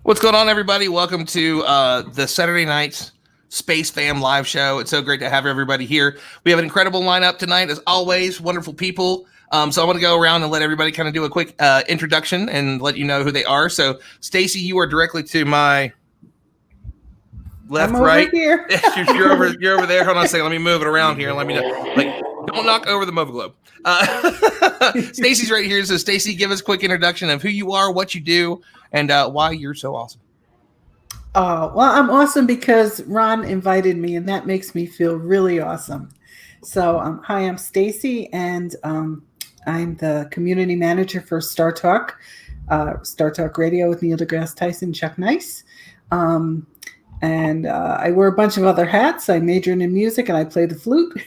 What's going on, everybody? Welcome to the Saturday night Space Fam live show. It's so great to have everybody here. We have an incredible lineup tonight, as always. Wonderful people. So I want to go around and let everybody kind of do a quick introduction and let you know who they are. So, Stacey, you are directly to my left, right. Here. you're over there. Hold on a second. Let me move it around here and let me know. Don't knock over the mobile globe. Stacey's right here. So, Stacey, give us a quick introduction of who you are, what you do, and why you're so awesome. Well, I'm awesome because Ron invited me, and that makes me feel really awesome. So, hi, I'm Stacey, and I'm the community manager for Star Talk Radio with Neil deGrasse Tyson, Chuck Nice. And I wear a bunch of other hats. I majored in music, and I play the flute.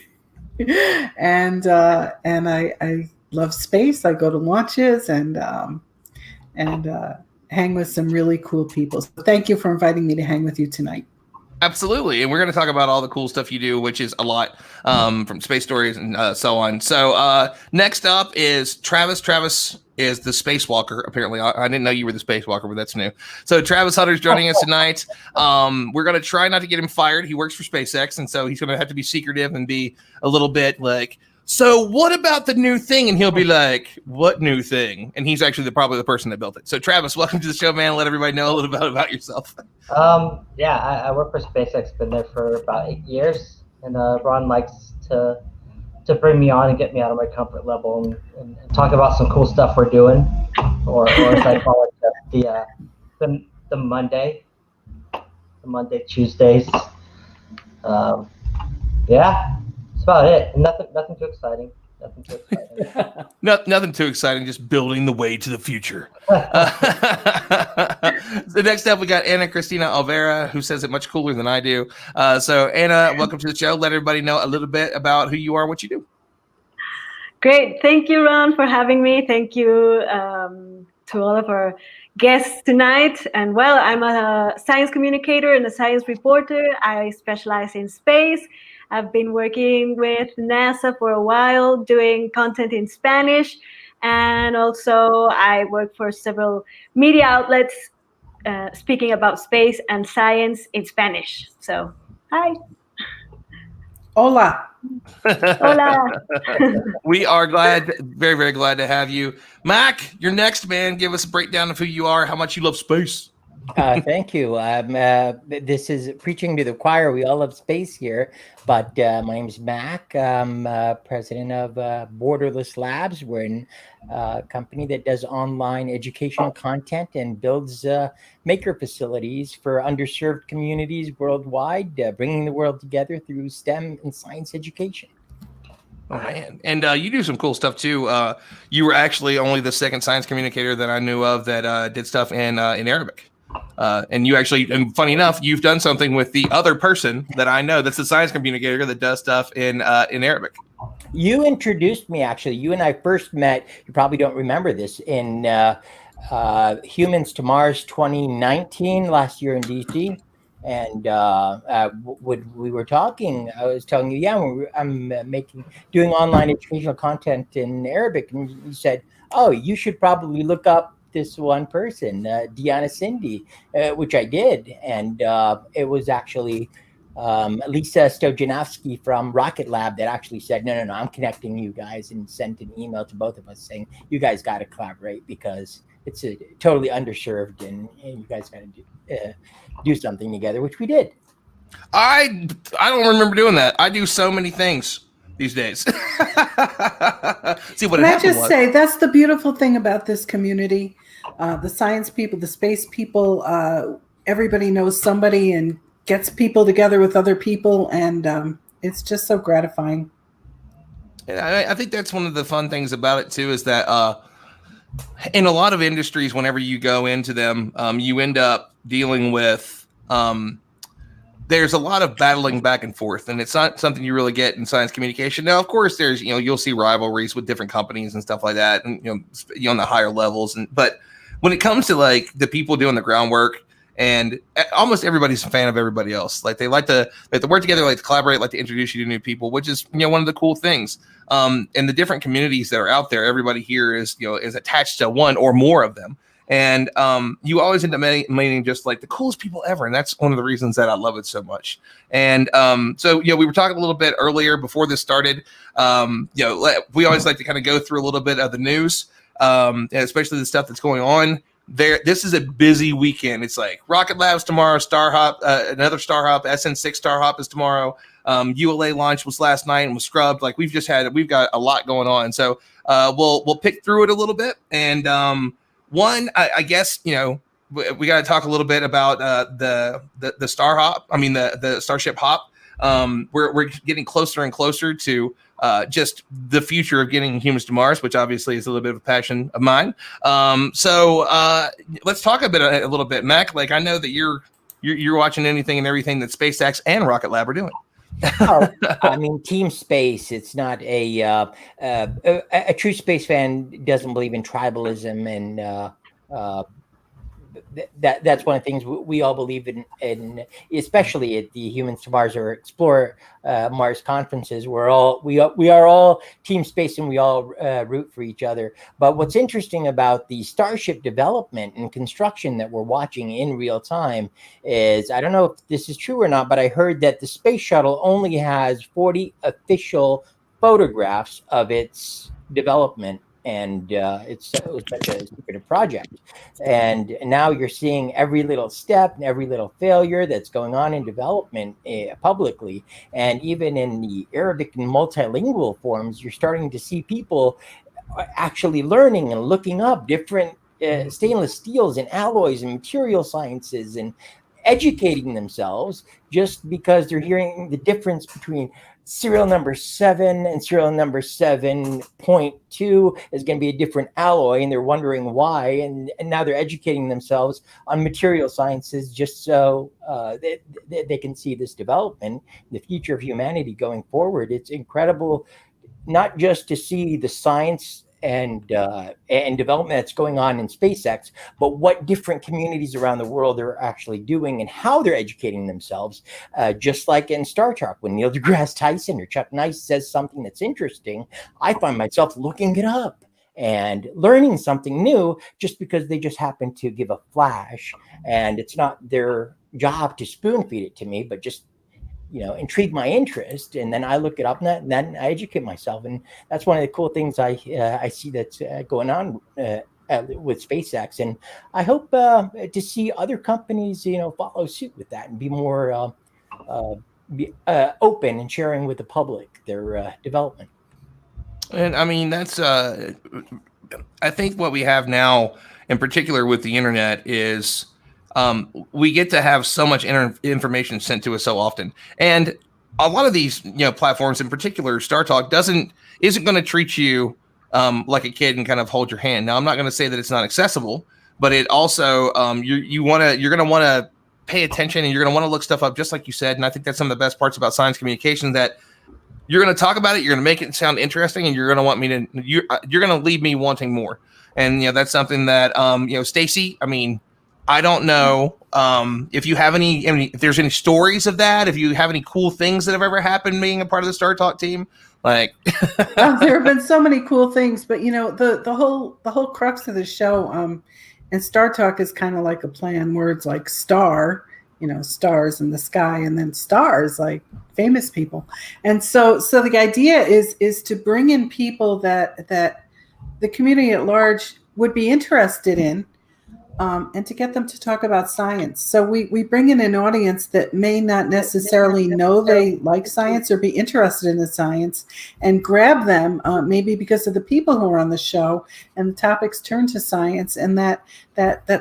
and I love space. I go to launches and hang with some really cool people. So thank you for inviting me to hang with you tonight. Absolutely. And we're going to talk about all the cool stuff you do, which is a lot, from space stories and so on. So next up is Travis. Travis is the spacewalker. Apparently, I didn't know you were the spacewalker, but that's new. So Travis Hunter's joining us tonight. We're going to try not to get him fired. He works for SpaceX, and so he's going to have to be secretive and be a little bit like, so what about the new thing? And he'll be like, what new thing? And he's actually probably the person that built it. So Travis, welcome to the show, man. Let everybody know a little bit about yourself. I work for SpaceX, been there for about 8 years. And Ron likes to bring me on and get me out of my comfort level and talk about some cool stuff we're doing. Or as I call it, the Monday Tuesdays. That's about it. Nothing too exciting. Nothing too exciting. Just building the way to the future. The next up, we got Cristina Olvera, who says it much cooler than I do. So Anna, welcome to the show. Let everybody know a little bit about who you are and what you do. Great. Thank you, Ron, for having me. Thank you to all of our guests tonight. And well, I'm a science communicator and a science reporter. I specialize in space. I've been working with NASA for a while, doing content in Spanish, and also I work for several media outlets speaking about space and science in Spanish. So, hi. Hola. Hola. We are very, very glad to have you. Mac, you're next, man. Give us a breakdown of who you are, how much you love space. Thank you. This is preaching to the choir. We all love space here, but my name is Mac. I'm president of Borderless Labs. We're a company that does online educational content and builds maker facilities for underserved communities worldwide, bringing the world together through STEM and science education. Oh, man. And you do some cool stuff, too. You were actually only the second science communicator that I knew of that did stuff in Arabic. And you actually, and funny enough, you've done something with the other person that I know that's the science communicator that does stuff in Arabic. You introduced me, actually. You and I first met, you probably don't remember this, in Humans to Mars 2019, last year in DC. And when we were talking, I was telling you, I'm doing online educational content in Arabic. And you said, oh, you should probably look up this one person, Diana Cindy, which I did. And it was actually Lisa Stojanowski from Rocket Lab that actually said, no, I'm connecting you guys, and sent an email to both of us saying, you guys got to collaborate because it's totally underserved and you guys got to do something together, which we did. I don't remember doing that. I do so many things these days. See what Can I just say, that's the beautiful thing about this community. The science people, the space people, everybody knows somebody and gets people together with other people. And it's just so gratifying. I think that's one of the fun things about it, too, is that in a lot of industries, whenever you go into them, you end up dealing with there's a lot of battling back and forth, and it's not something you really get in science communication. Now, of course, there's, you'll see rivalries with different companies and stuff like that, and on the higher levels. But when it comes to like the people doing the groundwork, and almost everybody's a fan of everybody else. Like they like to work together, like to collaborate, like to introduce you to new people, which is one of the cool things. And the different communities that are out there, everybody here is attached to one or more of them. And you always end up meeting just like the coolest people ever. And that's one of the reasons that I love it so much. And so, we were talking a little bit earlier before this started. We always like to kind of go through a little bit of the news, especially the stuff that's going on there. This is a busy weekend. It's like Rocket Labs tomorrow, Star Hop, another Star Hop, SN6 Star Hop is tomorrow. ULA launch was last night and was scrubbed. Like we've got a lot going on. So we'll pick through it a little bit. And I guess, we got to talk a little bit about the Star Hop. I mean, the Starship Hop. We're getting closer and closer to just the future of getting humans to Mars, which obviously is a little bit of a passion of mine. So let's talk a little bit, Mac. Like I know that you're watching anything and everything that SpaceX and Rocket Lab are doing. I mean, Team Space. It's not a true space fan doesn't believe in tribalism, and that's one of the things we all believe in, especially at the Humans to Mars or Explore Mars conferences. We are all Team Space, and we all root for each other. But what's interesting about the Starship development and construction that we're watching in real time is, I don't know if this is true or not, but I heard that the space shuttle only has 40 official photographs of its development. And it was such a secretive project. And now you're seeing every little step and every little failure that's going on in development publicly. And even in the Arabic and multilingual forums, you're starting to see people actually learning and looking up different stainless steels and alloys and material sciences and educating themselves just because they're hearing the difference between serial number 7 and serial number 7.2 is going to be a different alloy, and they're wondering why. And now they're educating themselves on material sciences just so they can see this development, the future of humanity going forward. It's incredible, not just to see the science and development that's going on in SpaceX, but what different communities around the world are actually doing and how they're educating themselves. Just like in Star Trek, when Neil deGrasse Tyson or Chuck Nice says something that's interesting, I find myself looking it up and learning something new just because they just happen to give a flash, and it's not their job to spoon feed it to me, but just intrigue my interest, and then I look it up, and then I educate myself. And that's one of the cool things I see that's going on with SpaceX. And I hope to see other companies, follow suit with that and be more open and sharing with the public their development. And I mean, that's I think what we have now, in particular with the internet, is we get to have so much information sent to us so often. And a lot of these, platforms, in particular, Star Talk isn't going to treat you like a kid and kind of hold your hand. Now, I'm not going to say that it's not accessible, but it also, you're going to want to pay attention, and you're going to want to look stuff up, just like you said. And I think that's some of the best parts about science communication, that you're going to talk about it, you're going to make it sound interesting, and you're going to want me to, you're going to leave me wanting more. And, that's something that, Stacey, I mean, I don't know if you have if there's any stories of that, if you have any cool things that have ever happened being a part of the Star Talk team. Like, there have been so many cool things, but the whole crux of the show, and Star Talk is kind of like a play on words, like star, stars in the sky, and then stars, like famous people. And so the idea is to bring in people that the community at large would be interested in. And to get them to talk about science. So we bring in an audience that may not necessarily know they like science or be interested in the science, and grab them maybe because of the people who are on the show, and the topics turn to science, and that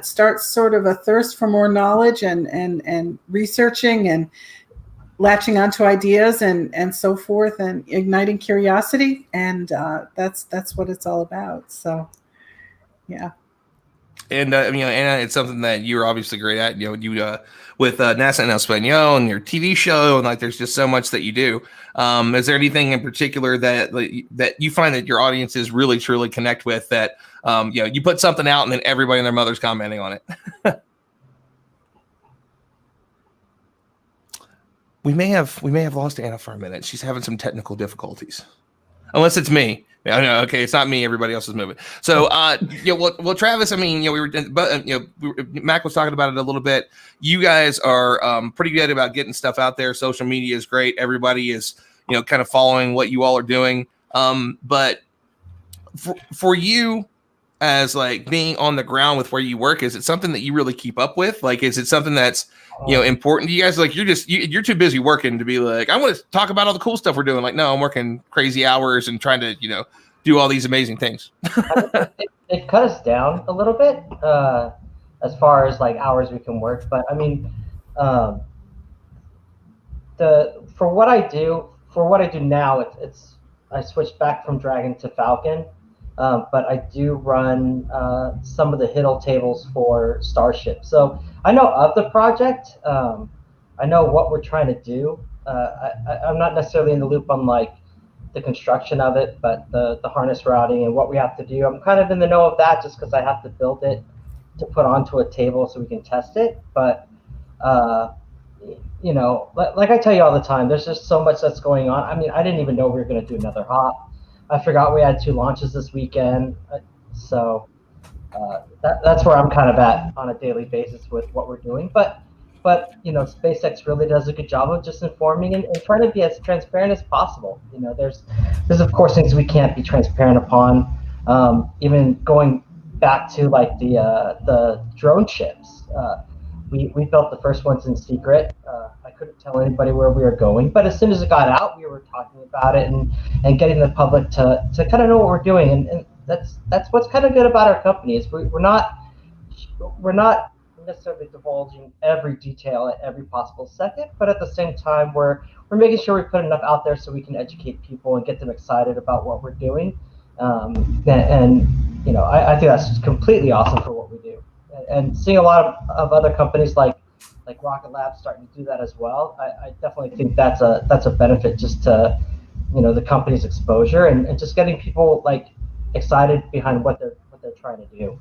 starts sort of a thirst for more knowledge and researching and latching onto ideas and so forth, and igniting curiosity. And that's what it's all about. So, yeah. And Anna, it's something that you're obviously great at. You with NASA en Español and your TV show, and like there's just so much that you do. Is there anything in particular that you find that your audiences really truly connect with? That you put something out and then everybody and their mother's commenting on it. We may have lost Anna for a minute. She's having some technical difficulties. Unless it's me. Yeah, no, okay, it's not me. Everybody else is moving. So, well, Travis, I mean, we were, but Mac was talking about it a little bit. You guys are pretty good about getting stuff out there. Social media is great. Everybody is, kind of following what you all are doing. But for you, as like being on the ground with where you work, is it something that you really keep up with? Like, is it something that's important to you guys? Like, you're too busy working to be like, I want to talk about all the cool stuff we're doing. Like, no, I'm working crazy hours and trying to do all these amazing things. It cut us down a little bit as far as like hours we can work, but I mean, for what I do now, it's I switched back from Dragon to Falcon. But I do run some of the Hiddle tables for Starship. So I know of the project. I know what we're trying to do. I'm not necessarily in the loop on like the construction of it, but the harness routing and what we have to do. I'm kind of in the know of that just because I have to build it to put onto a table so we can test it. But, like I tell you all the time, there's just so much that's going on. I mean, I didn't even know we were going to do another hop. I forgot we had 2 launches this weekend, so that's where I'm kind of at on a daily basis with what we're doing. But SpaceX really does a good job of just informing and trying to be as transparent as possible. There's of course things we can't be transparent upon. Even going back to like the drone ships, we built the first ones in secret. I couldn't tell anybody where we were going, but as soon as it got out, we were talking about it and getting the public to kind of know what we're doing. And that's what's kind of good about our company is we're not necessarily divulging every detail at every possible second, but at the same time, we're making sure we put enough out there so we can educate people and get them excited about what we're doing. I think that's completely awesome for what we do. And seeing a lot of other companies like Rocket Lab starting to do that as well, I definitely think that's a benefit just to the company's exposure and just getting people like excited behind what they're trying to do.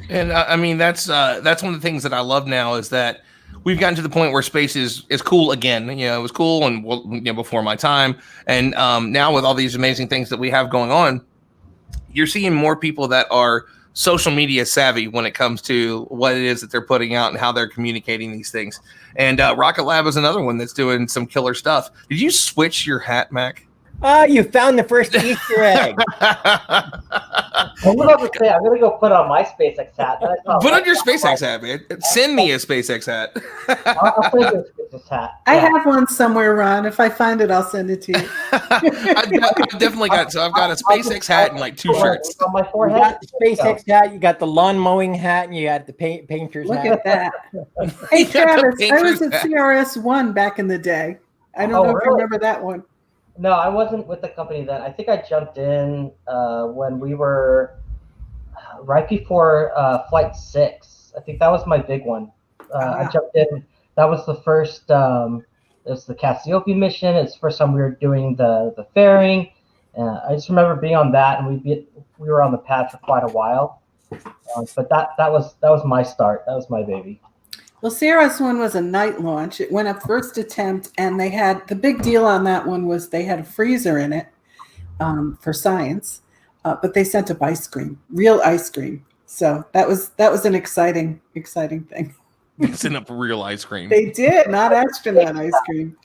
And I mean that's one of the things that I love now is that we've gotten to the point where space is cool again. It was cool and before my time, and now with all these amazing things that we have going on, you're seeing more people that are social media savvy when it comes to what it is that they're putting out and how they're communicating these things. And Rocket Lab is another one that's doing some killer stuff. Did you switch your hat, Mac? You found the first Easter egg. I'm going to go put on my SpaceX hat. Put on your SpaceX hat, man. Send me a SpaceX hat. I'll send you a SpaceX hat. I have one somewhere, Ron. If I find it, I'll send it to you. I've definitely got. So I've got a SpaceX hat and like 2 shirts. On my You forehead. got the SpaceX hat, you got the lawn mowing hat, and you got the painter's Look hat. at that. Hey, Travis, I was at CRS1 back in the day. I don't know if you remember that one. No, I wasn't with the company then. I think I jumped in when we were right before Flight 6. I think that was my big one. I jumped in. That was the first. It was the Cassiopeia mission. It's the first time we were doing the fairing. I just remember being on that, and we were on the pad for quite a while. But that was my start. That was my baby. Well, CRS-1 was a night launch. It went up first attempt, and they had the big deal on that one was they had a freezer in it for science, but they sent up ice cream, real ice cream. So that was an exciting thing. They sent up real ice cream. They did, not astronaut ice cream.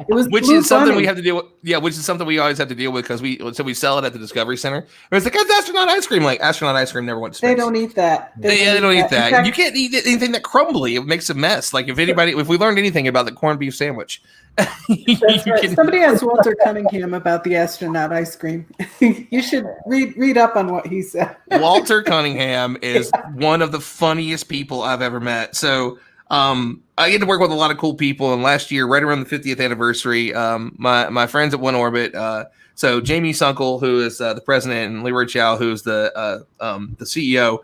It was which is something we have to deal with. Yeah, which is something we always have to deal with because we sell it at the Discovery Center. It's like it's astronaut ice cream. Like astronaut ice cream never went to space. They don't eat that. They don't eat that. Fact, you can't eat anything that crumbly. It makes a mess. Like if we learned anything about the corned beef sandwich. Right. Somebody asked Walter Cunningham about the astronaut ice cream. You should read up on what he said. Walter Cunningham is one of the funniest people I've ever met. So I get to work with a lot of cool people, and last year, right around the 50th anniversary, my friends at One Orbit, so Jamie Sunkel, who is the president, and Leroy Chow, who's the CEO,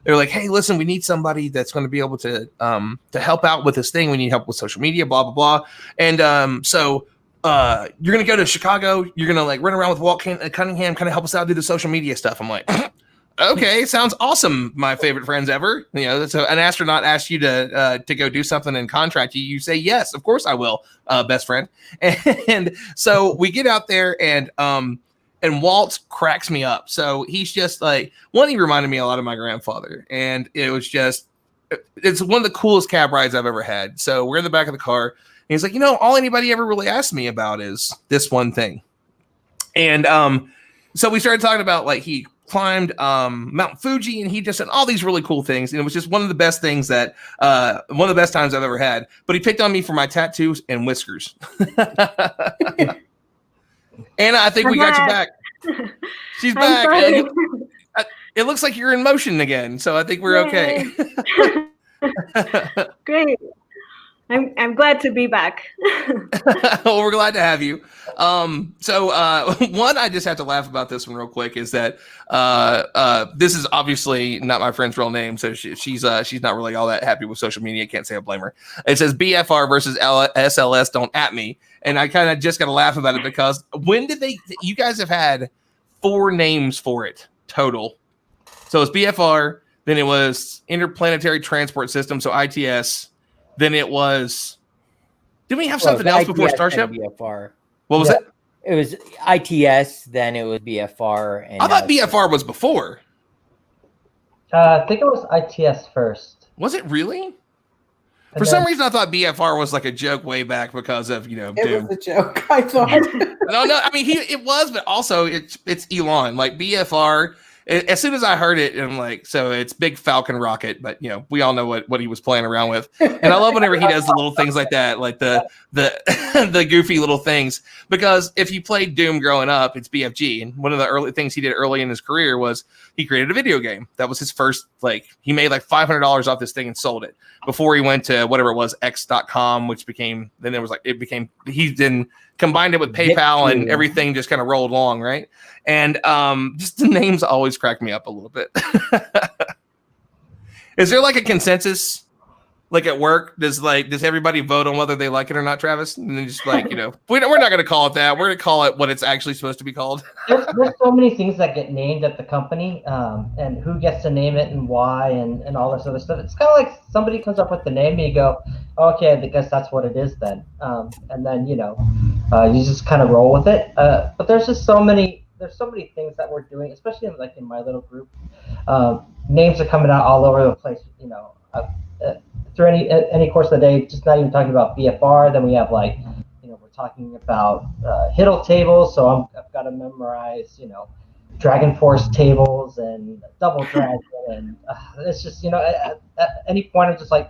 they're like, hey, listen, we need somebody that's going to be able to help out with this thing. We need help with social media, blah, blah, blah. And so you're going to go to Chicago. You're going to like run around with Walt Cunningham, kind of help us out do the social media stuff. I'm like, okay, sounds awesome. My favorite friends ever. So an astronaut asks you to go do something and contract you. You say yes, of course I will, best friend. And so we get out there, and And Walt cracks me up. So he's just like, one, he reminded me a lot of my grandfather. And it was just, it's one of the coolest cab rides I've ever had. So we're in the back of the car. And he's like, all anybody ever really asked me about is this one thing. And so we started talking about like he climbed Mount Fuji, and he just said all these really cool things. And it was just one of the best things that one of the best times I've ever had. But he picked on me for my tattoos and whiskers. Anna, I think we got you back. She's back. It looks like you're in motion again, so I think we're okay. Great. I'm glad to be back. Well, we're glad to have you. So one, I just have to laugh about this one real quick, is that this is obviously not my friend's real name, so she's not really all that happy with social media. Can't say I blame her. It says BFR versus SLS, don't at me, and I kind of just got to laugh about it because when did you guys have had 4 names for it total? So it's BFR, then it was Interplanetary Transport System, so ITS. Then it was. Did we have something else before Starship? BFR. What was it? It was ITS. Then it was BFR. And I thought BFR was before. I think it was ITS first. Was it really? For some reason, I thought BFR was like a joke way back because of Doom. It was a joke. I thought. No. I mean, it was, but also it's Elon. Like BFR. As soon as I heard it, I'm like, so it's Big Falcon Rocket, but we all know what he was playing around with. And I love whenever he does the little things like that, like the the goofy little things. Because if you played Doom growing up, it's BFG. And one of the early things he did early in his career was he created a video game. That was his first, he made like $500 off this thing and sold it before he went to whatever it was, X.com, which became, then there was he then combined it with PayPal and everything just kind of rolled along, right? And just the names always crack me up a little bit. Is there like a consensus, like at work? Does everybody vote on whether they like it or not, Travis? And then just we're not going to call it that. We're going to call it what it's actually supposed to be called. There's so many things that get named at the company, and who gets to name it and why and all this other stuff. It's kind of like somebody comes up with the name and you go, okay, I guess that's what it is then. And then you just kind of roll with it. But there's just so many things that we're doing, especially in my little group. Names are coming out all over the place. Through any course of the day, just not even talking about BFR. Then we have we're talking about Hiddle tables. So I've got to memorize, Dragon Force tables and Double Dragon, and it's just at any point I'm just like,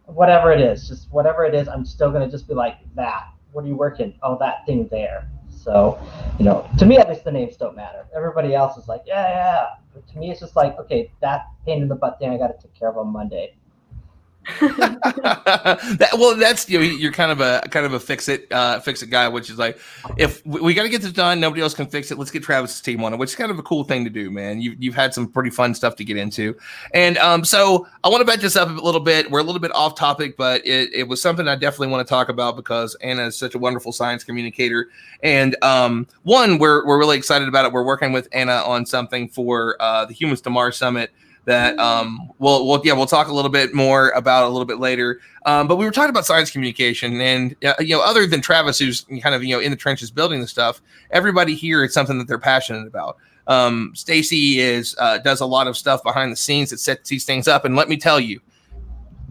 whatever it is, I'm still gonna just be like that. What are you working? Oh, that thing there. So, to me at least the names don't matter. Everybody else is like, yeah. But to me it's just like, okay, that pain in the butt thing I got to take care of on Monday. That's you're kind of a fix it guy, which is like, if we got to get this done, nobody else can fix it. Let's get Travis's team on it, which is kind of a cool thing to do, man. You've had some pretty fun stuff to get into, and so I want to back this up a little bit. We're a little bit off topic, but it was something I definitely want to talk about because Anna is such a wonderful science communicator, and one, we're really excited about it. We're working with Anna on something for the Humans to Mars Summit that we'll talk a little bit more about a little bit later. But we were talking about science communication, and other than Travis, who's kind of in the trenches building the stuff, everybody here, it's something that they're passionate about. Stacey does a lot of stuff behind the scenes that sets these things up, and let me tell you,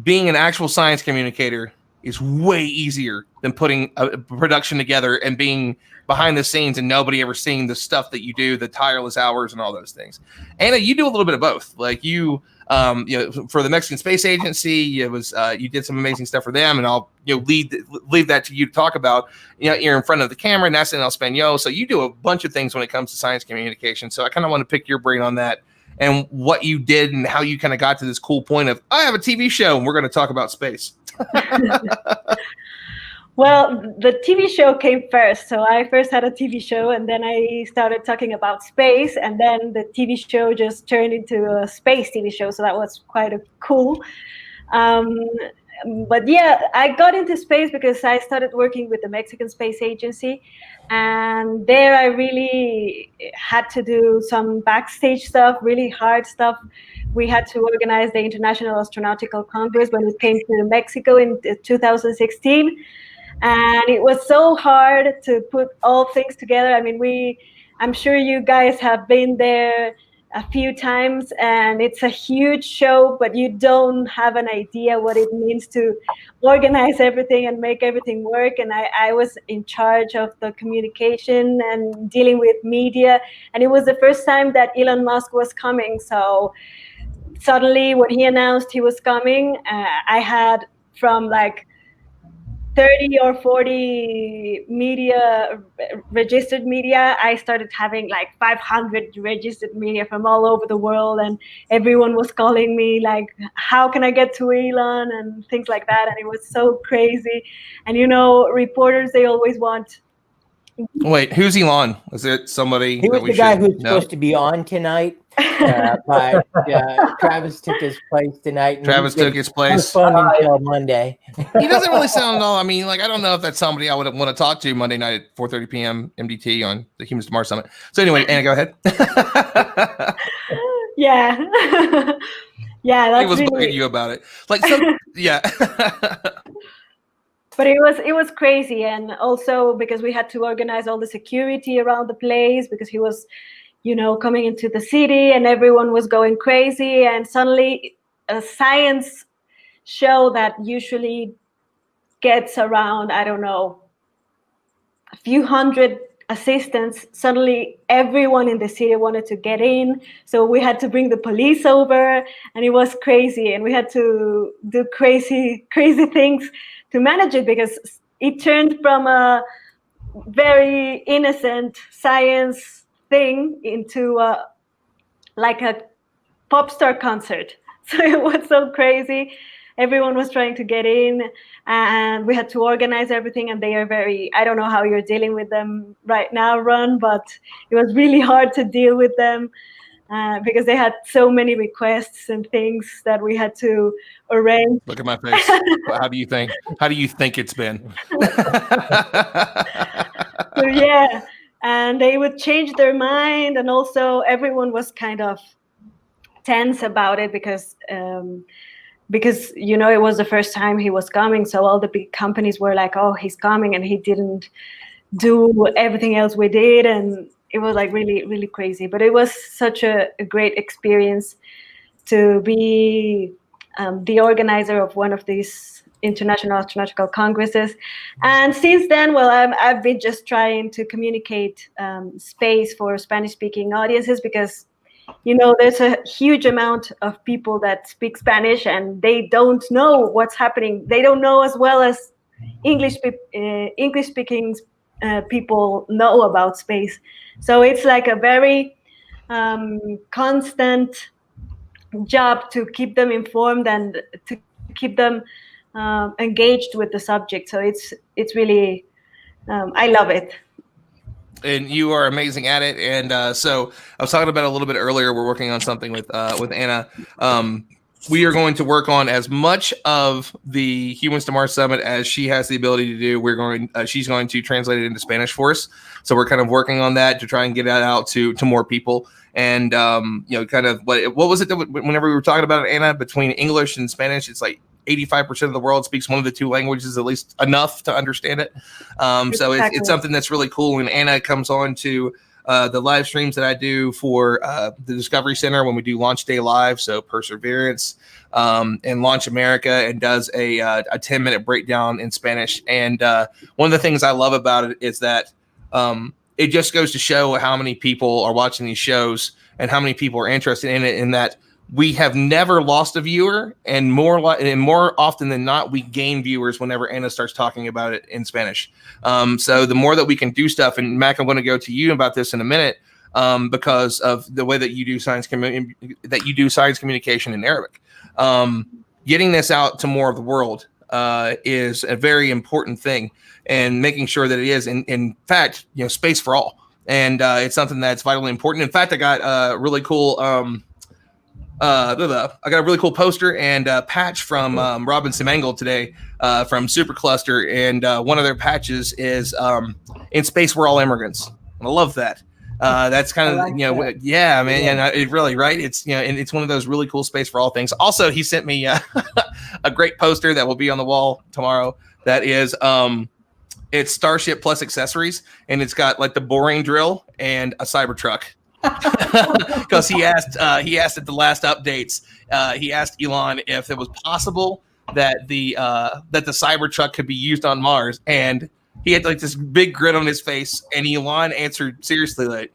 being an actual science communicator is way easier than putting a production together and being behind the scenes and nobody ever seeing the stuff that you do, the tireless hours and all those things. Anna, you do a little bit of both. Like for the Mexican Space Agency, it was you did some amazing stuff for them, and I'll leave that to you to talk about. You're in front of the camera, and that's in El Español, so you do a bunch of things when it comes to science communication. So I kind of want to pick your brain on that and what you did and how you kind of got to this cool point of, I have a TV show and we're going to talk about space. Well, the TV show came first. So I first had a TV show, and then I started talking about space, and then the TV show just turned into a space TV show. So that was quite cool. But yeah, I got into space because I started working with the Mexican Space Agency, and there I really had to do some backstage stuff, really hard stuff. We had to organize the International Astronautical Congress when it came to Mexico in 2016. And it was so hard to put all things together. I mean, we I'm sure you guys have been there a few times, and it's a huge show, but you don't have an idea what it means to organize everything and make everything work. And I was in charge of the communication and dealing with media, and it was the first time that Elon Musk was coming. So suddenly when he announced he was coming, I had from like 30 or 40 media, registered media, I started having like 500 registered media from all over the world, and everyone was calling me like, how can I get to Elon, and things like that. And it was so crazy. And reporters, they always want. Wait, who's Elon? Is it somebody He was that we the guy should who's know? supposed to be on tonight, but Travis took his place tonight. And Travis took his place. Postponed until Monday. He doesn't really sound at all. I mean, like, I don't know if that's somebody I would want to talk to Monday night at 4:30 p.m. MDT on the Humans to Mars Summit. So anyway, Anna, go ahead. Yeah. Yeah, that's he was really bugging you about it. Like, so, yeah. But it was crazy, and also because we had to organize all the security around the place, because he was, coming into the city, and everyone was going crazy. And suddenly, a science show that usually gets around, I don't know, a few hundred assistants, suddenly everyone in the city wanted to get in. So we had to bring the police over, and it was crazy, and we had to do crazy things to manage it, because it turned from a very innocent science thing into like a pop star concert. So it was so crazy. Everyone was trying to get in, and we had to organize everything. And they are I don't know how you're dealing with them right now, Ron, but it was really hard to deal with them because they had so many requests and things that we had to arrange. Look at my face. How do you think it's been? So yeah, and they would change their mind, and also everyone was kind of tense about it because it was the first time he was coming, so all the big companies were like, oh, he's coming, and he didn't do everything else we did, and it was like really, really crazy. But it was such a great experience to be the organizer of one of these international astronautical congresses. And since then, well, I've been just trying to communicate space for Spanish-speaking audiences, because there's a huge amount of people that speak Spanish, and they don't know what's happening. They don't know as well as English-speaking people know about space. So it's like a very constant job to keep them informed and to keep them engaged with the subject. So it's really, I love it. And you are amazing at it. And so I was talking about it a little bit earlier. We're working on something with Anna. We are going to work on as much of the Humans to Mars Summit as she has the ability to do. She's going to translate it into Spanish for us. So we're kind of working on that to try and get that out to more people. And kind of what was it that whenever we were talking about it, Anna, between English and Spanish, it's like 85% of the world speaks one of the two languages, at least enough to understand it. So it's something that's really cool. And Anna comes on to the live streams that I do for the Discovery Center when we do Launch Day Live, so Perseverance and Launch America, and does a 10-minute breakdown in Spanish. And one of the things I love about it is that it just goes to show how many people are watching these shows and how many people are interested in it, in that we have never lost a viewer, and more often than not, we gain viewers whenever Anna starts talking about it in Spanish. So the more that we can do stuff, and Mac, I'm going to go to you about this in a minute, because of the way that you do science communication in Arabic. Getting this out to more of the world is a very important thing, and making sure that it is, in fact, space for all. And it's something that's vitally important. In fact, I got a really cool. I got a really cool poster and patch from Robin Simangle today from Supercluster, and one of their patches is "In Space We're All Immigrants." And I love that. That's kind of that. Yeah, man. Yeah. And it really, right? It's and it's one of those really cool space for all things. Also, he sent me a great poster that will be on the wall tomorrow. That is It's Starship plus accessories, and it's got like the boring drill and a Cybertruck. Because he asked at the last updates, he asked Elon if it was possible that the Cybertruck could be used on Mars, and he had like this big grin on his face, and Elon answered seriously like,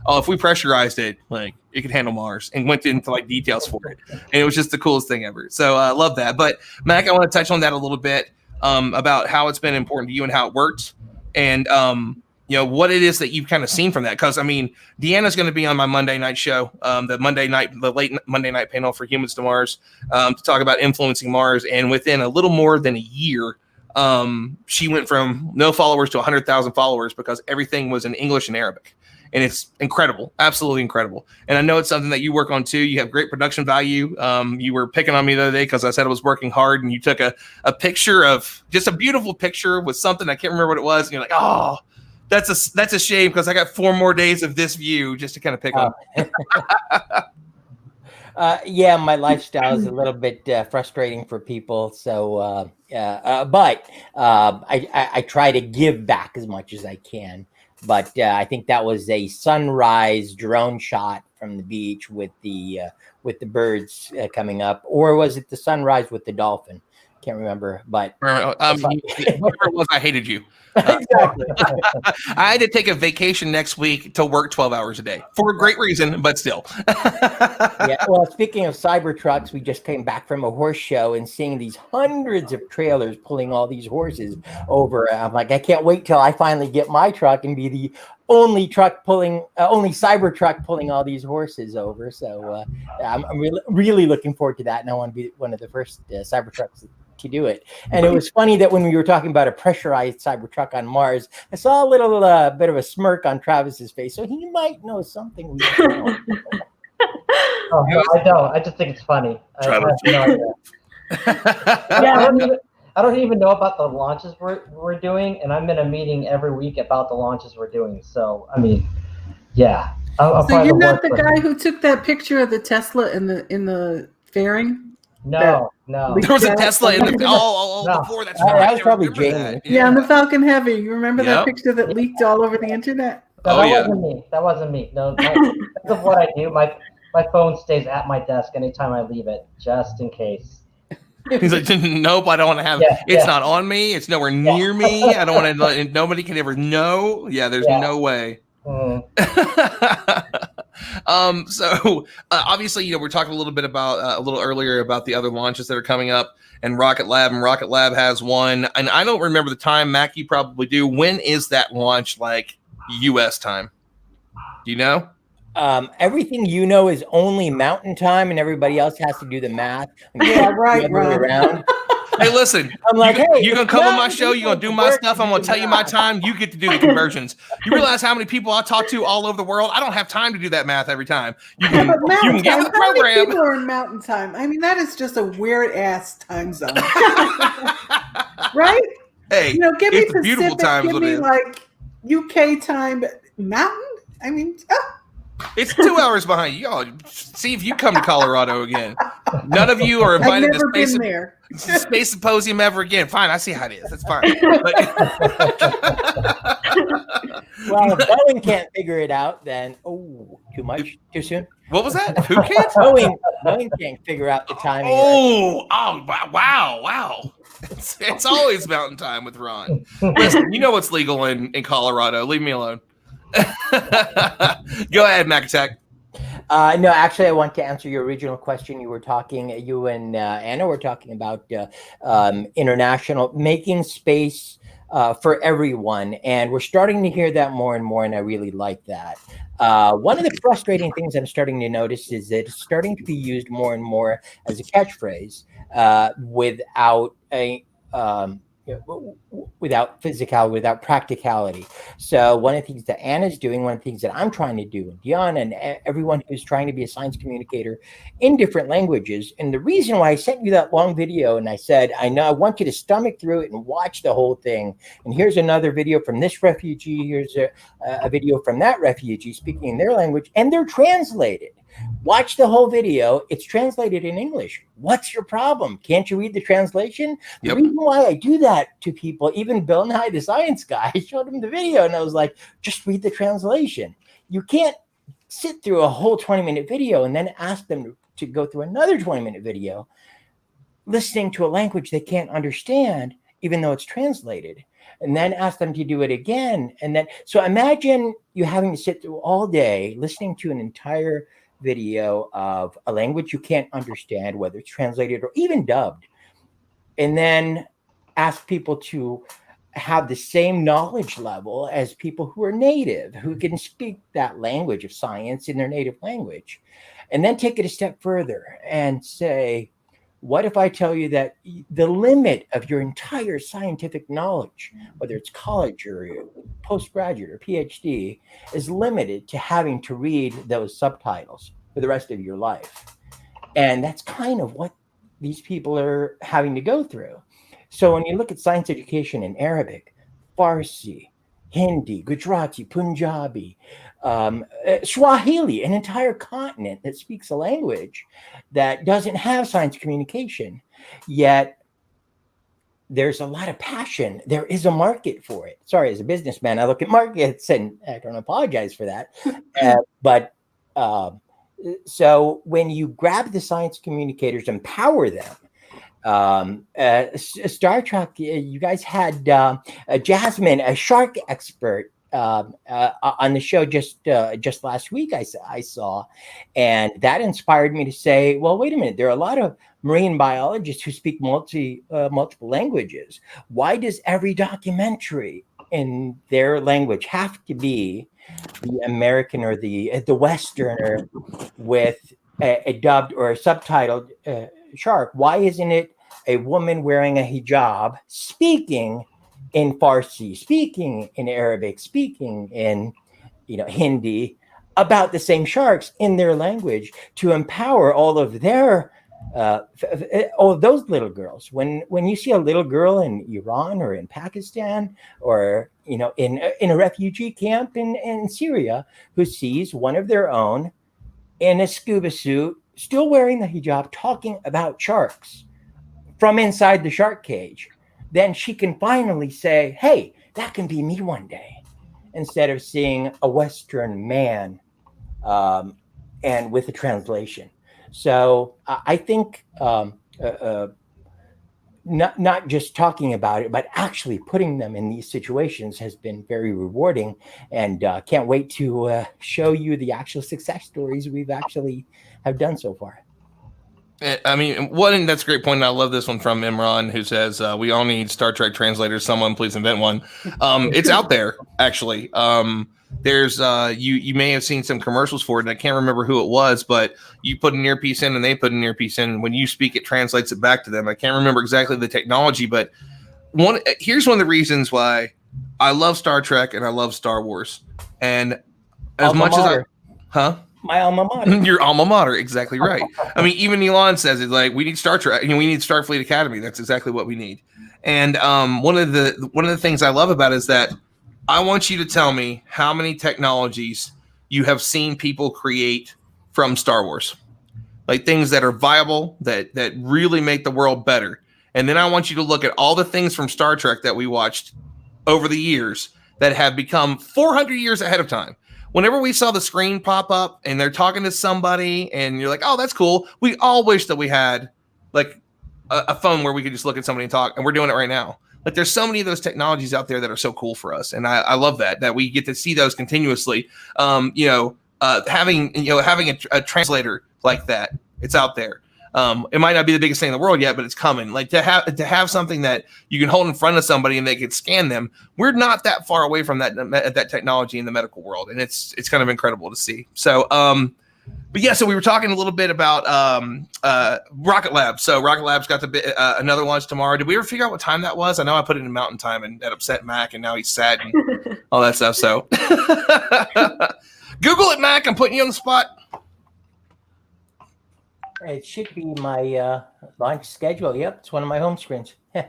"Oh, if we pressurized it, like it could handle Mars," and went into like details for it, and it was just the coolest thing ever. So I love that. But Mac, I want to touch on that a little bit about how it's been important to you and how it worked, and what it is that you've kind of seen from that. Because I mean, Deanna's going to be on my Monday night show, the late Monday night panel for Humans to Mars, to talk about influencing Mars. And within a little more than a year, she went from no followers to 100,000 followers because everything was in English and Arabic. And it's incredible, absolutely incredible. And I know it's something that you work on too. You have great production value. You were picking on me the other day because I said I was working hard, and you took a picture of just a beautiful picture with something I can't remember what it was. And you're like, oh, that's a shame because I got 4 more days of this view just to kind of pick on. Yeah, my lifestyle is a little bit frustrating for people. So, but I try to give back as much as I can. But I think that was a sunrise drone shot from the beach with the birds coming up, or was it the sunrise with the dolphin? Can't remember, but whatever it was, I hated you. Exactly. I had to take a vacation next week to work 12 hours a day for a great reason, but still. Yeah. Well, speaking of Cybertrucks, we just came back from a horse show and seeing these hundreds of trailers pulling all these horses over. I'm like, I can't wait till I finally get my truck and be the only Cybertruck pulling all these horses over. So I'm really looking forward to that, and I want to be one of the first Cybertrucks to do it. And it was funny that when we were talking about a pressurized Cybertruck on Mars, I saw a little bit of a smirk on Travis's face, so he might know something we don't know. Oh, no, I don't. I just think it's funny. I have no idea. I don't even know about the launches we're doing, and I'm in a meeting every week about the launches we're doing. So, I mean, yeah. So you're not the guy who took that picture of the Tesla in the fairing? No. There was a Tesla in the before that. That was probably Jamie. Yeah, on the Falcon Heavy. You remember that picture that leaked all over the internet? No, that wasn't me. No, because of what I do, my phone stays at my desk anytime I leave it, just in case. He's like, nope, I don't want to have it's not on me. It's nowhere near me. I don't want to. Nobody can ever know. Yeah, there's no way. So obviously, we're talking a little bit about a little earlier about the other launches that are coming up, and Rocket Lab has one, and I don't remember the time. Mac, you probably do. When is that launch, like U.S. time? Do you know? Everything you know is only Mountain Time, and everybody else has to do the math. Yeah, right. Around. Hey, listen, I'm like, you're going to come on my show, you're going to do my stuff, I'm going to tell you my time, you get to do the conversions. You realize how many people I talk to all over the world? I don't have time to do that math every time. You can get with the program. How many people are in Mountain Time? I mean, that is just a weird-ass time zone. Right? Hey, give me it's Pacific, beautiful time. give me, like, UK time, Mountain? I mean, It's 2 hours behind you. Y'all, see if you come to Colorado again. None of you are invited to Space Symposium ever again. Fine, I see how it is. That's fine. Well, if Boeing can't figure it out, then too much, too soon. What was that? Who can't? Boeing can't figure out the timing. Wow. It's always Mountain Time with Ron. Listen, you know what's legal in Colorado. Leave me alone. Go ahead, Mac Attack. No, actually, I want to answer your original question. You and Anna were talking about international making space for everyone, and we're starting to hear that more and more, and I really like that. One of the frustrating things I'm starting to notice is that it's starting to be used more and more as a catchphrase without without practicality. So one of the things that Anna's doing, one of the things that I'm trying to do, and Dion and everyone who's trying to be a science communicator in different languages. And the reason why I sent you that long video and I said, I want you to stomach through it and watch the whole thing. And here's another video from this refugee. Here's a video from that refugee speaking in their language, and they're translated. Watch the whole video. It's translated in English. What's your problem? Can't you read the translation? Yep. The reason why I do that to people, even Bill Nye, the science guy, I showed him the video and I was like, just read the translation. You can't sit through a whole 20-minute video and then ask them to go through another 20-minute video listening to a language they can't understand, even though it's translated, and then ask them to do it again. And then, so imagine you having to sit through all day listening to an entire video of a language you can't understand, whether it's translated or even dubbed, and then ask people to have the same knowledge level as people who are native, who can speak that language of science in their native language, and then take it a step further and say, what if I tell you that the limit of your entire scientific knowledge, whether it's college or postgraduate or PhD, is limited to having to read those subtitles for the rest of your life? And that's kind of what these people are having to go through. So when you look at science education in Arabic, Farsi, Hindi, Gujarati, Punjabi, Swahili, an entire continent that speaks a language that doesn't have science communication, yet there's a lot of passion. There is a market for it. Sorry, as a businessman, I look at markets and I don't apologize for that. So when you grab the science communicators, empower them. Star Trek, you guys had Jasmine, a shark expert, on the show just last week. I saw, and that inspired me to say, well, wait a minute. There are a lot of marine biologists who speak multiple languages. Why does every documentary in their language have to be the American or the Westerner with a dubbed or a subtitled shark? Why isn't it a woman wearing a hijab speaking in Farsi, speaking in Arabic, speaking in Hindi about the same sharks in their language, to empower all of their all of those little girls? When you see a little girl in Iran or in Pakistan or in a refugee camp in Syria who sees one of their own in a scuba suit, still wearing the hijab, talking about sharks from inside the shark cage, then she can finally say, hey, that can be me one day, instead of seeing a Western man and with a translation. So I think not just talking about it, but actually putting them in these situations has been very rewarding, and can't wait to show you the actual success stories we've actually have done so far. I mean, that's a great point. And I love this one from Imran, who says, we all need Star Trek translators. Someone please invent one. It's out there, actually. There's you may have seen some commercials for it, and I can't remember who it was, but you put an earpiece in and they put an earpiece in, and when you speak, it translates it back to them. I can't remember exactly the technology, but here's one of the reasons why I love Star Trek and I love Star Wars. And as much as my alma mater. Your alma mater, exactly right. I mean, even Elon says it, like, we need Star Trek, we need Starfleet Academy. That's exactly what we need. And one of the things I love about it is that I want you to tell me how many technologies you have seen people create from Star Wars, like things that are viable, that really make the world better. And then I want you to look at all the things from Star Trek that we watched over the years that have become 400 years ahead of time. Whenever we saw the screen pop up and they're talking to somebody and you're like, oh, that's cool. We all wish that we had like a phone where we could just look at somebody and talk, and we're doing it right now. Like, there's so many of those technologies out there that are so cool for us. And I love that we get to see those continuously. Having a translator like that, it's out there. It might not be the biggest thing in the world yet, but it's coming. Like, to have something that you can hold in front of somebody and they can scan them. We're not that far away from that technology in the medical world, and it's kind of incredible to see. So, but yeah, so we were talking a little bit about Rocket Lab. So Rocket Lab's got another launch tomorrow. Did we ever figure out what time that was? I know I put it in Mountain Time, and that upset Mac, and now he's sad and all that stuff. So Google it, Mac. I'm putting you on the spot. It should be my launch schedule. Yep, it's one of my home screens. He's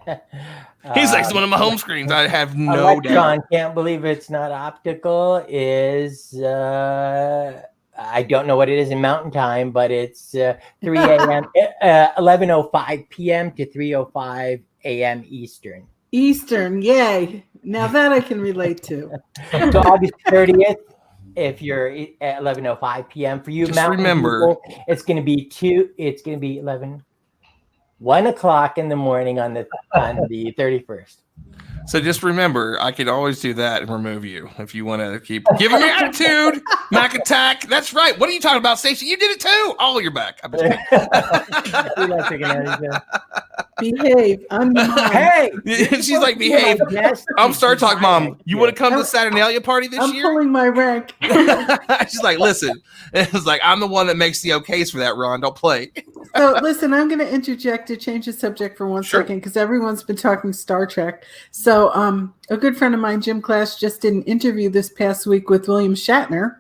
like, it's one of my home screens. I have no doubt. Can't believe it's not optical. Is I don't know what it is in Mountain Time, but it's 3 a.m., 11:05 p.m. to 3:05 a.m. Eastern. Eastern, yay! Now that I can relate to. So August 30th, if you're at 11:05 p.m. for you, Just Mountain remember, people, it's going to be 1 o'clock in the morning on the 31st. So just remember, I could always do that and remove you if you want to keep giving me attitude. Mac attack. That's right. What are you talking about, Stacey? You did it too. Oh, you're back. I'm just kidding. Behave. I'm the mom. Hey, she's like, behave. I'm Star Talk Mom. You want to come to the Saturnalia party this I'm year? pulling my rank. She's like, listen. It's like, I'm the one that makes the okays for that, Ron. Don't play. So listen, I'm going to interject to change the subject for one second because everyone's been talking Star Trek. So a good friend of mine, Jim Clash, just did an interview this past week with William Shatner,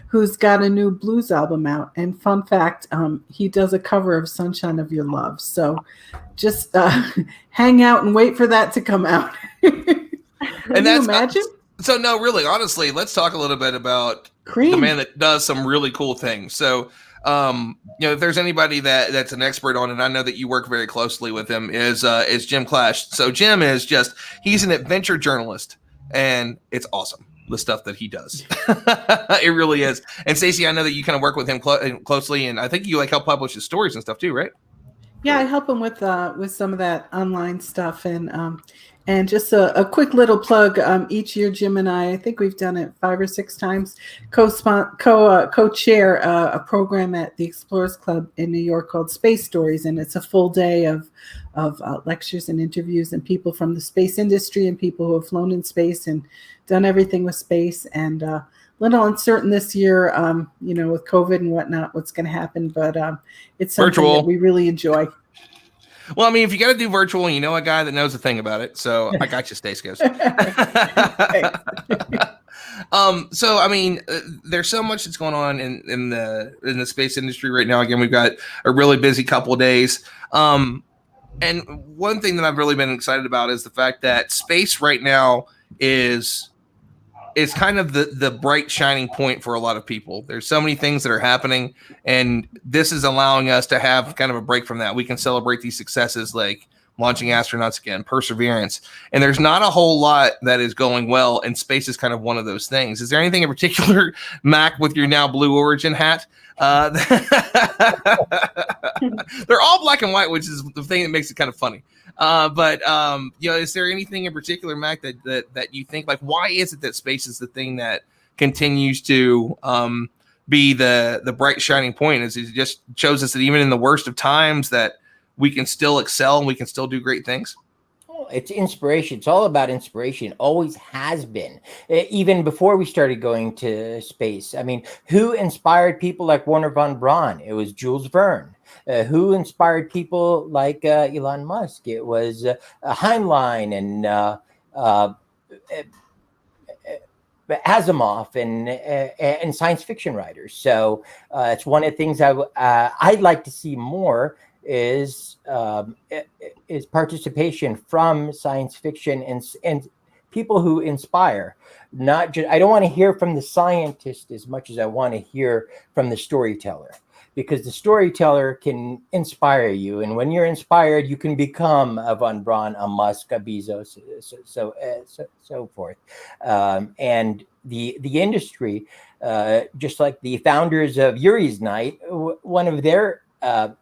who's got a new blues album out. And fun fact, he does a cover of Sunshine of Your Love. So just hang out and wait for that to come out. Can you imagine? So no, really, honestly, let's talk a little bit about the man that does some really cool things. So if there's anybody that's an expert on it, I know that you work very closely with him, is Jim Clash. So Jim is he's an adventure journalist, and it's awesome, the stuff that he does. It really is. And Stacey, I know that you kind of work with him closely, and I think you help publish his stories and stuff too, right? Yeah, I help him with some of that online stuff, and just a quick little plug. Each year, Jim and I think we've done it 5 or 6 times, co-chair a program at the Explorers Club in New York called Space Stories, and it's a full day of lectures and interviews and people from the space industry and people who have flown in space and done everything with space. And little uncertain this year, with COVID and whatnot, what's going to happen, but it's something virtual that we really enjoy. Well, I mean, if you got to do virtual, you know a guy that knows a thing about it. So I got you, Stacey goes. So I mean, there's so much that's going on in the space industry right now. Again, we've got a really busy couple of days. And one thing that I've really been excited about is the fact that space right now is kind of the bright shining point for a lot of people. There's so many things that are happening, and this is allowing us to have kind of a break from that. We can celebrate these successes like launching astronauts again, Perseverance, and there's not a whole lot that is going well, and space is kind of one of those things. Is there anything in particular, Mac, with your now Blue Origin hat? They're all black and white, which is the thing that makes it kind of funny. But is there anything in particular, Mac, that you think, like, why is it that space is the thing that continues to be the bright shining point? Is it just shows us that even in the worst of times that we can still excel and we can still do great things? It's inspiration. It's all about inspiration. Always has been. Even before we started going to space. I mean, who inspired people like Wernher von Braun? It was Jules Verne. Who inspired people like Elon Musk? It was Heinlein and Asimov and science fiction writers. So it's one of the things I'd like to see more is participation from science fiction and people who inspire. Not just, I don't want to hear from the scientist as much as I want to hear from the storyteller, because the storyteller can inspire you, and when you're inspired, you can become a von Braun, a Musk, a Bezos, so forth. And the industry, just like the founders of Yuri's Night, one of their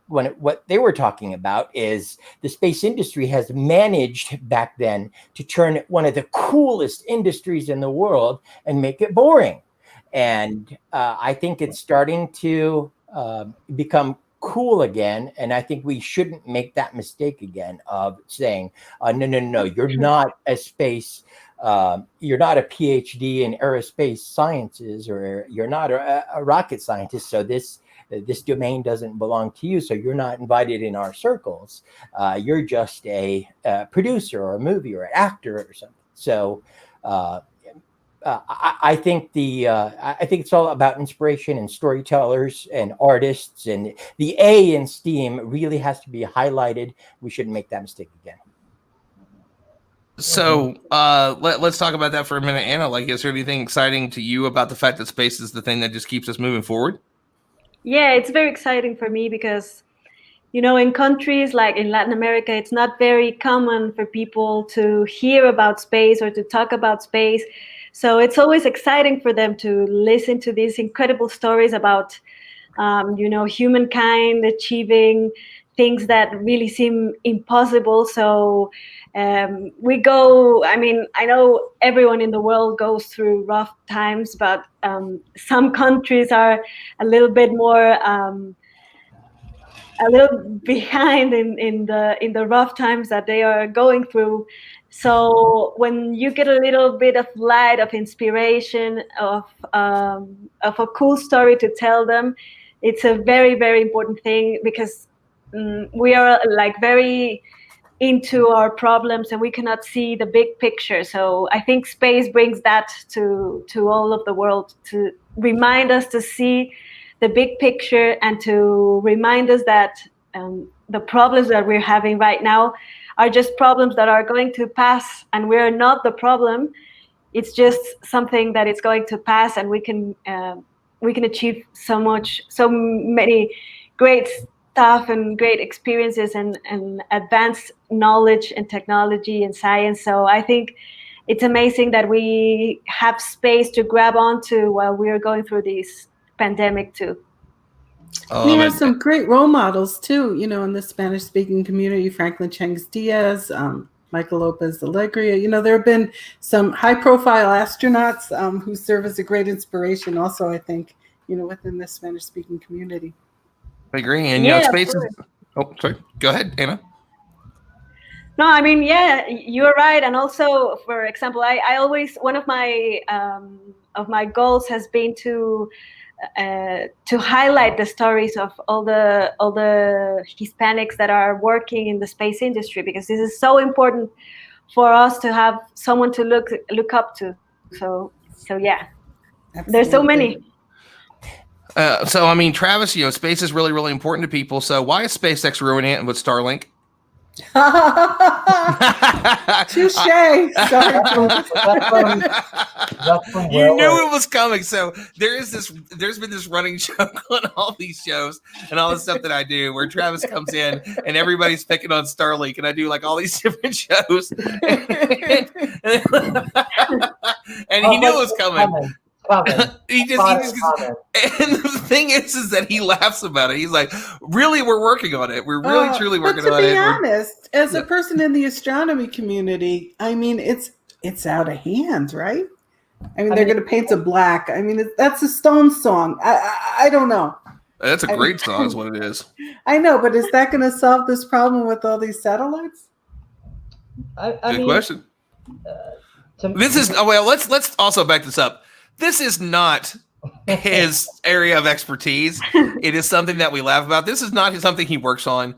what they were talking about is the space industry has managed back then to turn one of the coolest industries in the world and make it boring. And I think it's starting to become cool again. And I think we shouldn't make that mistake again of saying, no, you're not a space, you're not a PhD in aerospace sciences, or you're not a rocket scientist. So this domain doesn't belong to you, so you're not invited in our circles. You're just a producer or a movie or an actor or something. So I think it's all about inspiration and storytellers and artists, and the A in STEAM really has to be highlighted. We shouldn't make that mistake again. So let's talk about that for a minute, Anna. Like, is there anything exciting to you about the fact that space is the thing that just keeps us moving forward? Yeah, it's very exciting for me because, in countries like in Latin America, it's not very common for people to hear about space or to talk about space. So it's always exciting for them to listen to these incredible stories about, humankind achieving things that really seem impossible. So we go, I know everyone in the world goes through rough times, but some countries are a little bit more, a little behind in the rough times that they are going through. So when you get a little bit of light, of inspiration, of a cool story to tell them, it's a very, very important thing, because we are like very into our problems and we cannot see the big picture. So I think space brings that to all of the world, to remind us to see the big picture and to remind us that the problems that we're having right now are just problems that are going to pass, and we're not the problem. It's just something that is going to pass, and we can achieve so many great stuff and great experiences and advanced knowledge and technology and science. So I think it's amazing that we have space to grab onto while we're going through this pandemic too. We have some great role models too, in the Spanish-speaking community. Franklin Chang's Diaz, Michael Lopez Alegria. There have been some high-profile astronauts who serve as a great inspiration. Also, I think, within the Spanish-speaking community. I agree, and space is. Oh, sorry. Go ahead, Anna. No, yeah, you're right. And also, for example, I always, one of my goals has been to highlight the stories of all the Hispanics that are working in the space industry, because this is so important for us to have someone to look up to. So yeah. Absolutely. There's so many. So Travis, space is really, really important to people. So why is SpaceX ruining it with Starlink? Touche. You knew it was coming. So there's been this running joke on all these shows and all the stuff that I do, where Travis comes in and everybody's picking on Starlink, and I do like all these different shows, and he knew it was coming. He just and the thing is that he laughs about it. He's like, really, we're working on it. We're really truly working on it. To be honest, as a person in the astronomy community, it's out of hand, right? They're going to paint it black. That's a Stones song. I don't know. That's a great song, is what it is. I know, but is that going to solve this problem with all these satellites? Good question. Let's also back this up. This is not his area of expertise. It is something that we laugh about. This is not something he works on.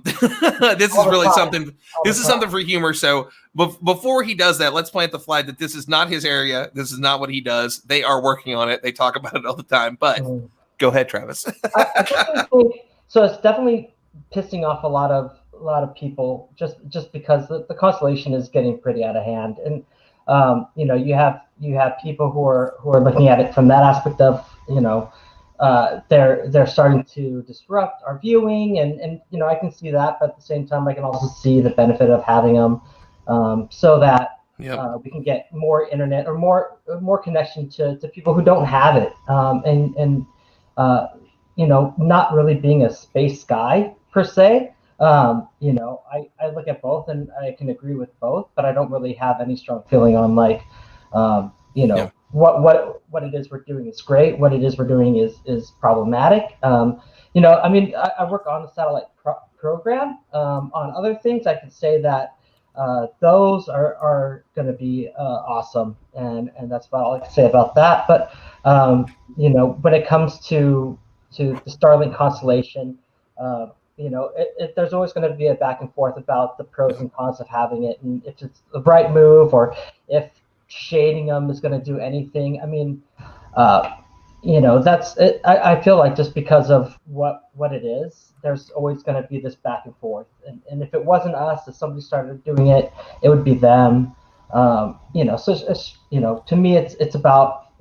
This is really something. This is something for humor. So before he does that, let's plant the flag that this is not his area. This is not what he does. They are working on it. They talk about it all the time. But go ahead, Travis. I think so. It's definitely pissing off a lot of people just because the constellation is getting pretty out of hand. And you have people who are looking at it from that aspect of, they're starting to disrupt our viewing, and I can see that, but at the same time I can also see the benefit of having them, so that we can get more internet or more connection to people who don't have it, and not really being a space guy per se. I look at both and I can agree with both, but I don't really have any strong feeling on what it is we're doing is great. What it is we're doing is problematic. I work on the satellite program. On other things, I could say that those are going to be awesome, and that's about all I can say about that. But when it comes to the Starlink constellation, there's always going to be a back and forth about the pros and cons of having it, and if it's the right move or if shading them is going to do anything. that's it. I feel like just because of what it is, there's always going to be this back and forth. And if it wasn't us, if somebody started doing it, it would be them. So to me, it's about,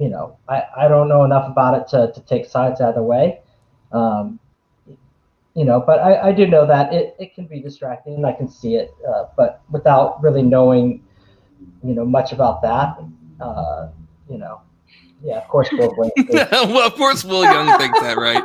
I don't know enough about it to take sides either way. But I do know that it can be distracting, and I can see it, but without really knowing, much about that, yeah, of course, Will. Well, of course, Will Young thinks that, right?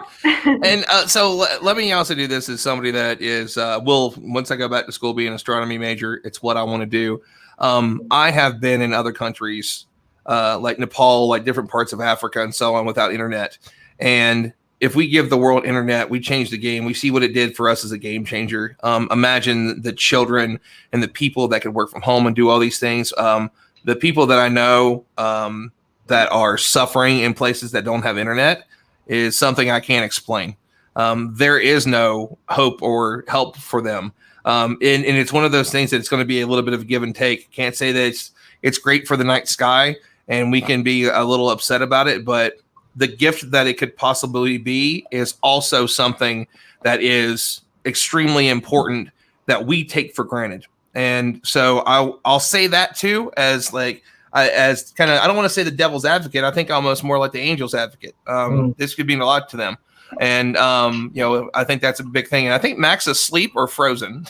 And so let me also do this as somebody that is will, once I go back to school, be an astronomy major. It's what I want to do. I have been in other countries like Nepal, like different parts of Africa and so on without internet. And if we give the world internet, we change the game. We see what it did for us as a game changer. Imagine the children and the people that could work from home and do all these things. The people that I know that are suffering in places that don't have internet is something I can't explain. There is no hope or help for them. And it's one of those things that it's going to be a little bit of a give and take. Can't say that it's great for the night sky and we can be a little upset about it, but the gift that it could possibly be is also something that is extremely important that we take for granted. And so I'll say that too, as like, as kind of, I don't want to say the devil's advocate. I think almost more like the angel's advocate. This could mean a lot to them. And, I think that's a big thing. And I think Mac's asleep or frozen.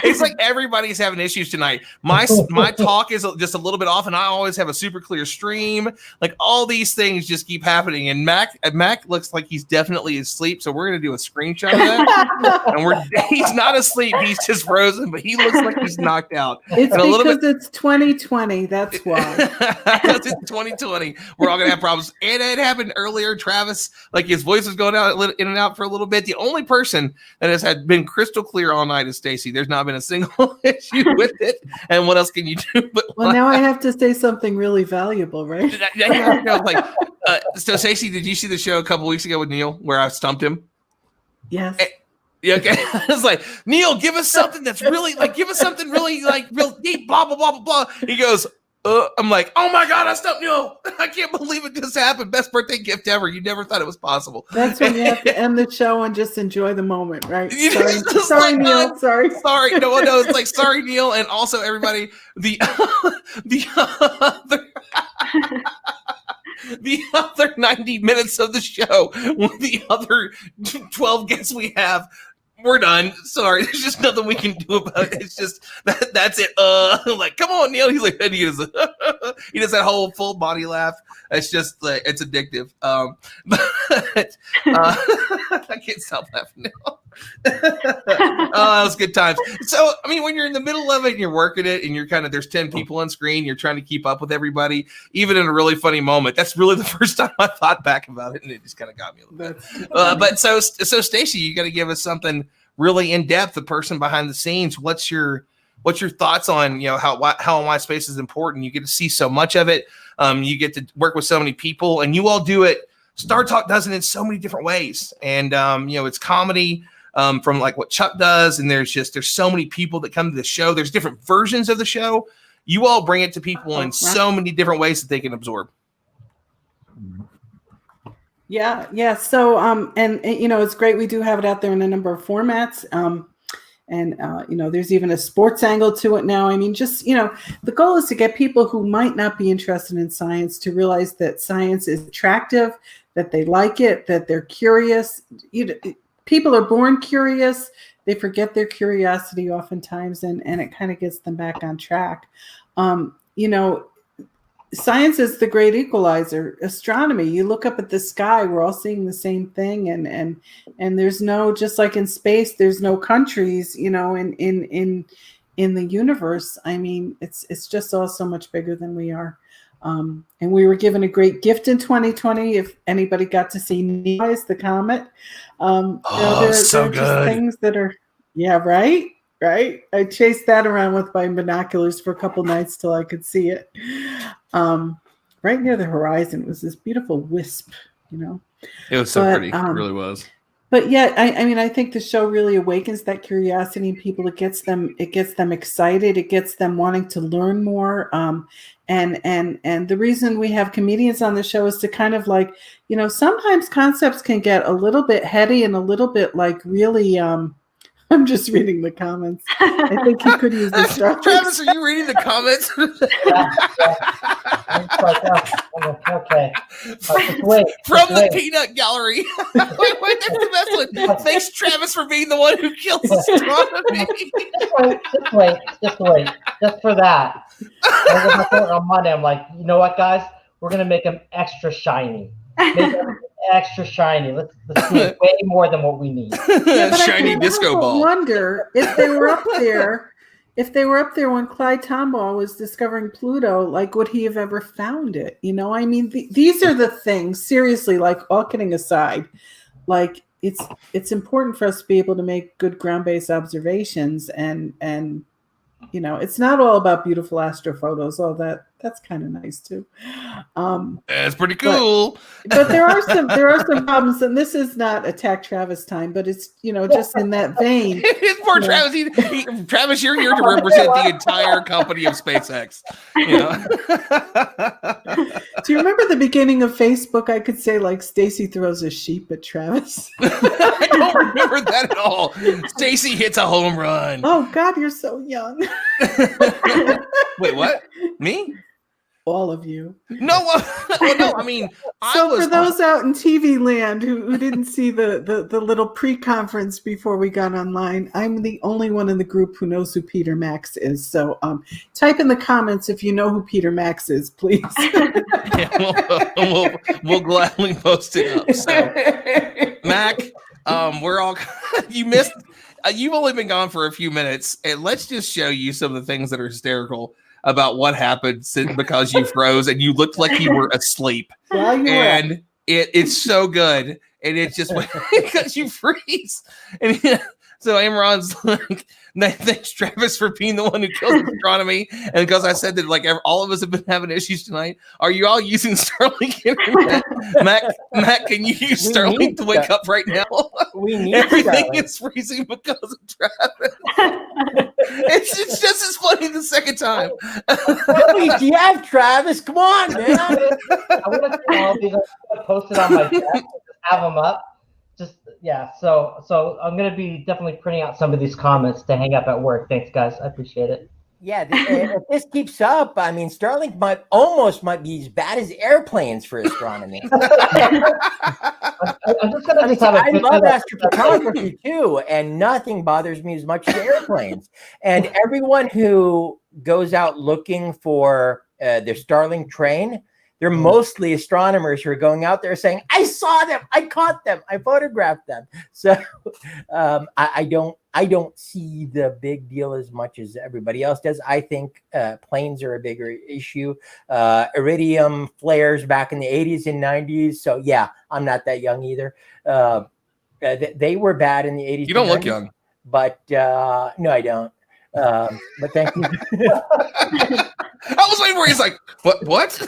It's like everybody's having issues tonight. My talk is just a little bit off, and I always have a super clear stream. Like all these things just keep happening, and Mac looks like he's definitely asleep. So we're gonna do a screenshot of that, and he's not asleep. He's just frozen, but he looks like he's knocked out. It's because it's 2020. That's why. Because it's 2020. We're all gonna have problems, and it happened earlier. Travis, like his voice was going out in and out for a little bit. The only person that has been crystal clear all night is Stacey. There's not been a single issue with it. And what else can you do? But now I have to say something really valuable, right? So Stacey, did you see the show a couple weeks ago with Neil where I stumped him? Yes. Okay. I was like, Neil, give us something that's really real deep, blah, blah, blah, blah, blah. He goes, I'm like, oh my God, I stumped Neil. I can't believe it just happened. Best birthday gift ever. You never thought it was possible. That's when you have to end the show and just enjoy the moment, right? Sorry, Neil. Sorry. No, it's like, sorry, Neil. And also everybody, the other 90 minutes of the show with the other 12 guests we have, we're done. Sorry, there's just nothing we can do about it. It's just that's it. Like, come on, Neil. He's like, he does that whole full body laugh. It's just like, it's addictive. But I can't stop laughing now. That was good times. So, I mean, when you're in the middle of it and you're working it and you're there's 10 people on screen, you're trying to keep up with everybody, even in a really funny moment. That's really the first time I thought back about it, and it just kind of got me a little bit. But so Stacey, you got to give us something really in depth, the person behind the scenes. What's your thoughts on how MySpace is important? You get to see so much of it. You get to work with so many people, and you all do it. Star Talk does it in so many different ways, and it's comedy. From like what Chuck does, and there's so many people that come to the show. There's different versions of the show. You all bring it to people in so many different ways that they can absorb. Yeah. So and it's great. We do have it out there in a number of formats. There's even a sports angle to it now. I mean, the goal is to get people who might not be interested in science to realize that science is attractive, that they like it, that they're curious. People are born curious. They forget their curiosity oftentimes, and it kind of gets them back on track. Science is the great equalizer. Astronomy, you look up at the sky, we're all seeing the same thing, and there's no, just like in space, there's no countries, in the universe. I mean, it's just all so much bigger than we are. And we were given a great gift in 2020. If anybody got to see Neowise the comet, so good. Things that are, right. I chased that around with my binoculars for a couple nights till I could see it. Right near the horizon was this beautiful wisp. It was so pretty. It really was. But yeah, I mean, I think the show really awakens that curiosity in people. It gets them excited. It gets them wanting to learn more. And the reason we have comedians on the show is to kind of like, sometimes concepts can get a little bit heady and a little bit like really. I'm just reading the comments. I think he could use the Star Travis, are you reading the comments? Okay. From the peanut gallery. wait, that's the best one. Thanks, Travis, for being the one who kills astronomy. Just wait. Just for that. On Monday, I'm like, you know what, guys? We're going to make them extra shiny. Make them extra shiny. Let's do way more than what we need. Yeah, shiny disco ball. I wonder if they were up there. If they were up there when Clyde Tombaugh was discovering Pluto, like, would he have ever found it? I mean, these are the things. Seriously, like, all kidding aside, like it's important for us to be able to make good ground-based observations, and it's not all about beautiful astrophotos. All that's kind of nice too. That's pretty cool. But there are some problems, and this is not attack Travis time, but it's just in that vein. It's poor Travis. Travis, you're here to represent the entire company of SpaceX. Do you remember the beginning of Facebook? I could say like Stacey throws a sheep at Travis. I don't remember that at all. Stacey hits a home run. Oh God, you're so young. Wait, what? Me? All of you. No, no. I mean, for those out in TV land who didn't see the little pre-conference before we got online, I'm the only one in the group who knows who Peter Max is. So type in the comments if you know who Peter Max is, please. Yeah, we'll gladly post it up. So, Mac, we're all you missed. You've only been gone for a few minutes, and let's just show you some of the things that are hysterical about what happened because you froze and you looked like you were asleep. And it's so good. And it's just because you freeze. And so Imran's like, thanks, Travis, for being the one who killed astronomy. And because I said that like all of us have been having issues tonight. Are you all using Starlink internet? Matt, can you use Starlink to wake up right now? We need everything Starlink. is freezing because of Travis. It's just as funny the second time. WTF, Travis? Come on, man. I want to see all these. I post it on my desk. Just have them up. So I'm going to be definitely printing out some of these comments to hang up at work. Thanks, guys. I appreciate it. Yeah, if this keeps up, I mean, Starlink might be as bad as airplanes for astronomy. I'm just going to I love astrophotography too, and nothing bothers me as much as airplanes. And everyone who goes out looking for their Starlink train, they're mostly astronomers who are going out there saying, I saw them, I caught them, I photographed them. So I don't see the big deal as much as everybody else does. I think planes are a bigger issue. Iridium flares back in the 80s and 90s. So yeah, I'm not that young either. They were bad in the 80s. You don't look young. But no, I don't. But thank you. I was waiting where he's like, what?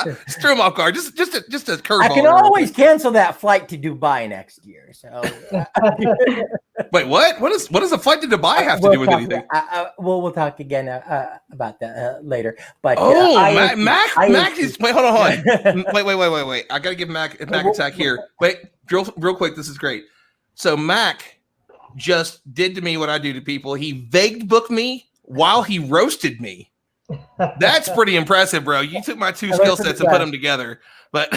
Just threw him off guard. Just a curveball. I can always cancel that flight to Dubai next year. So wait, what? What does a flight to Dubai have to do with anything? We'll talk again about that later. But Mac is wait, hold on. Wait. I gotta give Mac attack here. Wait, real quick. This is great. So Mac just did to me what I do to people. He vague booked me while he roasted me. That's pretty impressive, bro. You took my two skill sets and put them together. But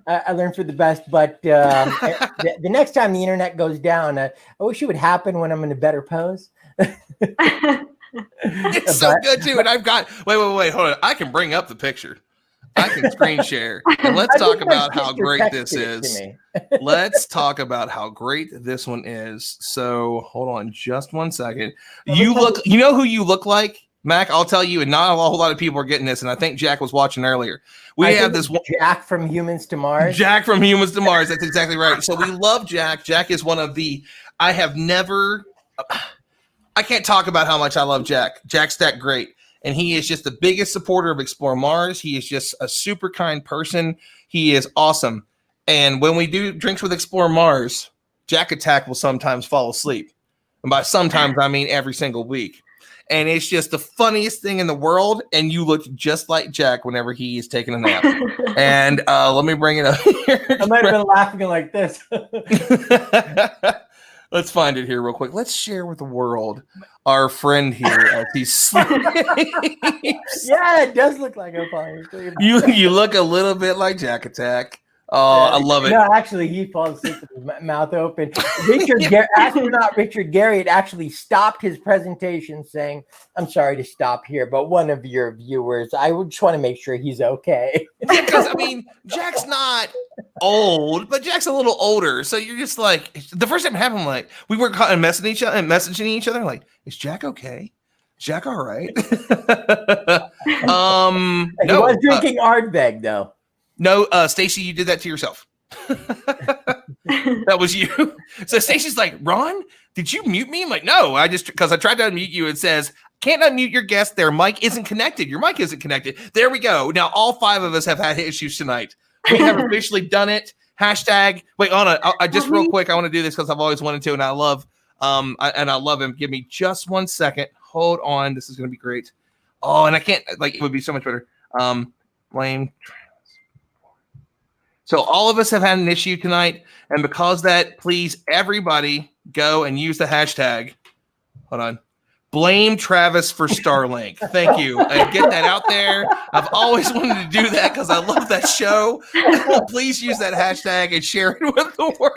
I learned for the best. But the next time the internet goes down, I wish it would happen when I'm in a better pose. It's so good too. And I've got wait, hold on. I can bring up the picture. I can screen share. And let's talk about how great this is. Let's talk about how great this one is. So hold on just 1 second. You know who you look like? Mac, I'll tell you, and not a whole lot of people are getting this, and I think Jack was watching earlier. We have this Jack from Humans to Mars. Jack from Humans to Mars. That's exactly right. So we love Jack. Jack is one of the I can't talk about how much I love Jack. Jack's that great. And he is just the biggest supporter of Explore Mars. He is just a super kind person. He is awesome. And when we do Drinks with Explore Mars, Jack Attack will sometimes fall asleep. And by sometimes, I mean every single week. And it's just the funniest thing in the world. And you look just like Jack whenever he is taking a nap. And let me bring it up here. I might have been laughing like this. Let's find it here real quick. Let's share with the world our friend here as he sleeps. Yeah, it does look like I'm falling asleep. You look a little bit like Jack Attack. Oh, I love it. No, actually, he falls asleep with his mouth open. Astronaut Richard Garriott actually stopped his presentation saying, I'm sorry to stop here, but one of your viewers, I would just want to make sure he's okay. Because, I mean, Jack's not old, but Jack's a little older. So you're just like, the first time it happened, like, we were messaging each other, like, is Jack okay? Is Jack all right? He was drinking Ardbeg, though. No, Stacey, you did that to yourself. That was you. So Stacey's like, Ron, did you mute me? I'm like, no, because I tried to unmute you. It says, can't unmute your guest. Their mic isn't connected. Your mic isn't connected. There we go. Now, all 5 of us have had issues tonight. We have officially done it. Hashtag, wait, Anna, I just real quick, I want to do this because I've always wanted to, and I love him. Give me just 1 second. Hold on. This is going to be great. Oh, and I can't, like, it would be so much better. Blame. So all of us have had an issue tonight, and because that, please, everybody go and use the hashtag. Hold on. Blame Travis for Starlink. Thank you. Get that out there. I've always wanted to do that because I love that show. Please use that hashtag and share it with the world.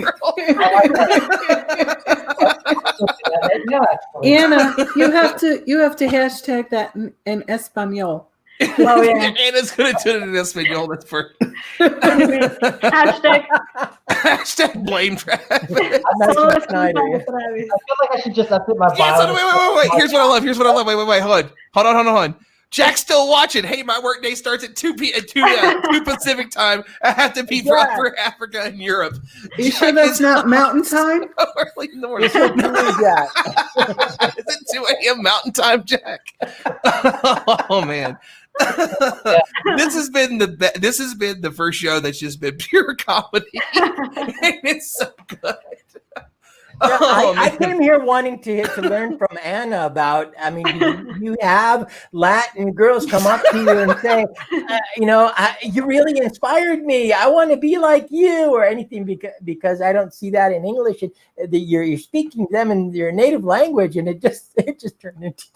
Anna, you have to hashtag that in Espanol. Oh, yeah. Anna's going to do it in Espanol. That's for Hashtag blame Travis. I feel like I should just update my bio. Yeah, so wait. Here's what I love. Wait. Hold on. Jack's still watching. Hey, my work day starts at 2 Pacific time. I have to be for Africa and Europe. Are you sure that's not mountain time? Early in the morning. Is it 2 a.m. mountain time, Jack? Oh man. This has been the first show that's just been pure comedy. And it's so good. Yeah, I came here wanting to learn from Anna about, I mean, you have Latin girls come up to you and say, you really inspired me. I want to be like you, or anything, because I don't see that in English. And you're speaking to them in your native language, and it just turned into.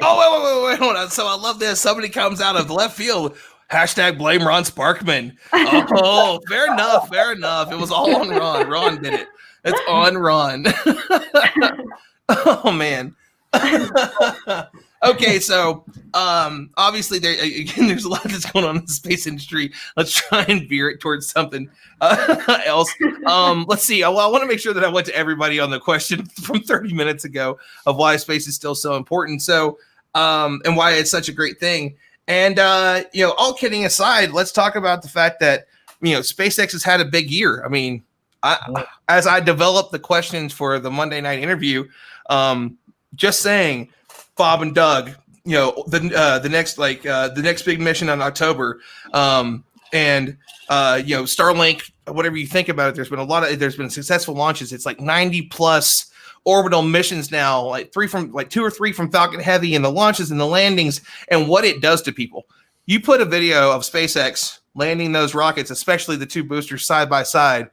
Oh, wait, hold on. So I love this. Somebody comes out of left field. Hashtag blame Ron Sparkman. Oh, fair enough. It was all on Ron. Ron did it. It's on Ron. Oh man. Okay, so obviously there's a lot that's going on in the space industry. Let's try and veer it towards something else. Let's see. I want to make sure that I went to everybody on the question from 30 minutes ago of why space is still so important. So and why it's such a great thing. And all kidding aside, let's talk about the fact that SpaceX has had a big year. I mean, as I developed the questions for the Monday night interview, just saying, Bob and Doug, the next big mission in October, and Starlink, whatever you think about it, there's been successful launches. It's like 90 plus orbital missions now, like 2 or 3 from Falcon Heavy, and the launches and the landings, and what it does to people. You put a video of SpaceX landing those rockets, especially the 2 boosters side by side,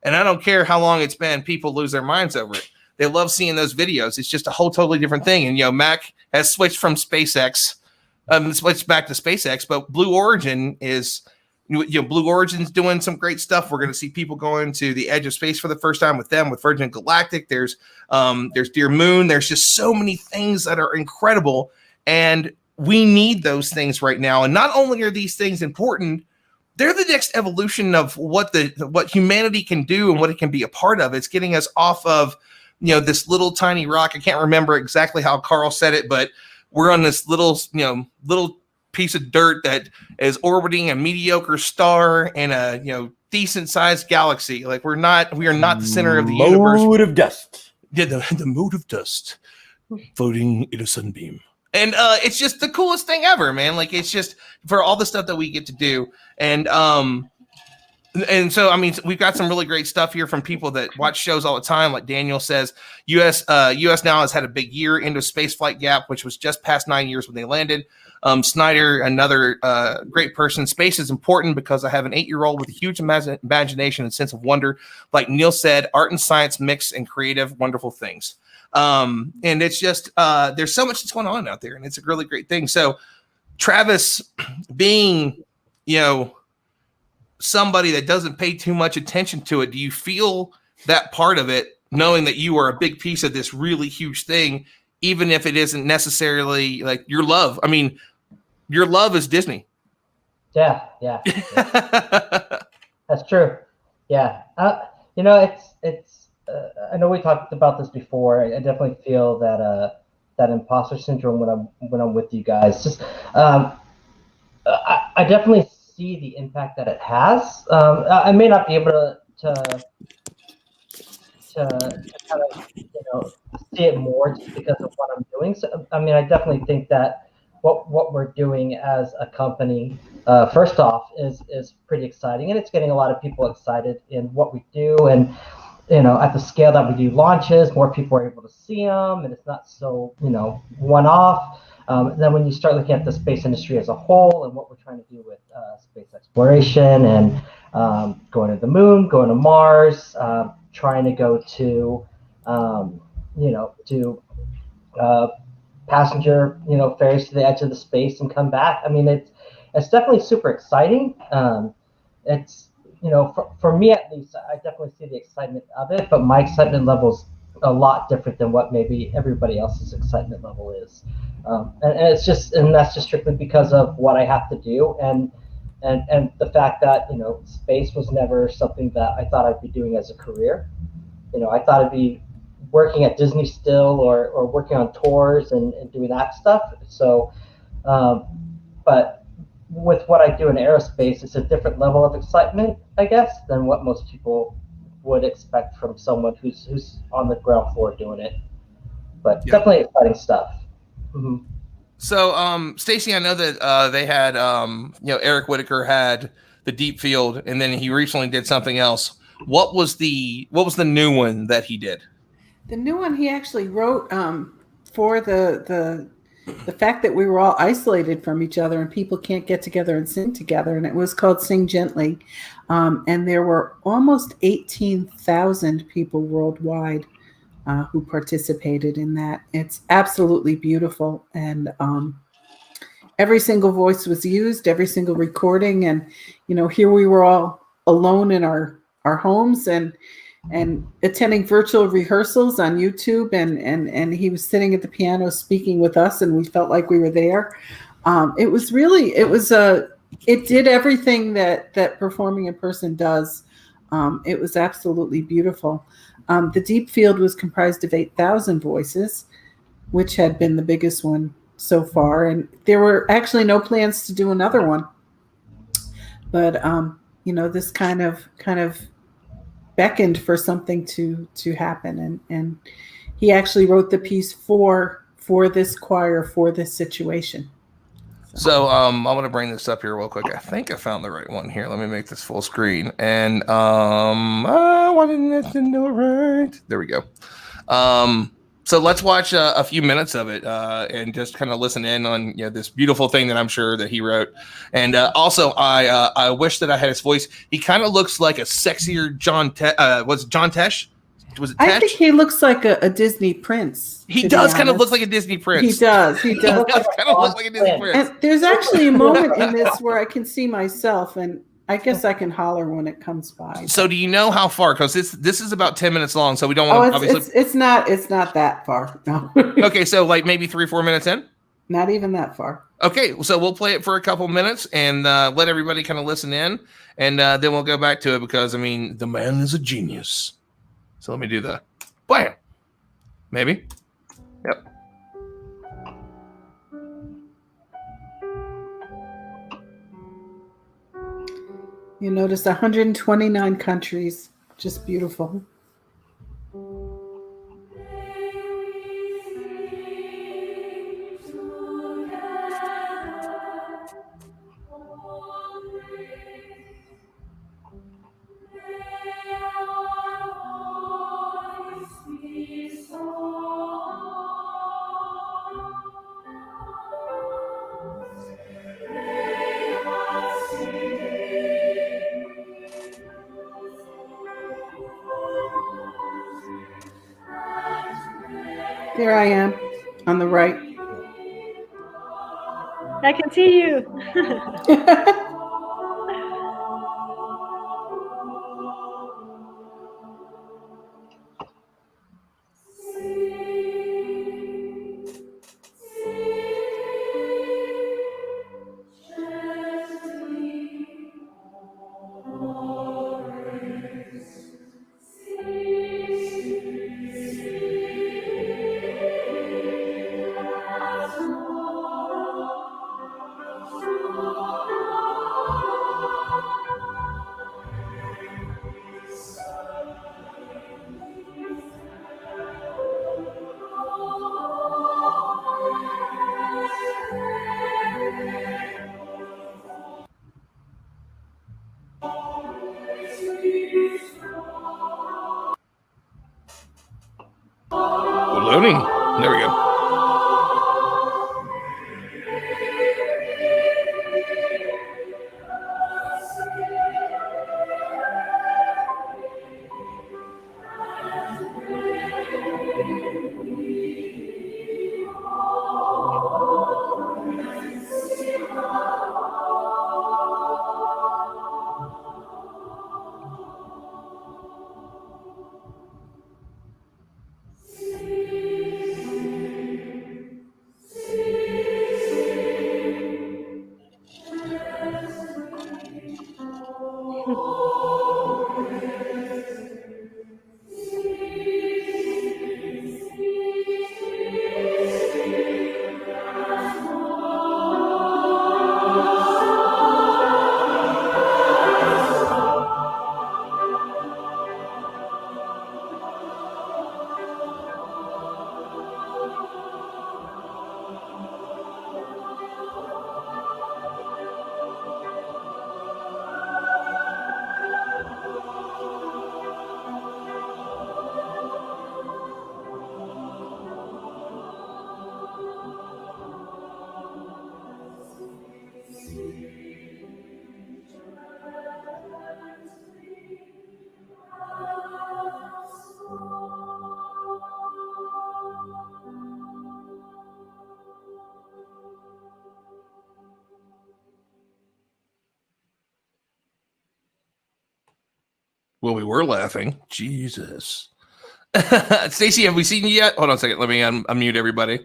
and I don't care how long it's been, people lose their minds over it. They love seeing those videos. It's just a whole totally different thing. And Mac has switched from SpaceX, switched back to SpaceX, but Blue Origin is, Blue Origin's doing some great stuff. We're going to see people going to the edge of space for the first time with them, with Virgin Galactic. There's Dear Moon. There's just so many things that are incredible, and we need those things right now. And not only are these things important, they're the next evolution of what humanity can do and what it can be a part of. It's getting us off of, this little tiny rock. I can't remember exactly how Carl said it, but we're on this little piece of dirt that is orbiting a mediocre star in a, decent sized galaxy. Like we are not the center of the universe. Mote of dust. Yeah, the mote of dust floating in a sunbeam. And it's just the coolest thing ever, man. Like, it's just for all the stuff that we get to do. And And so, I mean, we've got some really great stuff here from people that watch shows all the time. Like Daniel says, U.S. now has had a big year into space flight gap, which was just past 9 years when they landed. Snyder, another great person. Space is important because I have an 8-year-old with a huge imagination and sense of wonder. Like Neil said, art and science mix and creative, wonderful things. And it's just there's so much that's going on out there, and it's a really great thing. So Travis, being, somebody that doesn't pay too much attention to it, do you feel that part of it, knowing that you are a big piece of this really huge thing, even if it isn't necessarily like your love? I mean, your love is Disney. Yeah. That's true. Yeah. It's I know we talked about this before. I definitely feel that imposter syndrome when I'm with you guys. Just I definitely see the impact that it has. I may not be able to kind of see it more just because of what I'm doing. So I mean, I definitely think that what we're doing as a company, first off, is pretty exciting, and it's getting a lot of people excited in what we do, and at the scale that we do launches, more people are able to see them, and it's not so one off. Then when you start looking at the space industry as a whole and what we're trying to do with space exploration and going to the moon, going to Mars, trying to go to passenger ferries to the edge of the space and come back. I mean, it's definitely super exciting. It's for me at least, I definitely see the excitement of it, but my excitement level is a lot different than what maybe everybody else's excitement level is. And that's just strictly because of what I have to do, and the fact that space was never something that I thought I'd be doing as a career. I thought I'd be working at Disney still, or working on tours and doing that stuff. So, but with what I do in aerospace, it's a different level of excitement, I guess, than what most people would expect from someone who's on the ground floor doing it. But definitely exciting stuff. Mm-hmm. So, Stacey, I know that they had, Eric Whitaker had the deep field, and then he recently did something else. What was the new one that he did? The new one he actually wrote for the fact that we were all isolated from each other and people can't get together and sing together, and it was called Sing Gently, and there were almost 18,000 people worldwide who participated in that. It's absolutely beautiful, and every single voice was used, every single recording, and here we were all alone in our homes and attending virtual rehearsals on YouTube, and he was sitting at the piano speaking with us, and we felt like we were there. It did everything that performing in person does. It was absolutely beautiful. The deep field was comprised of 8,000 voices, which had been the biggest one so far, and there were actually no plans to do another one. But this kind of beckoned for something to happen, and he actually wrote the piece for this choir, for this situation. So I'm going to bring this up here real quick. I think I found the right one here. Let me make this full screen. And why didn't it do it right? There we go. So let's watch a few minutes of it and just kind of listen in on this beautiful thing that I'm sure that he wrote. And also, I wish that I had his voice. He kind of looks like a sexier John. Was it John Tesh? Was it Tesh? I think he looks like a Disney prince. He does kind of look like a Disney prince. He does. He does kind of look like a Disney prince. And there's actually a moment in this where I can see myself, and I guess I can holler when it comes by. So do you know how far? Because this is about 10 minutes long, so we don't want to obviously. It's not that far. No. Okay, so like maybe 3-4 minutes in. Not even that far. Okay, so we'll play it for a couple minutes and let everybody kind of listen in, and then we'll go back to it because I mean the man is a genius. So let me do the blam. Maybe. Yep. You notice 129 countries. Just beautiful. There I am on the right. I can see you. Loading. There we go. Well, we were laughing. Jesus. Stacey, have we seen you yet? Hold on a second. Let me unmute everybody.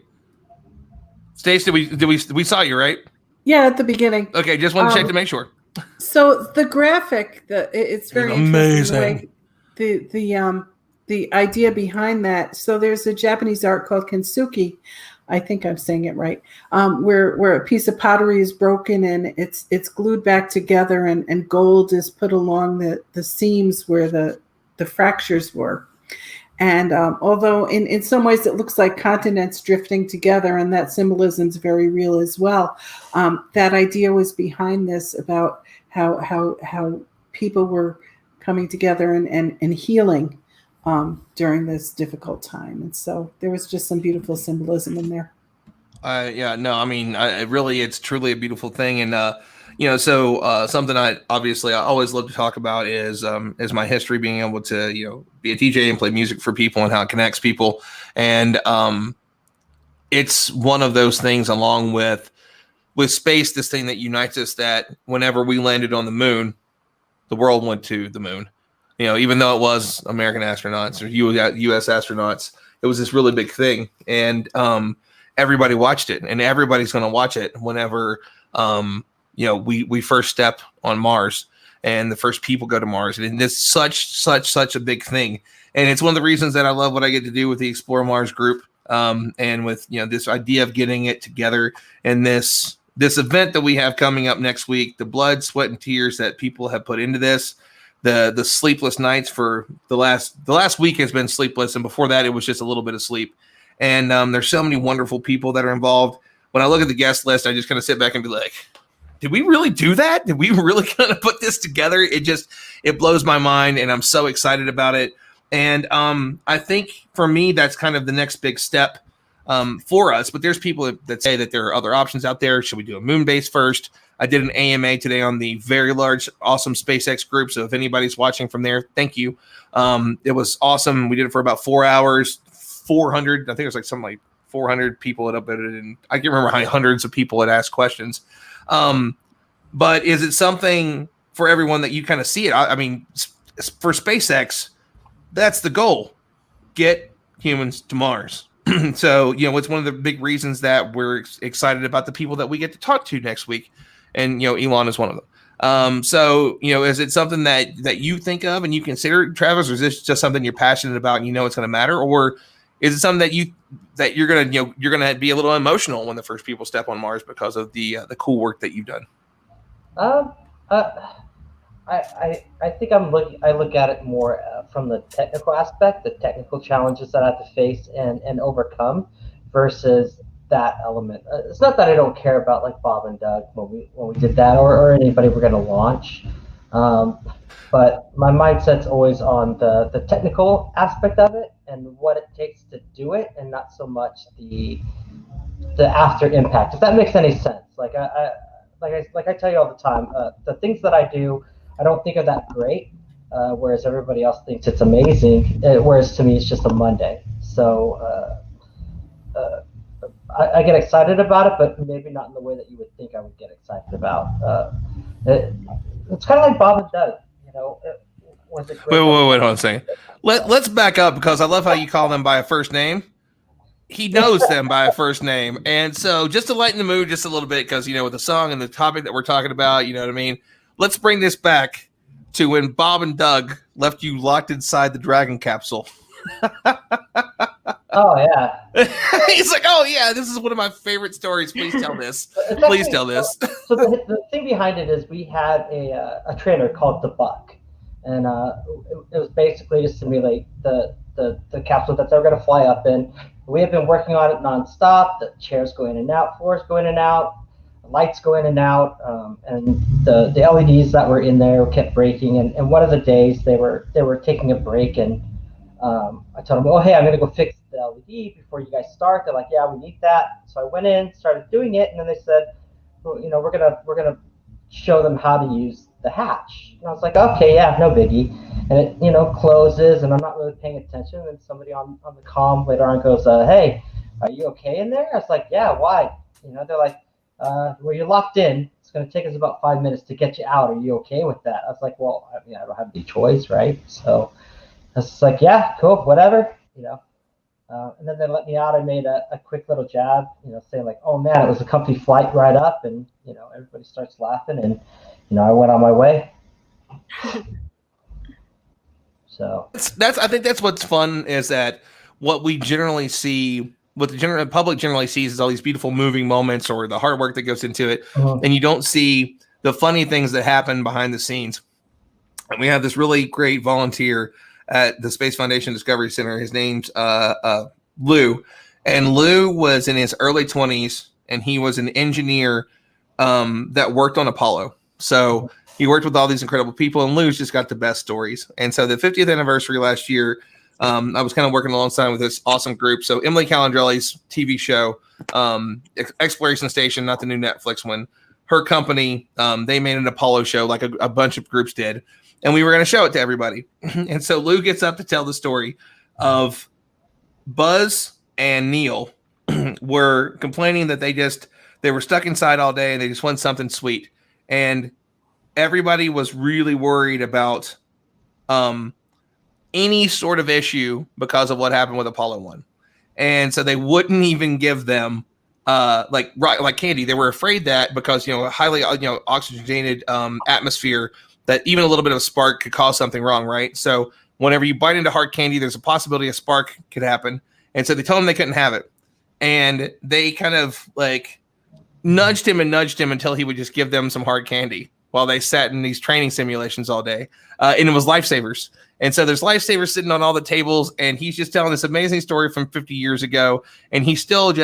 Stacey, we saw you, right? Yeah, at the beginning. Okay, just wanted to check to make sure. So the graphic, it's very amazing. The idea behind that. So there's a Japanese art called kintsugi. I think I'm saying it right. Where a piece of pottery is broken and it's glued back together, and gold is put along the seams where the fractures were. And although in some ways it looks like continents drifting together, and that symbolism is very real as well, that idea was behind this, about how people were coming together and healing during this difficult time. And so there was just some beautiful symbolism in there. Yeah, no, I mean, it's truly a beautiful thing. And, something I always love to talk about is my history, being able to, be a DJ and play music for people and how it connects people. And it's one of those things, along with space, this thing that unites us, that whenever we landed on the moon, the world went to the moon. Even though it was American astronauts or U.S. astronauts, it was this really big thing. And everybody watched it, and everybody's going to watch it whenever, we first step on Mars and the first people go to Mars. And it's such a big thing. And it's one of the reasons that I love what I get to do with the Explore Mars group. And with, this idea of getting it together, and this event that we have coming up next week, the blood, sweat, and tears that people have put into this, the sleepless nights for the last week has been sleepless. And before that, it was just a little bit of sleep. And there's so many wonderful people that are involved. When I look at the guest list, I just kind of sit back and be like, did we really do that? Did we really kind of put this together? It blows my mind, and I'm so excited about it. And I think for me, that's kind of the next big step for us. But there's people that say that there are other options out there. Should we do a moon base first? I did an AMA today on the very large, awesome SpaceX group. So if anybody's watching from there, thank you. It was awesome. We did it for about 4 hours. 400. I think it was like something like 400 people had upvoted, and I can't remember how many hundreds of people had asked questions. But is it something for everyone that you kind of see it? I mean, for SpaceX, that's the goal: get humans to Mars. So, it's one of the big reasons that we're excited about the people that we get to talk to next week. And, Elon is one of them. So, is it something that you think of and you consider, Travis, or is this just something you're passionate about and it's going to matter? Or is it something that you're going to be a little emotional when the first people step on Mars because of the cool work that you've done? I think I look at it more from the technical aspect, the technical challenges that I have to face and overcome, versus that element. It's not that I don't care about like Bob and Doug when we did that, or anybody we're going to launch, but my mindset's always on the technical aspect of it and what it takes to do it, and not so much the after impact. If that makes any sense. Like I tell you all the time, the things that I do, I don't think of that great, whereas everybody else thinks it's amazing. Whereas to me, it's just a Monday. So I get excited about it, but maybe not in the way that you would think I would get excited about. It's kind of like Bob and Doug. Was it great? Wait, hold on a second. Let's back up, because I love how you call them by a first name. He knows them by a first name. And so just to lighten the mood just a little bit, because, with the song and the topic that we're talking about, you know what I mean? Let's bring this back to when Bob and Doug left you locked inside the Dragon capsule. Oh, yeah. He's like, oh, yeah, this is one of my favorite stories. Please tell this. Please tell this. So the thing behind it is we had a trainer called the Buck. And it was basically to simulate the capsule that they're going to fly up in. We have been working on it nonstop. The chairs go in and out, floors go in and out, lights go in and out, and the LEDs that were in there kept breaking. And one of the days they were taking a break, and I told them, oh, hey, I'm going to go fix the LED before you guys start. They're like, yeah, we need that. So I went in, started doing it, and then they said, well, we're gonna show them how to use the hatch. And I was like, okay, yeah, no biggie. And it closes, and I'm not really paying attention. And somebody on the comm later on goes, hey, are you okay in there? I was like, yeah, why? They're like, well, you're locked in. It's going to take us about 5 minutes to get you out. Are you okay with that? I was like, well, I don't have any choice, right? So I was like, yeah, cool, whatever, and then they let me out. I made a quick little jab, saying like, oh man, it was a comfy flight right up, and everybody starts laughing, and I went on my way. So I think that's what's fun, is that what we generally see, what the general public generally sees, is all these beautiful moving moments or the hard work that goes into it, and you don't see the funny things that happen behind the scenes. And we have this really great volunteer at the Space Foundation Discovery Center. His name's Lou, and Lou was in his early 20s, and he was an engineer that worked on Apollo. So he worked with all these incredible people, and Lou's just got the best stories. And so the 50th anniversary last year, I was kind of working alongside with this awesome group. So Emily Calandrelli's TV show, Exploration Station, not the new Netflix one, her company, they made an Apollo show like a bunch of groups did. And we were going to show it to everybody. And so Lou gets up to tell the story of Buzz and Neil were complaining that they were stuck inside all day and they just want something sweet. And everybody was really worried about any sort of issue because of what happened with Apollo 1. And so they wouldn't even give them like candy. They were afraid that because, highly, oxygenated atmosphere, that even a little bit of a spark could cause something wrong, right? So whenever you bite into hard candy, there's a possibility a spark could happen. And so they told him they couldn't have it. And they kind of like nudged him until he would just give them some hard candy while they sat in these training simulations all day. And it was lifesavers. And so there's lifesavers sitting on all the tables, and he's just telling this amazing story from 50 years ago. And he's still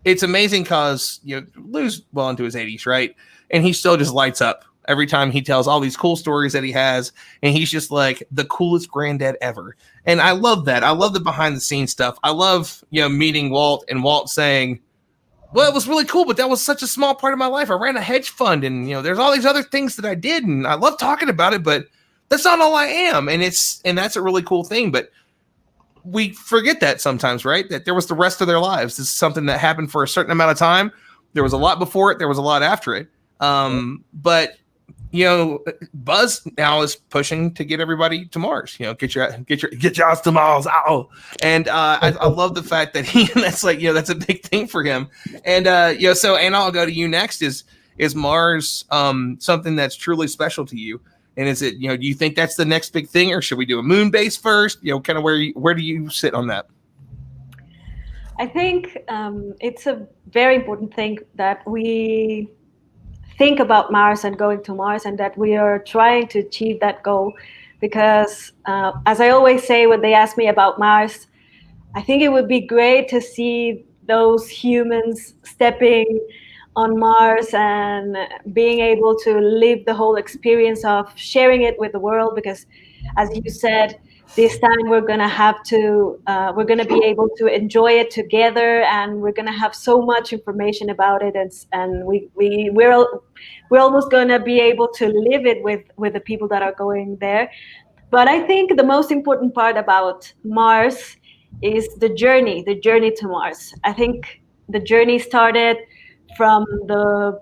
it's amazing because, Lou's well into his 80s, right? And he still just lights up every time he tells all these cool stories that he has. And he's just like the coolest granddad ever. And I love that. I love the behind the scenes stuff. I love, meeting Walt and Walt saying, well, it was really cool, but that was such a small part of my life. I ran a hedge fund, and, there's all these other things that I did, and I love talking about it, but that's not all I am. And that's a really cool thing. But we forget that sometimes, right? That there was the rest of their lives. This is something that happened for a certain amount of time. There was a lot before it. There was a lot after it. But Buzz now is pushing to get everybody to Mars. Get your ass to Mars. Ow. And I love the fact that that's like, that's a big thing for him. And so Anna, I'll go to you next. Is Mars something that's truly special to you? And is it, do you think that's the next big thing, or should we do a moon base first? Kind of where do you sit on that? I think it's a very important thing that we think about Mars and going to Mars, and that we are trying to achieve that goal. Because as I always say, when they ask me about Mars, I think it would be great to see those humans stepping on Mars and being able to live the whole experience of sharing it with the world. Because as you said, this time we're going to be able to enjoy it together, and we're going to have so much information about it, and we're almost going to be able to live it with the people that are going there. But I think the most important part about Mars is the journey to Mars. I think the journey started from the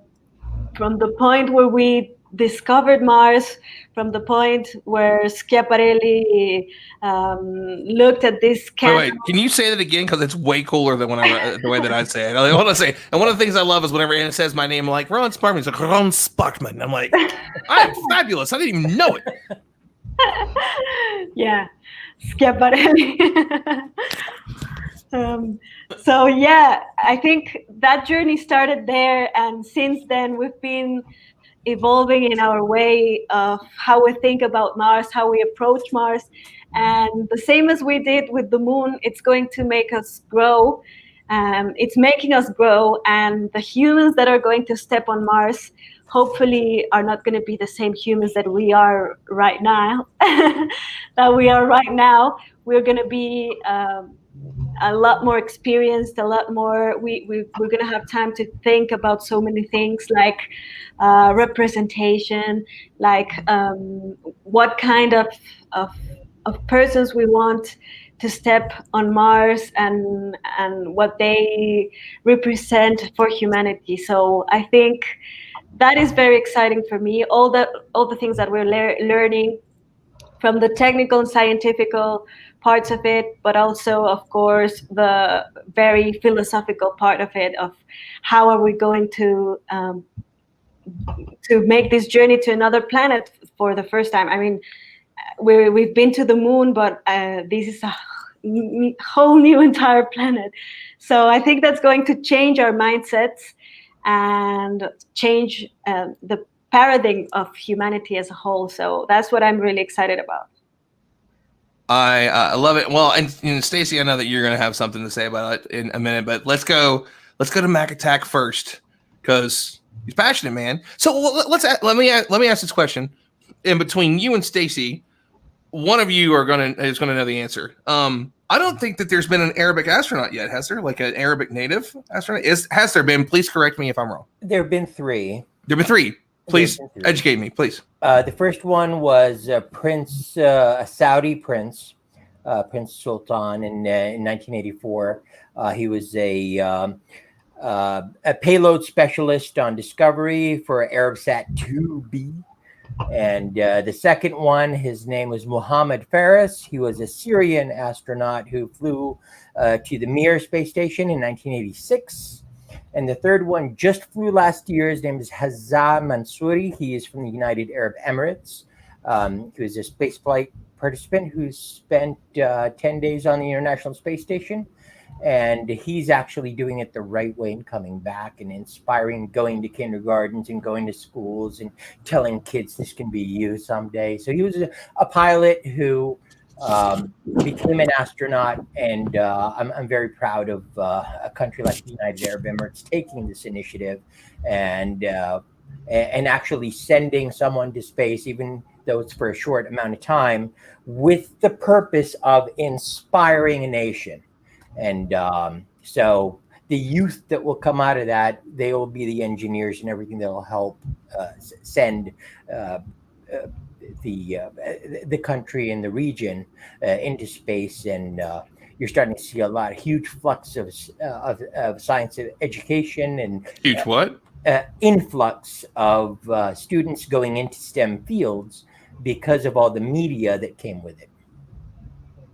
point where we discovered Mars, from the point where Schiaparelli looked at this Wait, can you say that again? Because it's way cooler than the way that I say it. I want to say, and one of the things I love is whenever Anna says my name, I'm like, Ron Sparkman. He's like, Ron Sparkman. I'm like, I'm fabulous. I didn't even know it. Yeah, Schiaparelli. So yeah, I think that journey started there, and since then we've been evolving in our way of how we think about Mars, how we approach Mars, and the same as we did with the moon, it's going to make us grow. It's making us grow, and the humans that are going to step on Mars hopefully are not going to be the same humans that we are right now. We're going to be a lot more experienced, a lot more. We're going to have time to think about so many things, like representation, like what kind of persons we want to step on Mars, and what they represent for humanity. So I think that is very exciting for me. All the things that we're learning from the technical and scientific parts of it, but also, of course, the very philosophical part of it, of how are we going to make this journey to another planet for the first time. I mean, we've been to the moon, but this is a whole new entire planet. So I think that's going to change our mindsets and change the paradigm of humanity as a whole. So that's what I'm really excited about. I love it. Well, and Stacey, I know that you're going to have something to say about it in a minute, but let's go to Mac Attack first, because he's passionate, man. So let me ask this question. In between you and Stacey, one of you is going to know the answer. I don't think that there's been an Arabic astronaut yet, has there? Like an Arabic native astronaut? Has there been? Please correct me if I'm wrong. There have been three. Please educate me, please. The first one was a Saudi prince, Prince Sultan, in 1984. He was a payload specialist on Discovery for Arabsat 2B. And the second one, his name was Muhammad Faris. He was a Syrian astronaut who flew to the Mir space station in 1986. And the third one just flew last year. His name is Hazza Mansouri. He is from the United Arab Emirates. He was a spaceflight participant who spent 10 days on the International Space Station. And he's actually doing it the right way and coming back and inspiring, going to kindergartens and going to schools and telling kids this can be you someday. So he was a pilot who became an astronaut, and I'm very proud of a country like the United Arab Emirates taking this initiative and actually sending someone to space, even though it's for a short amount of time, with the purpose of inspiring a nation. And so the youth that will come out of that, they will be the engineers and everything that will help send the country and the region into space. And you're starting to see a lot of huge flux of science education and Huge what? Influx of students going into STEM fields because of all the media that came with it.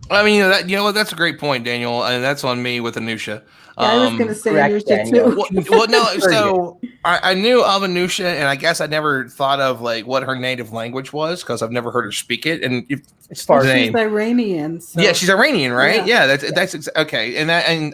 I mean, that's a great point, Daniel, and that's on me with Anusha. Yeah, I was going to say correct, Anusha Daniel. too. Well, no. So I knew of Anusha, and I guess I never thought of like what her native language was because I've never heard her speak it. And as far as she's Iranian. So. yeah, she's Iranian, right? Yeah. That's okay. And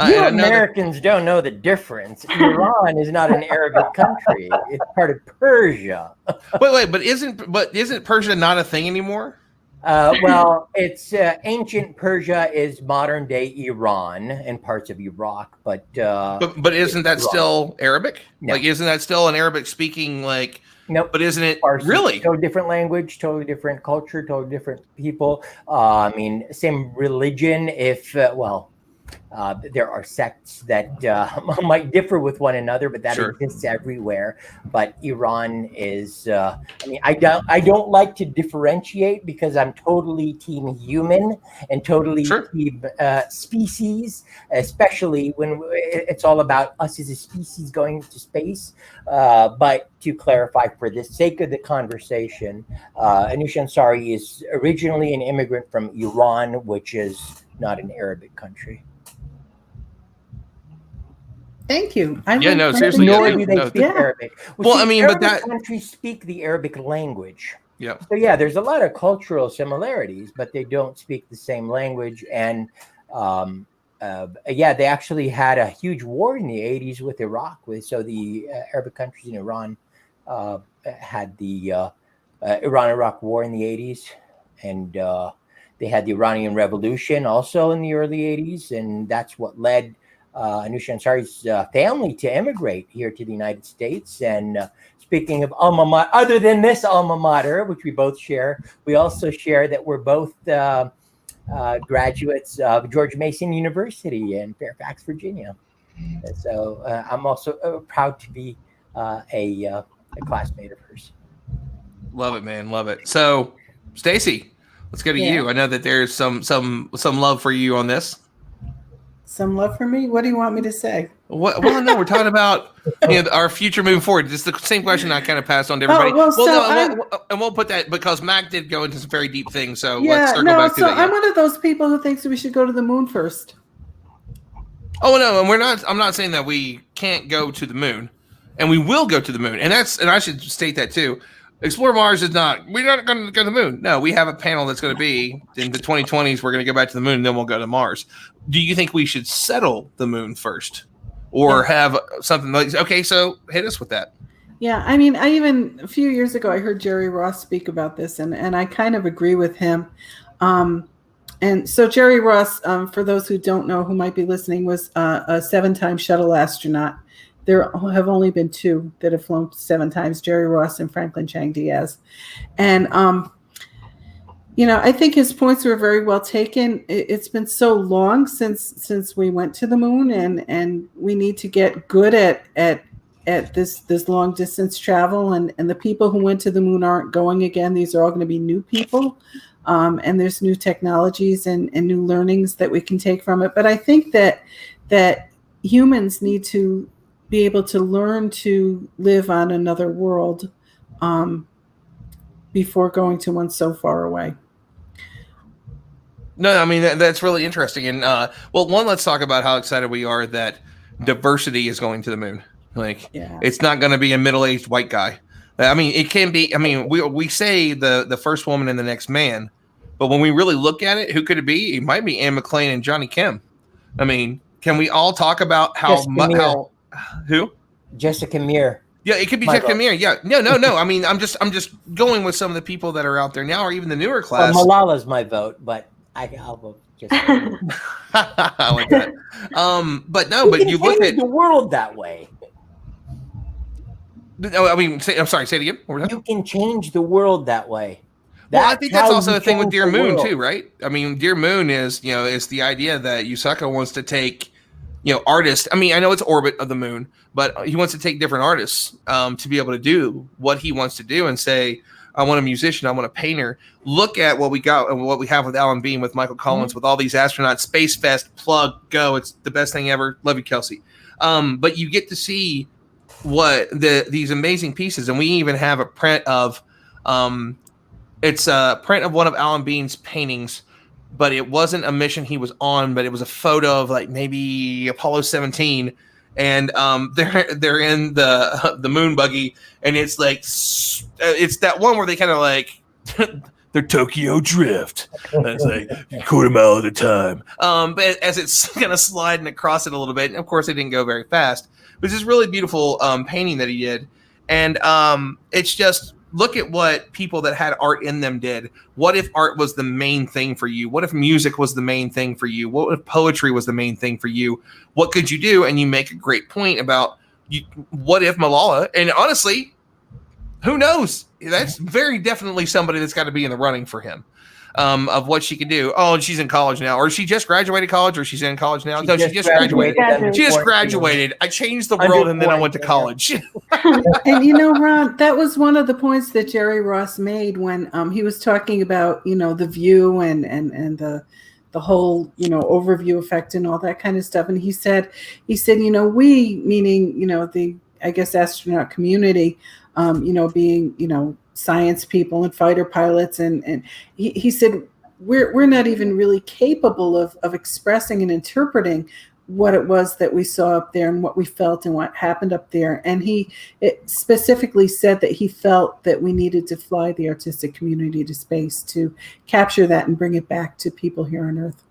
you Americans don't know the difference. Iran is not an Arabic country; it's part of Persia. wait, but isn't Persia not a thing anymore? Well, it's ancient Persia is modern day Iran and parts of Iraq, but isn't that still Arabic? No. Like, isn't that still an Arabic speaking? Like, nope. But isn't it Farsi, really totally different language, totally different culture, totally different people? I mean, same religion. If there are sects that might differ with one another, but that exists everywhere. But Iran is, I mean, I don't like to differentiate because I'm totally team human and totally team species, especially when it's all about us as a species going into space. But to clarify, for the sake of the conversation, Anusha Ansari is originally an immigrant from Iran, which is not an Arabic country. Thank you. Seriously. Nor do they speak Arabic. Well, I mean, but that countries speak the Arabic language. Yeah. So yeah, there's a lot of cultural similarities, but they don't speak the same language. And they actually had a huge war in the 80s with Iraq. So the Arabic countries in Iran had the Iran-Iraq war in the 80s, and they had the Iranian Revolution also in the early 80s, and that's what led Anusha Ansari's family to immigrate here to the United States. And speaking of alma mater, other than this alma mater, which we both share, we also share that we're both graduates of George Mason University in Fairfax, Virginia. And so I'm also proud to be a classmate of hers. Love it, man. Love it. So, Stacey, let's go to you. I know that there's some love for you on this. Some love for me? What do you want me to say? Well, no, we're talking about our future moving forward. Just the same question I kind of passed on to everybody. We'll put that because Mac did go into some very deep things. So let's circle back to that. I'm one of those people who thinks we should go to the moon first. Oh no, and we're not. I'm not saying that we can't go to the moon, and we will go to the moon. And I should state that too. Explore Mars is not. We're not going to go to the moon. No, we have a panel that's going to be in the 2020s. We're going to go back to the moon, and then we'll go to Mars. Do you think we should settle the moon first, or have something like? Okay, so hit us with that. Yeah, I mean, a few years ago I heard Jerry Ross speak about this, and I kind of agree with him. And so Jerry Ross, for those who don't know, who might be listening, was a 7-time shuttle astronaut. There have only been 2 that have flown 7 times, Jerry Ross and Franklin Chang Diaz. And, I think his points were very well taken. It's been so long since we went to the moon, and we need to get good at this long distance travel. And the people who went to the moon aren't going again. These are all going to be new people. And there's new technologies and new learnings that we can take from it. But I think that humans need to be able to learn to live on another world before going to one so far away. No, I mean, that's really interesting. And let's talk about how excited we are that diversity is going to the moon. It's not going to be a middle-aged white guy. I mean, it can be. I mean, we say the first woman and the next man, but when we really look at it, who could it be? It might be Anne McClain and Johnny Kim. I mean, can we all talk about who? Jessica Meir. Yeah, it could be Jessica Meir. Yeah, no. I mean, I'm just going with some of the people that are out there now, or even the newer class. Well, Malala's my vote, but I'll vote Jessica Meir. I like that. But you look at the world that way. No, I mean, I'm sorry. Say it again. You can change the world that way. Well, I think that's also the thing with Dear Moon too, right? I mean, Dear Moon is the idea that Yusaka wants to take, artists. I mean, I know it's orbit of the moon, but he wants to take different artists to be able to do what he wants to do and say, I want a musician. I want a painter. Look at what we got and what we have with Alan Bean, with Michael Collins, with all these astronauts. Space Fest, plug, go. It's the best thing ever. Love you, Kelsey. But you get to see what these amazing pieces, and we even have a print of it's a print of one of Alan Bean's paintings, but it wasn't a mission he was on, but it was a photo of like maybe Apollo 17, and they're in the moon buggy, and it's like it's that one where they kind of like they're Tokyo Drift. It's like quarter mile at a time. But as it's kind of sliding across it a little bit, and of course it didn't go very fast. It was this really beautiful painting that he did, and it's just look at what people that had art in them did. What if art was the main thing for you? What if music was the main thing for you? What if poetry was the main thing for you? What could you do? And you make a great point about what if Malala, and honestly, who knows? That's very definitely somebody that's got to be in the running for him, of what she could do. Oh, and she's in college now, or she just graduated college, or she's in college now. No, she just graduated. She just graduated. I changed the world, and then I went to college. And Ron, that was one of the points that Jerry Ross made when he was talking about the view and the whole overview effect and all that kind of stuff. And he said we, meaning the astronaut community, being science people and fighter pilots, and he said we're not even really capable of expressing and interpreting what it was that we saw up there and what we felt and what happened up there. And he specifically said that he felt that we needed to fly the artistic community to space to capture that and bring it back to people here on Earth.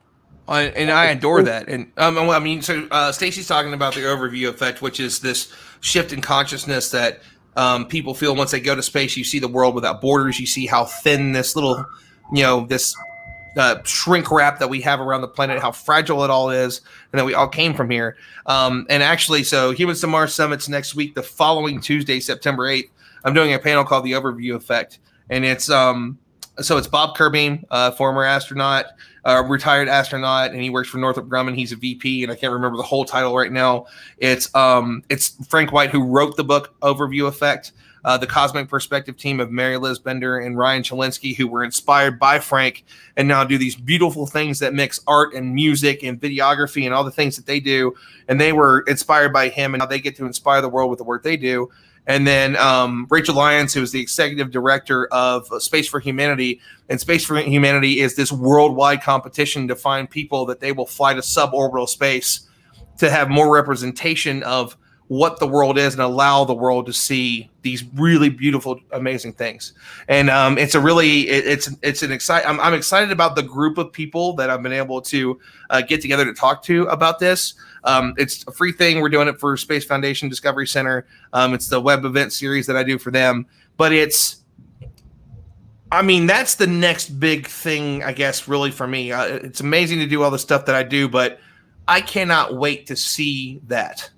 And I adore that. And so Stacey's talking about the overview effect, which is this shift in consciousness that people feel once they go to space. You see the world without borders. You see how thin this little, this shrink wrap that we have around the planet, how fragile it all is, and that we all came from here. And actually, so Humans to Mars Summit's next week, the following Tuesday, September 8th, I'm doing a panel called The Overview Effect. And it's it's Bob Kirby, former astronaut, retired astronaut, and he works for Northrop Grumman. He's a VP, and I can't remember the whole title right now. It's Frank White, who wrote the book Overview Effect. The Cosmic Perspective team of Mary Liz Bender and Ryan Chalinsky, who were inspired by Frank and now do these beautiful things that mix art and music and videography and all the things that they do. And they were inspired by him, and now they get to inspire the world with the work they do. And then Rachel Lyons, who is the executive director of Space for Humanity. And Space for Humanity is this worldwide competition to find people that they will fly to suborbital space to have more representation of what the world is and allow the world to see these really beautiful, amazing things. And it's a really, it's an exciting, I'm excited about the group of people that I've been able to get together to talk to about this. It's a free thing. We're doing it for Space Foundation Discovery Center. It's the web event series that I do for them, but that's the next big thing, I guess, really for me. It's amazing to do all the stuff that I do, but I cannot wait to see that.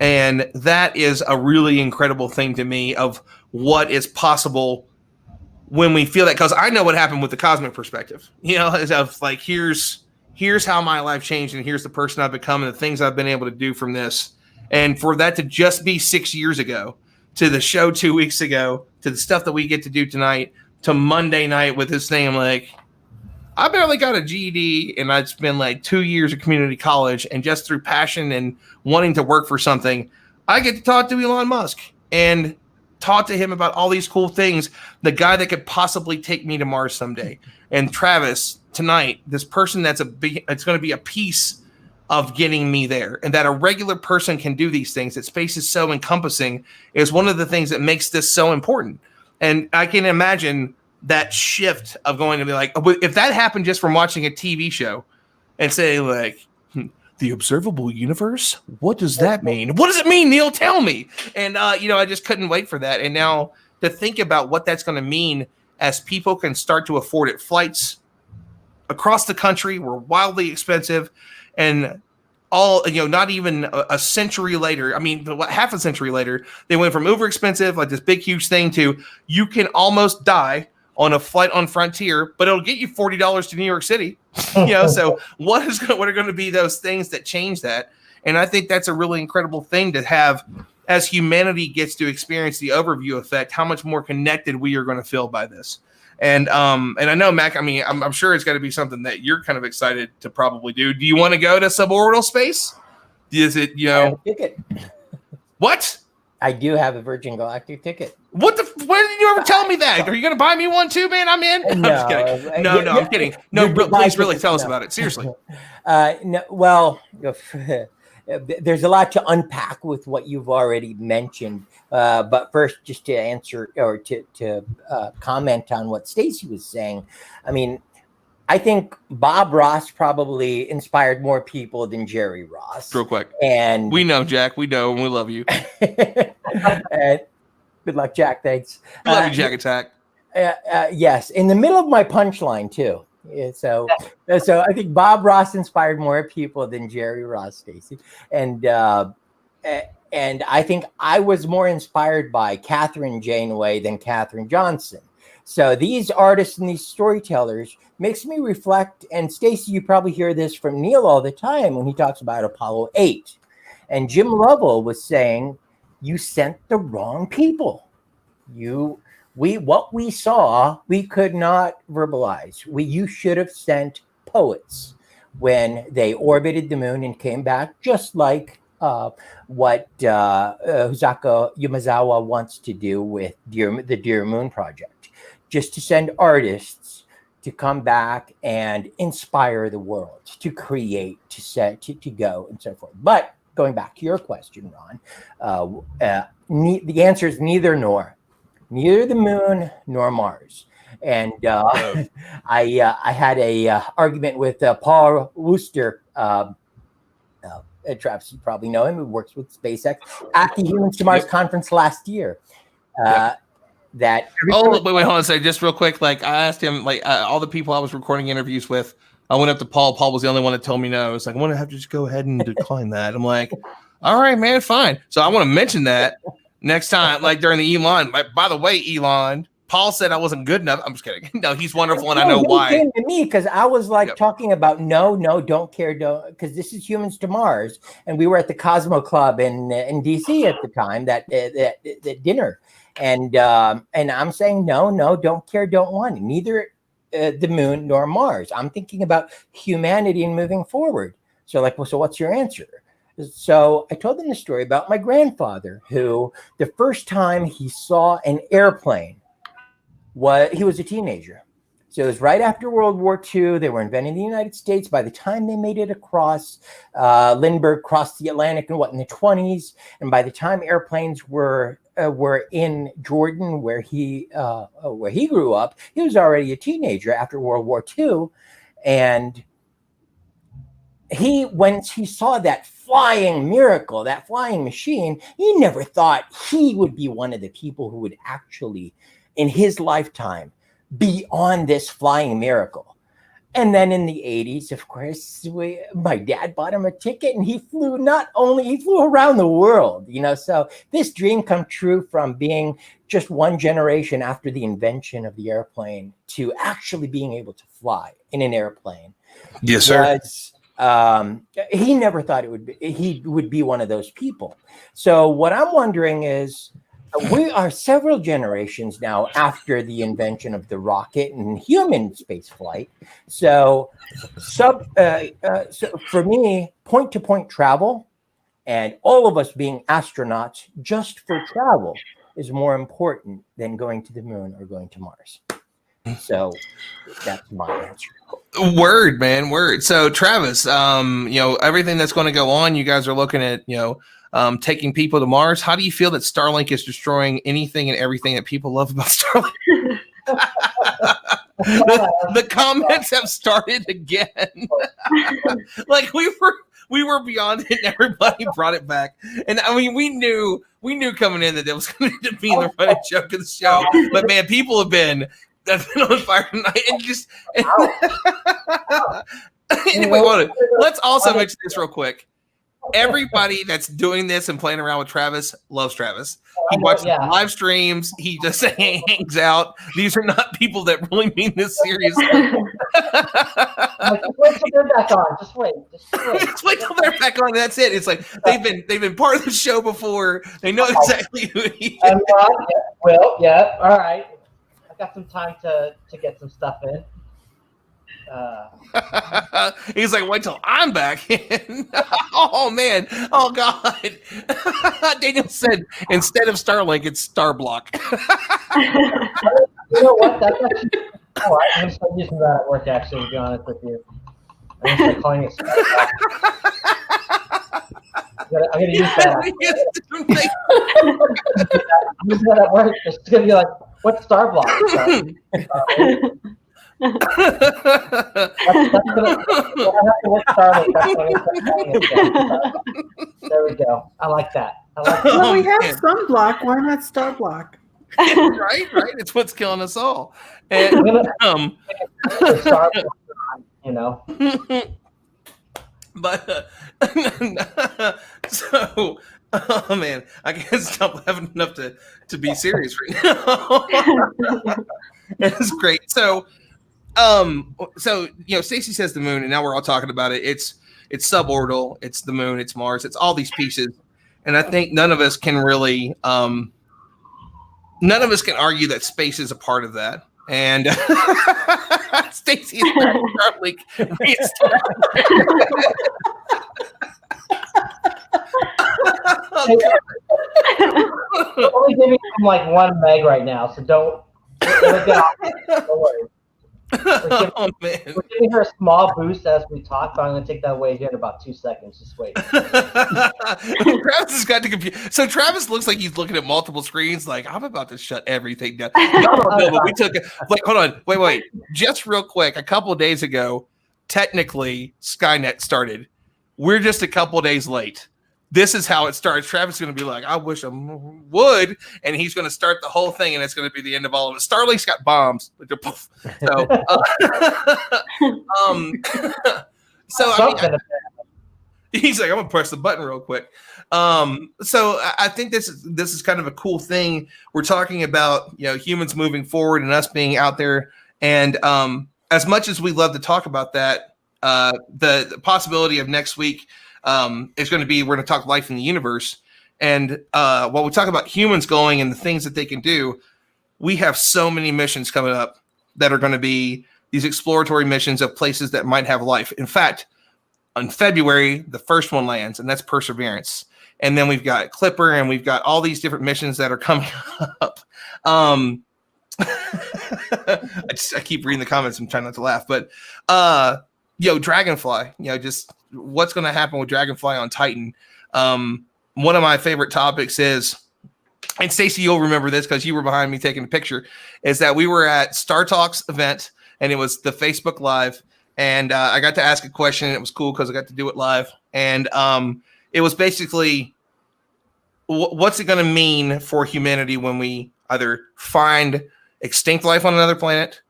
And that is a really incredible thing to me of what is possible when we feel that, because I know what happened with the Cosmic Perspective, of like, here's how my life changed, and here's the person I've become and the things I've been able to do from this. And for that to just be 6 years ago, to the show 2 weeks ago, to the stuff that we get to do tonight, to Monday night with this thing, I'm like, I barely got a GED, and I'd spent like 2 years of community college, and just through passion and wanting to work for something, I get to talk to Elon Musk and talk to him about all these cool things, the guy that could possibly take me to Mars someday. And Travis, tonight, this person it's going to be a piece of getting me there, and that a regular person can do these things, that space is so encompassing, is one of the things that makes this so important. And I can imagine that shift of going to be like, if that happened just from watching a TV show and saying like, the observable universe, what does that mean? What does it mean, Neil? Tell me. And, I just couldn't wait for that. And now to think about what that's going to mean as people can start to afford it. Flights across the country were wildly expensive, and all, not even a century later, half a century later, they went from uber expensive, like this big, huge thing, to you can almost die on a flight on Frontier, but it'll get you $40 to New York City. So what are going to be those things that change that? And I think that's a really incredible thing to have as humanity gets to experience the overview effect, how much more connected we are going to feel by this. And I know, Mac, I mean, I'm sure it's got to be something that you're kind of excited to probably do. Do you want to go to suborbital space? Is it, I have a ticket. What? I do have a Virgin Galactic ticket. What the? Why didn't you ever tell me that? Are you going to buy me one too, man? I'm in. No, I'm just kidding. No, I'm kidding. No, please really tell us about it. Seriously. No, well, there's a lot to unpack with what you've already mentioned. But first, just to answer or to comment on what Stacey was saying, I mean, I think Bob Ross probably inspired more people than Jerry Ross. Real quick. And we know, Jack. We know, and we love you. Good luck, Jack. Thanks. Love you, Jack Attack. Yes, in the middle of my punchline too. So I think Bob Ross inspired more people than Jerry Ross, Stacey, and I think I was more inspired by Catherine Janeway than Katherine Johnson. So these artists and these storytellers makes me reflect. And Stacey, you probably hear this from Neil all the time when he talks about Apollo 8. And Jim Lovell was saying, you sent the wrong people. What we saw, we could not verbalize. You should have sent poets when they orbited the moon and came back, just like what Hosaka Yumazawa wants to do with the Dear Moon Project, just to send artists to come back and inspire the world, to create, to go, and so forth. But going back to your question, Ron, the answer is neither nor. Neither the moon nor Mars. And I had a argument with Paul Wooster. Travis, you probably know him, who works with SpaceX at the Humans to Mars conference last year. Wait, hold on a second, just real quick. Like, I asked him, like, all the people I was recording interviews with, I went up to Paul. Paul was the only one that told me no. It's like, I'm going to have to just go ahead and decline that. I'm like, all right, man, fine. So I want to mention that next time, like during the Elon. By the way, Elon, Paul said I wasn't good enough. I'm just kidding. No, he's wonderful, and I know why. He came to me because I was like talking about no, don't care, don't, because this is Humans to Mars, and we were at the Cosmo Club in DC at the time, that dinner, and I'm saying no, don't care, don't want, neither the moon nor Mars. I'm thinking about humanity and moving forward. So like, well, so what's your answer? So I told them the story about my grandfather, who the first time he saw an airplane, he was a teenager. So it was right after World War II. They were inventing the United States. By the time they made it across, Lindbergh crossed the Atlantic in the 20s. And by the time airplanes were in Jordan, where he grew up, he was already a teenager after World War II. And when he saw that flying miracle, that flying machine, he never thought he would be one of the people who would actually, in his lifetime, be on this flying miracle. And then in the 80s, of course, my dad bought him a ticket, and he flew around the world, so this dream come true from being just one generation after the invention of the airplane to actually being able to fly in an airplane. Yes, sir. He never thought he would be one of those people. So what I'm wondering is, we are several generations now after the invention of the rocket and human space flight. So for me, point-to-point travel and all of us being astronauts just for travel is more important than going to the moon or going to Mars. So that's my answer. Word, man, word. So Travis, everything that's going to go on, you guys are looking at, taking people to Mars. How do you feel that Starlink is destroying anything and everything that people love about Starlink? the comments have started again. Like we were beyond it, and everybody brought it back. And I mean, we knew coming in that there was going to be the funny joke of the show. But man, people have been on fire tonight, and anyway, let's also mention this real quick. everybody that's doing this and playing around with Travis loves Travis. I He know, watches yeah. live streams. He just hangs out. These are not people that really mean this seriously. Like, just wait till they're back on. Just wait. Just wait till they're back on. That's it. It's like they've been part of the show before. They know exactly who he is. Well, yeah. All right. I got some time to get some stuff in. He's like, wait till I'm back in. Oh man. Oh God. Daniel said instead of Starlink, it's Starblock. You know what? That's actually all right. I'm gonna start using that at work. Actually, to be honest with you, I'm gonna start calling it Starblock. I'm gonna use that. I'm using that at work. It's gonna be like, what's Starblock? That's gonna, I have to work Starlink. That's what I'm gonna start calling it. There we go. I like that. Well, we have Sunblock. Why not Starblock? right. It's what's killing us all. And Starblock, you know. But so, oh man, I can't stop laughing enough to be serious right now. It's great. So Stacey says the moon, and now we're all talking about it. It's suborbital, it's the moon, it's Mars, it's all these pieces, and I think none of us can really, none of us can argue that space is a part of that. And Stacey is probably We're only giving him like 1 meg right now, so don't worry. Oh man, We're giving her a small boost as we talk, but I'm going to take that away here in about 2 seconds. Just wait. Travis has got to compute. So Travis looks like he's looking at multiple screens. Like, I'm about to shut everything down. But we took like, hold on, wait. Just real quick, a couple of days ago, technically Skynet started. We're just a couple of days late. This is how it starts. Travis is going to be like, I wish I would. And he's going to start the whole thing, and it's going to be the end of all of it. Starlink's got bombs. So, he's like, I'm going to press the button real quick. So I think this is kind of a cool thing. We're talking about, humans moving forward and us being out there. And as much as we love to talk about that, the possibility of next week is going to be, we're going to talk life in the universe. And while we talk about humans going and the things that they can do, we have so many missions coming up that are going to be these exploratory missions of places that might have life. In fact, in February, the first one lands, and that's Perseverance. And then we've got Clipper, and we've got all these different missions that are coming up. I keep reading the comments. I'm trying not to laugh, but Dragonfly, just what's going to happen with Dragonfly on Titan. One of my favorite topics is, and Stacey, you'll remember this because you were behind me taking a picture, is that we were at Star Talks event, and it was the Facebook Live, and I got to ask a question, and it was cool because I got to do it live. And it was basically, what's it going to mean for humanity when we either find extinct life on another planet,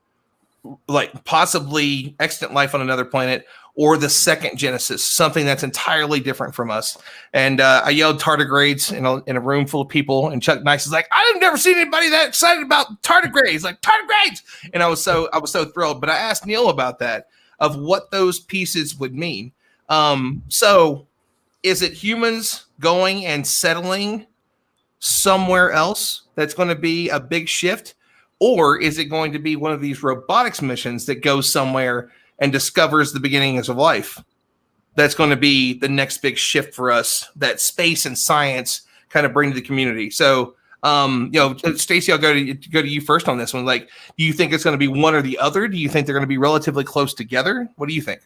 like possibly extant life on another planet, or the second Genesis, something that's entirely different from us. And I yelled tardigrades in a room full of people, and Chuck Nice is like, I've never seen anybody that excited about tardigrades, like tardigrades. And I was so thrilled. But I asked Neil about that, of what those pieces would mean. So is it humans going and settling somewhere else that's going to be a big shift? Or is it going to be one of these robotics missions that goes somewhere and discovers the beginnings of life? That's going to be the next big shift for us, that space and science kind of bring to the community. So, Stacey, I'll go to you first on this one. Like, do you think it's going to be one or the other? Do you think they're going to be relatively close together? What do you think?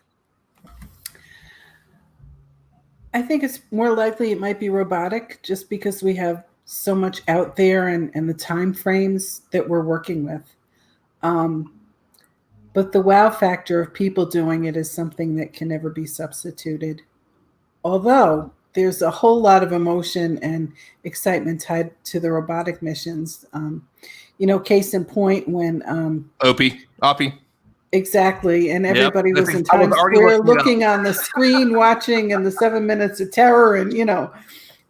I think it's more likely it might be robotic, just because we have so much out there and the time frames that we're working with. But the wow factor of people doing it is something that can never be substituted. Although there's a whole lot of emotion and excitement tied to the robotic missions. Case in point, when Oppie. Exactly. And everybody Yep. was in I was Times already Square looking it up. looking on the screen, watching, and the 7 Minutes of Terror, and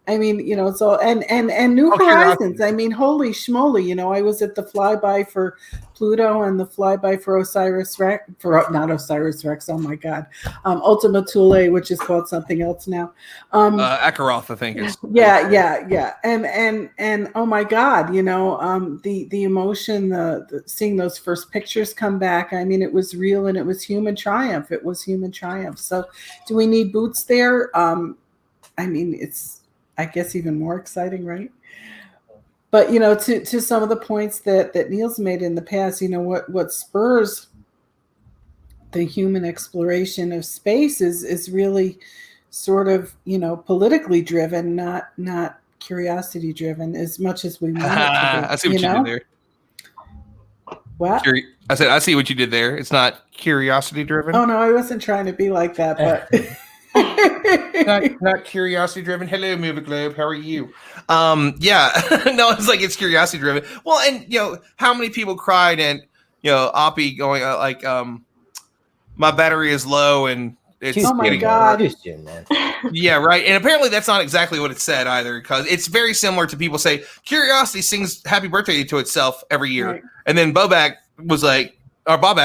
I mean, so and New Horizons. I mean, holy schmoly, I was at the flyby for Pluto and the flyby for Osiris Rex, not Osiris Rex. Oh my God, Ultima Thule, which is called something else now. Akaroth, I think is. Yeah, and oh my God, the emotion, the seeing those first pictures come back. I mean, it was real and it was human triumph. It was human triumph. So, do we need boots there? I mean, it's, I guess, even more exciting, right? But to some of the points that Neil's made in the past, what spurs the human exploration of space is really sort of politically driven, not curiosity driven, as much as we want it to be. I see what you did there. What? I said I see what you did there. It's not curiosity driven. Oh no, I wasn't trying to be like that, but. not curiosity driven. Hello, Movie Globe. How are you? Yeah, no, it's like it's curiosity driven. Well, and how many people cried and Oppie going my battery is low and it's oh my God. Too soon, man. Yeah, right. And apparently that's not exactly what it said either, because it's very similar to people say Curiosity sings Happy Birthday to itself every year, right. And then Bobak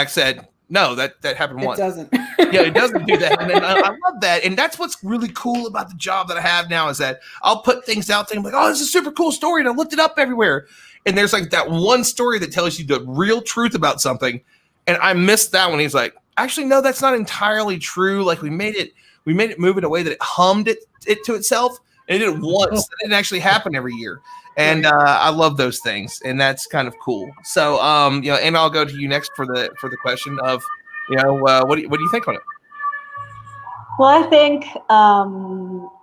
said no, that happened once. It doesn't. Yeah, it doesn't do that. And I love that. And that's what's really cool about the job that I have now is that I'll put things out there and I'm like, oh, this is a super cool story. And I looked it up everywhere. And there's like that one story that tells you the real truth about something. And I missed that one. He's like, actually, no, that's not entirely true. Like we made it move in a way that it hummed it to itself. And it did it once. It didn't actually happen every year. And I love those things. And that's kind of cool. So, and I'll go to you next for the question of, what do you think on it? Well, I think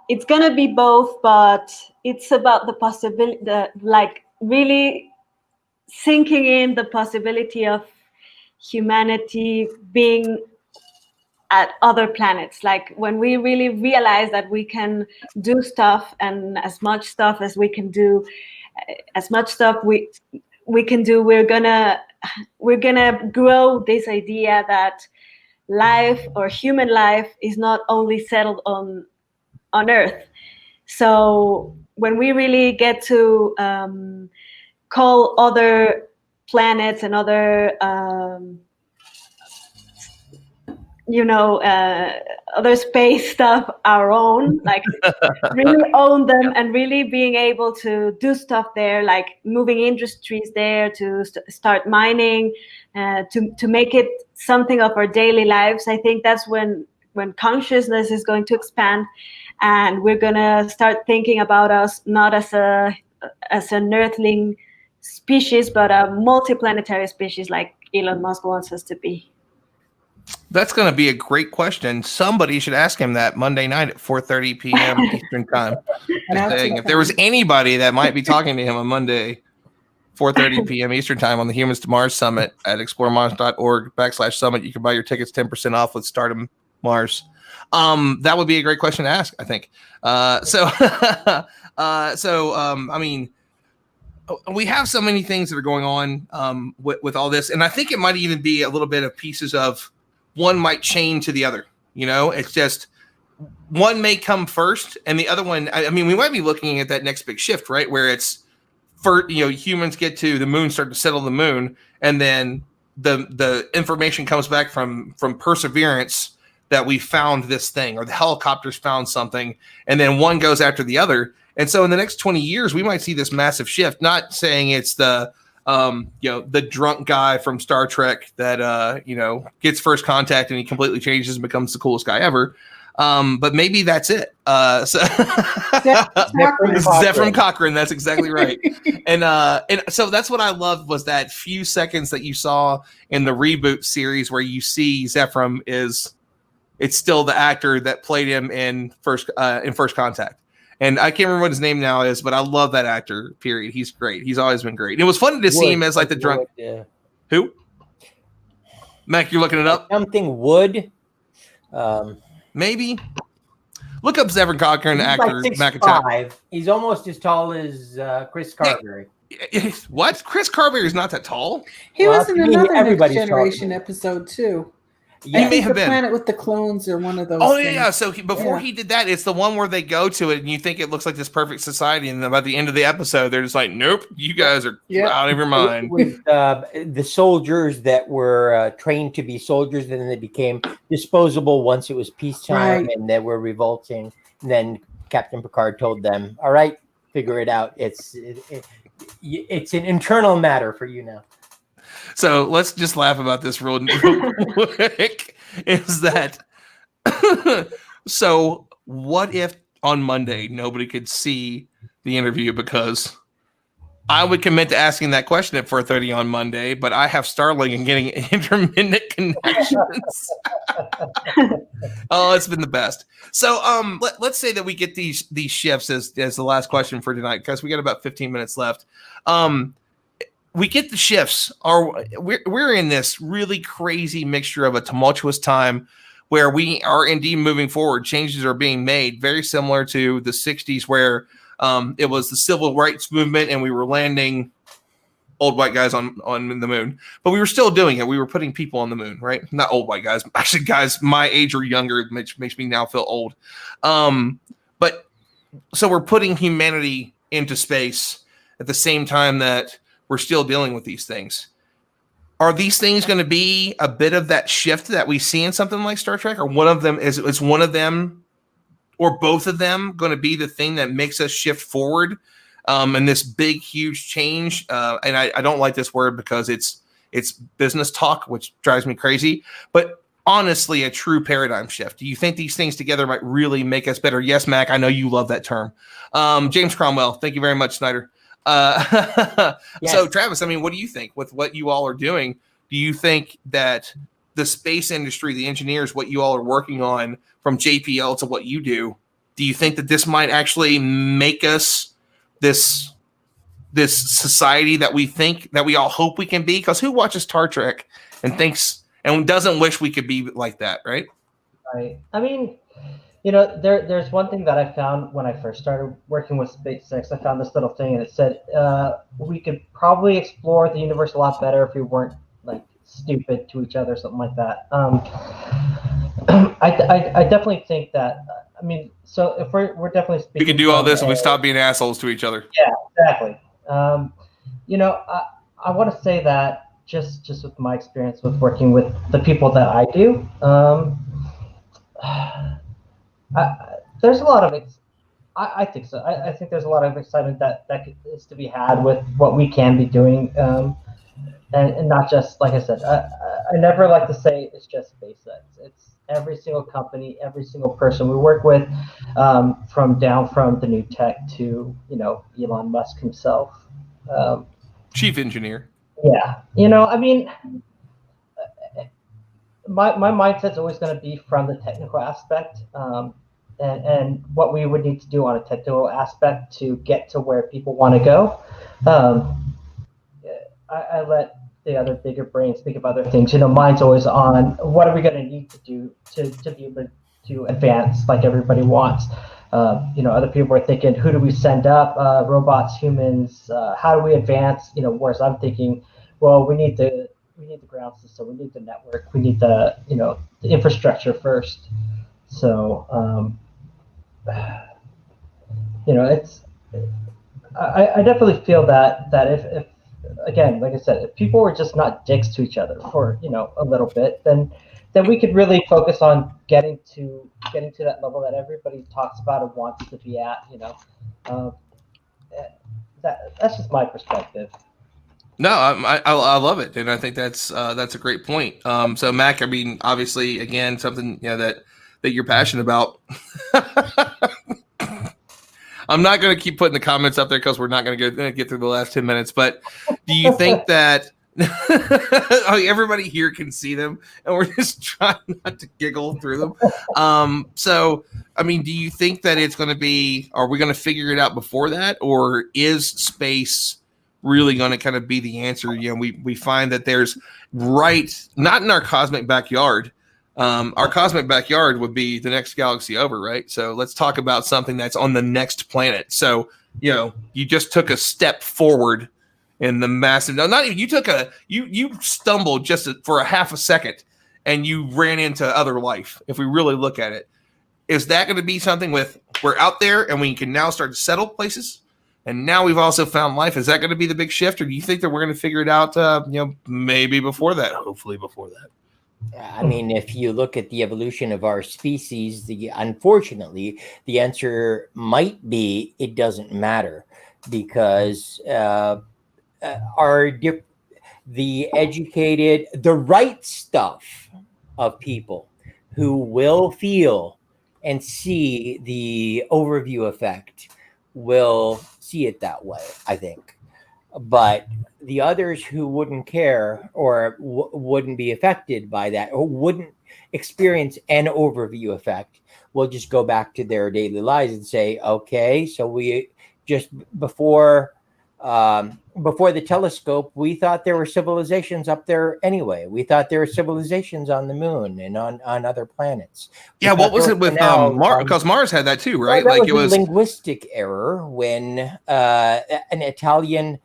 it's gonna be both, but it's about the possibility, like really sinking in the possibility of humanity being at other planets. Like when we really realize that we can do stuff, and as much stuff as we can do, as much stuff we can do, we're gonna grow this idea that life or human life is not only settled on Earth. So when we really get to call other planets and other other space stuff our own, like really own them and really being able to do stuff there, like moving industries there, to start mining, to make it something of our daily lives. I think that's when consciousness is going to expand, and we're gonna start thinking about us not as an earthling species, but a multiplanetary species like Elon Musk wants us to be. That's going to be a great question. Somebody should ask him that Monday night at 4:30 p.m. Eastern time. If there was anybody that might be talking to him on Monday, 4:30 p.m. Eastern time on the Humans to Mars Summit at exploremars.org/summit, you can buy your tickets 10% off with Stardom Mars. That would be a great question to ask, I think. I mean, we have so many things that are going on with all this, and I think it might even be a little bit of pieces of one might chain to the other. It's just one may come first, and the other one. I mean, we might be looking at that next big shift, right? Where it's for humans get to the moon, start to settle the moon, and then the information comes back from Perseverance that we found this thing, or the helicopters found something, and then one goes after the other. And so in the next 20 years, we might see this massive shift. Not saying it's the drunk guy from Star Trek that gets first contact and he completely changes and becomes the coolest guy ever. But maybe that's it. Zephyr Cochrane. That's exactly right. And so that's what I loved, was that few seconds that you saw in the reboot series where you see Zephyr it's still the actor that played him in First Contact. And I can't remember what his name now is, but I love that actor, period. He's great. He's always been great. And it was funny to see him as like the drunk. Yeah. Who? Mac, you're looking it up? Something Wood. Maybe. Look up Severn Cochrane, actor. Like 6'5". He's almost as tall as Chris Carberry. What? Chris Carberry is not that tall. He Well, was in to me, another Next everybody's Generation talking. episode too. Yeah, I may think have the been. Planet with the Clones or one of those. Oh things. yeah. So before he did that, it's the one where they go to it and you think it looks like this perfect society, and then by the end of the episode, they're just like, "Nope, you guys are out of your mind." With the soldiers that were trained to be soldiers, and then they became disposable once it was peacetime, Right. and they were revolting. And then Captain Picard told them, "All right, figure it out. It's an internal matter for you now." So let's just laugh about this real quick. Is that so? What if on Monday nobody could see the interview because I would commit to asking that question at 4:30 on Monday, but I have Starlink and getting intermittent connections. Oh, it's been the best. So let's say that we get these shifts as the last question for tonight, because we got about 15 minutes left. We get the shifts. We're in this really crazy mixture of a tumultuous time where we are indeed moving forward. Changes are being made, very similar to the 60s where it was the civil rights movement and we were landing old white guys on the moon, but we were still doing it. We were putting people on the moon, right? Not old white guys, actually guys my age or younger, which makes me now feel old. But so we're putting humanity into space at the same time that we're still dealing with these things. Are these things going to be a bit of that shift that we see in something like Star Trek, or one of them is one of them or both of them going to be the thing that makes us shift forward and this big, huge change? And I don't like this word because it's business talk, which drives me crazy. But honestly, a true paradigm shift. Do you think these things together might really make us better? Yes, Mac, I know you love that term. James Cromwell, thank you very much, Snyder. Yes. So, Travis, I mean, what do you think with what you all are doing? Do you think that the space industry, the engineers, what you all are working on from JPL to what you do you think that this might actually make us this society that we think that we all hope we can be? Because who watches Star Trek and thinks and doesn't wish we could be like that, right? Right. I mean, you know, there's one thing that I found when I first started working with SpaceX. I found this little thing, and it said we could probably explore the universe a lot better if we weren't like stupid to each other, something like that. I definitely think that. I mean, so if we're definitely speaking, we can do all this if we stop being assholes to each other. Yeah, exactly. You know, I want to say that just with my experience with working with the people that I do. There's a lot of I think so. I think there's a lot of excitement that is to be had with what we can be doing, and not just, like I said, I never like to say it's just SpaceX. It's every single company, every single person we work with, from the new tech to, you know, Elon Musk himself, chief engineer. Yeah, you know, I mean, my mindset's always going to be from the technical aspect, and what we would need to do on a technical aspect to get to where people want to go. I let the other bigger brains think of other things. You know, mine's always on what are we going to need to do to be able to advance like everybody wants. You know, other people are thinking, who do we send up? Robots, humans, how do we advance? You know, whereas I'm thinking, well, we need the ground system, we need the network, we need the infrastructure first. So, you know, it's I definitely feel that if again, like I said, if people were just not dicks to each other for, you know, a little bit, then we could really focus on getting to that level that everybody talks about and wants to be at. You know, that's just my perspective. No, I love it, and I think that's a great point. So, Mac, I mean, obviously, again, something, you know, that you're passionate about. I'm not going to keep putting the comments up there because we're not going to get through the last 10 minutes. But do you think that everybody here can see them, and we're just trying not to giggle through them? So, I mean, do you think that it's going to be? Are we going to figure it out before that, or is space really going to kind of be the answer? You know, we find that there's not in our cosmic backyard. Our cosmic backyard would be the next galaxy over, right? So let's talk about something that's on the next planet. So, you know, you just took a step forward in the massive. No, not even. You took you stumbled just for a half a second, and you ran into other life. If we really look at it, is that going to be something with we're out there and we can now start to settle places? And now we've also found life. Is that going to be the big shift, or do you think that we're going to figure it out? Maybe before that, hopefully before that. I mean, if you look at the evolution of our species, unfortunately, the answer might be it doesn't matter, because the educated, the right stuff of people who will feel and see the overview effect will see it that way, I think. But the others who wouldn't care or wouldn't be affected by that, or wouldn't experience an overview effect, will just go back to their daily lives and say, okay, so we just before the telescope, we thought there were civilizations up there anyway. We thought there were civilizations on the moon and on other planets. Yeah, what was it with Mars? Because Mars had that too, right? Well, it was a linguistic error when an Italian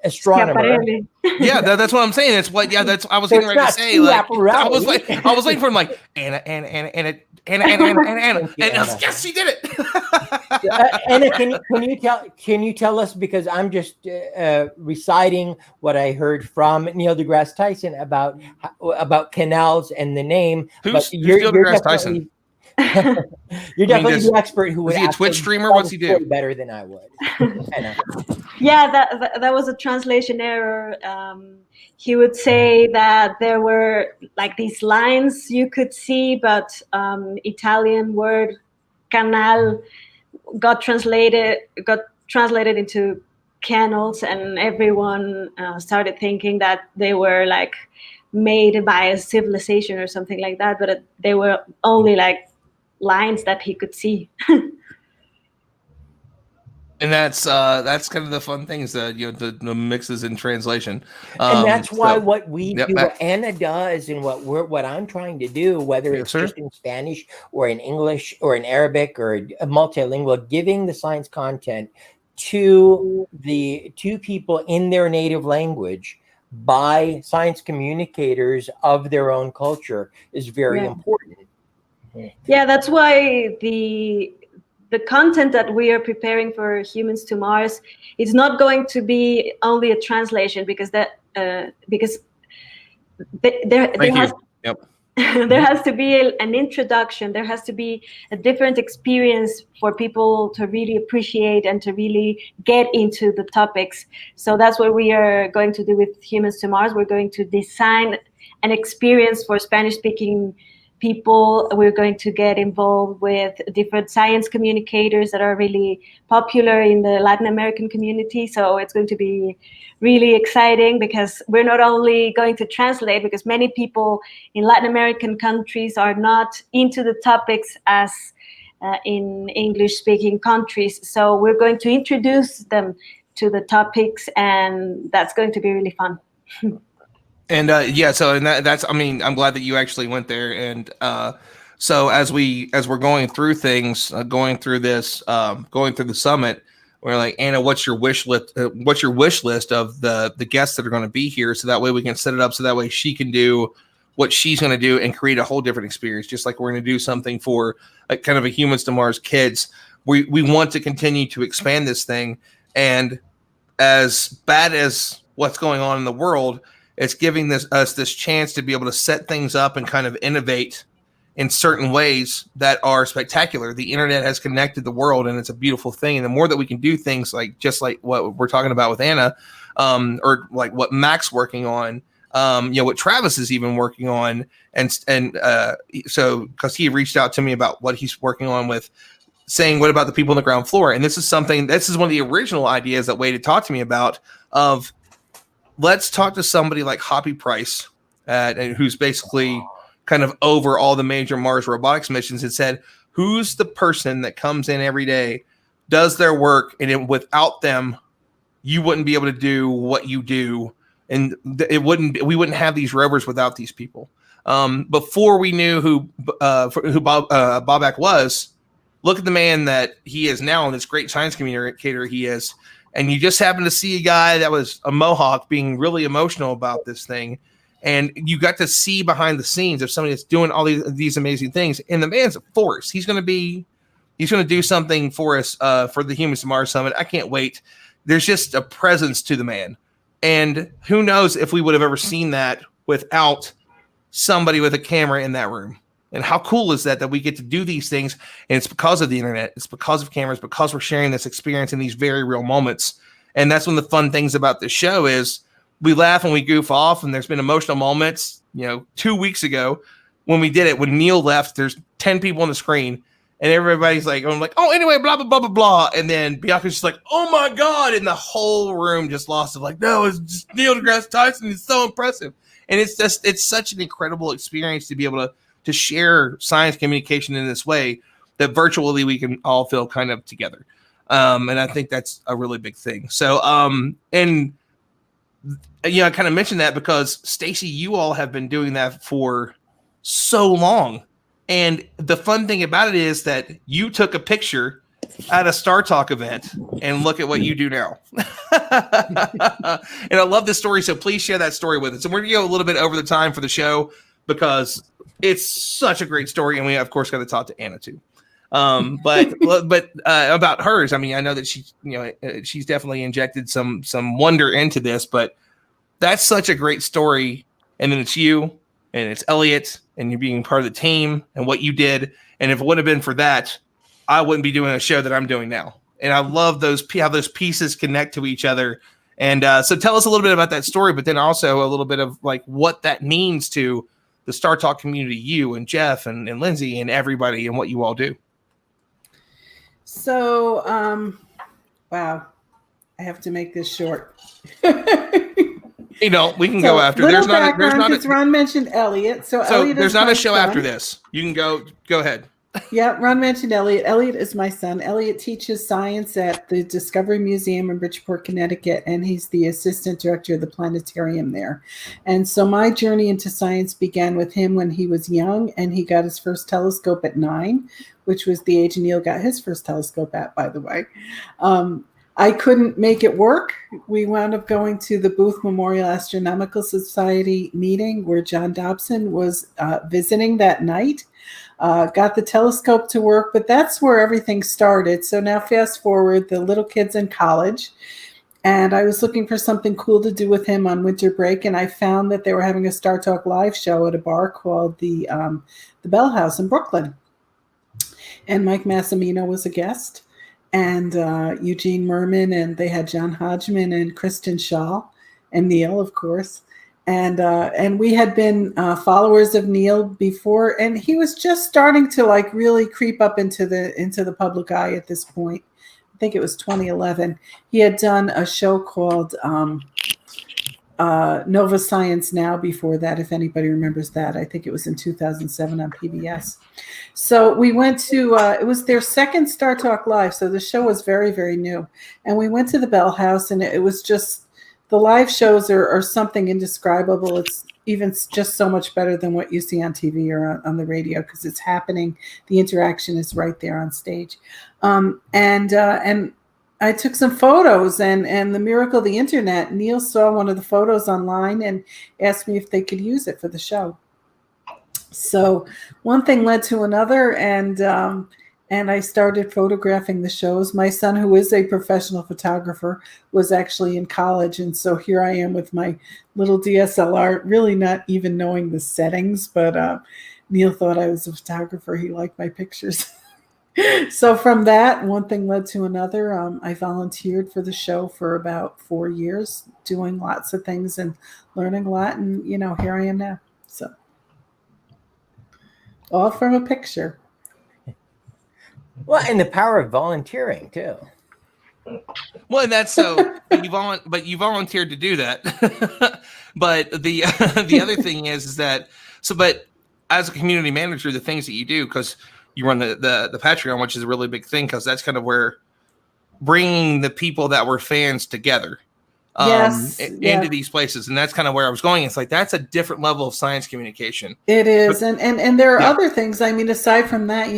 astronomer. Yeah, that's what I'm saying. That's what. Yeah, that's I was getting ready to say. Like, I was waiting for him. Like Anna, and yes, she did it. Anna, can you tell us, because I'm just reciting what I heard from Neil deGrasse Tyson about canals and the name. Who's Neil deGrasse Tyson? You're definitely the expert who would. Is he a Twitch streamer? What's he do? Better than I would. Yeah, that was a translation error. He would say that there were like these lines you could see, but Italian word canal got translated into canals, and everyone started thinking that they were like made by a civilization or something like that, but they were only like lines that he could see. And that's kind of the fun things that the mixes in translation, and that's why what we do, what Anna does, and what I'm trying to do, whether it's just in Spanish or in English or in Arabic or a multilingual, giving the science content to people in their native language by science communicators of their own culture is very important. Yeah, that's why the content that we are preparing for Humans to Mars is not going to be only a translation, because there has to be an introduction. There has to be a different experience for people to really appreciate and to really get into the topics. So that's what we are going to do with Humans to Mars. We're going to design an experience for Spanish-speaking people. We're going to get involved with different science communicators that are really popular in the Latin American community. So it's going to be really exciting, because we're not only going to translate, because many people in Latin American countries are not into the topics as in English-speaking countries. So we're going to introduce them to the topics, and that's going to be really fun. And that's. I mean, I'm glad that you actually went there. And so as we're going through things, going through the summit, we're like, Anna, what's your wish list? What's your wish list of the guests that are going to be here? So that way we can set it up. So that way she can do what she's going to do and create a whole different experience. Just like we're going to do something for kind of a Humans to Mars kids. We want to continue to expand this thing. And as bad as what's going on in the world, it's giving us this chance to be able to set things up and kind of innovate in certain ways that are spectacular. The internet has connected the world, and it's a beautiful thing. And the more that we can do things like just like what we're talking about with Anna, or like what Mac's working on, what Travis is even working on, so because he reached out to me about what he's working on with saying, what about the people on the ground floor? And this is one of the original ideas that Wade had talked to me about of, let's talk to somebody like Hoppy Price, who's basically kind of over all the major Mars robotics missions, and said, who's the person that comes in every day, does their work, and without them, you wouldn't be able to do what you do. And we wouldn't have these rovers without these people. Before we knew who Bobak was, look at the man that he is now, and this great science communicator he is. and you just happened to see a guy that was a Mohawk being really emotional about this thing, and you got to see behind the scenes of somebody that's doing all these amazing things. And the man's a force. He's going to do something for us for the Humans to Mars Summit. I can't wait. There's just a presence to the man. And who knows if we would have ever seen that without somebody with a camera in that room. And how cool is that we get to do these things? And it's because of the internet. It's because of cameras, because we're sharing this experience in these very real moments. And that's one of the fun things about this show is we laugh and we goof off, and there's been emotional moments. 2 weeks ago when we did it, when Neil left, there's 10 people on the screen, and everybody's like, I'm like, oh, anyway, blah, blah, blah, blah, blah. And then Bianca's just like, oh my God. And the whole room just lost it. Like, no, it's just Neil deGrasse Tyson. It's so impressive. And it's such an incredible experience to be able to share science communication in this way that virtually we can all feel kind of together. And I think that's a really big thing. So, I kind of mentioned that because Stacey, you all have been doing that for so long. And the fun thing about it is that you took a picture at a Star Talk event, and look at what you do now. And I love this story. So please share that story with us. And we're going to go a little bit over the time for the show because it's such a great story. And we, of course, got to talk to Anna too. But about hers, I mean, I know that she's definitely injected some wonder into this, but that's such a great story. And then it's you and it's Elliot and you being part of the team and what you did. And if it wouldn't have been for that, I wouldn't be doing a show that I'm doing now. And I love how those pieces connect to each other. And so tell us a little bit about that story, but then also a little bit of like what that means to the Star Talk community, you and Jeff and Lindsay and everybody and what you all do. So, wow, I have to make this short. We can go after. There's not. Ron mentioned Elliot. So Elliot there's is not my a show son. after this. You can go ahead. Yeah, Ron mentioned Elliot. Elliot is my son. Elliot teaches science at the Discovery Museum in Bridgeport, Connecticut, and he's the assistant director of the planetarium there. And so my journey into science began with him when he was young, and he got his first telescope at 9, which was the age Neil got his first telescope at, by the way. I couldn't make it work. We wound up going to the Booth Memorial Astronomical Society meeting where John Dobson was visiting that night. Got the telescope to work, but that's where everything started. So now fast forward, the little kid's in college, and I was looking for something cool to do with him on winter break, and I found that they were having a Star Talk live show at a bar called the Bell House in Brooklyn. And Mike Massimino was a guest, and Eugene Merman, and they had John Hodgman and Kristen Shaw and Neil, of course. And we had been followers of Neil before, and he was just starting to like really creep up into the public eye at this point. I think it was 2011. He had done a show called Nova Science Now before that, if anybody remembers that. I think it was in 2007 on PBS. So we went to, it was their second Star Talk Live, so the show was very, very new. And we went to the Bell House, and it was just, the live shows are something indescribable. It's even just so much better than what you see on TV or on the radio because it's happening. The interaction is right there on stage. And I took some photos, and the miracle of the internet, Neil saw one of the photos online and asked me if they could use it for the show. So one thing led to another, and I started photographing the shows. My son, who is a professional photographer, was actually in college. And so here I am with my little DSLR, really not even knowing the settings, but Neil thought I was a photographer. He liked my pictures. So from that, one thing led to another. I volunteered for the show for about 4 years, doing lots of things and learning a lot. And, here I am now. So all from a picture. Well, and the power of volunteering too. Well, and that's so. But you volunteered to do that. But the other thing is that But as a community manager, the things that you do, because you run the Patreon, which is a really big thing, because that's kind of where bringing the people that were fans together. Yes, into these places. And that's kind of where I was going. It's like, that's a different level of science communication. It is. But, and there are other things. I mean, aside from that,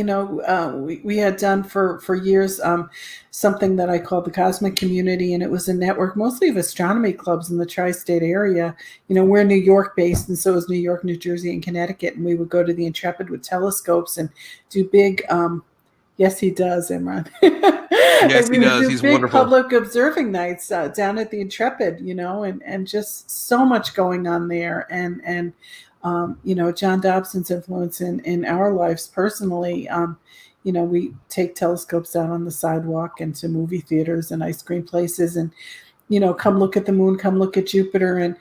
we had done for years something that I called the Cosmic Community, and it was a network mostly of astronomy clubs in the tri-state area. We're New York based, and so is New York, New Jersey, and Connecticut. And we would go to the Intrepid with telescopes and do big yes, he does, Imran. Yes, he does. He's big wonderful. Public observing nights down at the Intrepid, and just so much going on there. And John Dobson's influence in our lives personally. We take telescopes out on the sidewalk and to movie theaters and ice cream places, and come look at the moon, come look at Jupiter. And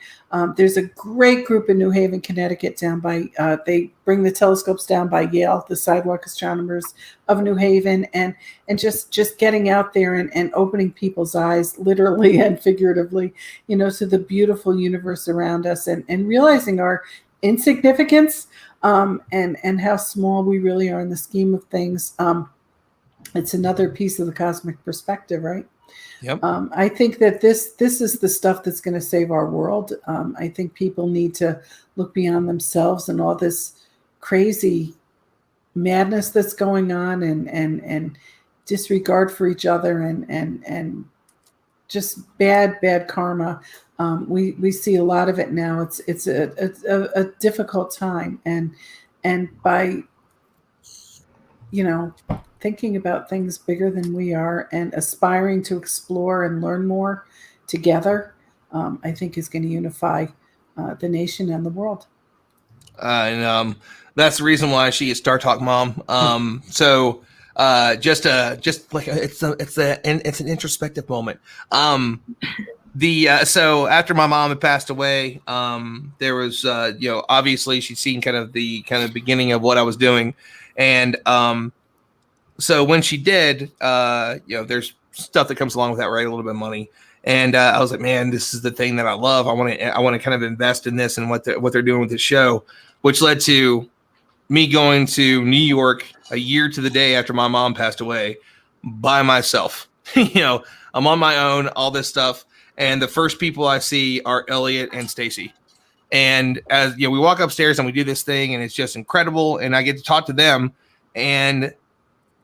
there's a great group in New Haven, Connecticut, down by, they bring the telescopes down by Yale, the Sidewalk Astronomers of New Haven, and just getting out there and opening people's eyes, literally and figuratively, to the beautiful universe around us, and realizing our insignificance, and how small we really are in the scheme of things. It's another piece of the cosmic perspective, right? Yep. I think that this is the stuff that's going to save our world. I think people need to look beyond themselves and all this crazy madness that's going on, and disregard for each other, and just bad karma. We see a lot of it now. It's a difficult time, and by thinking about things bigger than we are and aspiring to explore and learn more together, I think is going to unify the nation and the world. And that's the reason why she is Star Talk Mom. So just like it's an introspective moment. So after my mom had passed away, there was obviously she'd seen kind of the beginning of what I was doing, and so when she did, there's stuff that comes along with that, right? A little bit of money. And I was like, man, this is the thing that I love. I want to kind of invest in this and what they're doing with the show, which led to me going to New York a year to the day after my mom passed away by myself. I'm on my own, all this stuff. And the first people I see are Elliot and Stacey. And as we walk upstairs and we do this thing, and it's just incredible. And I get to talk to them. And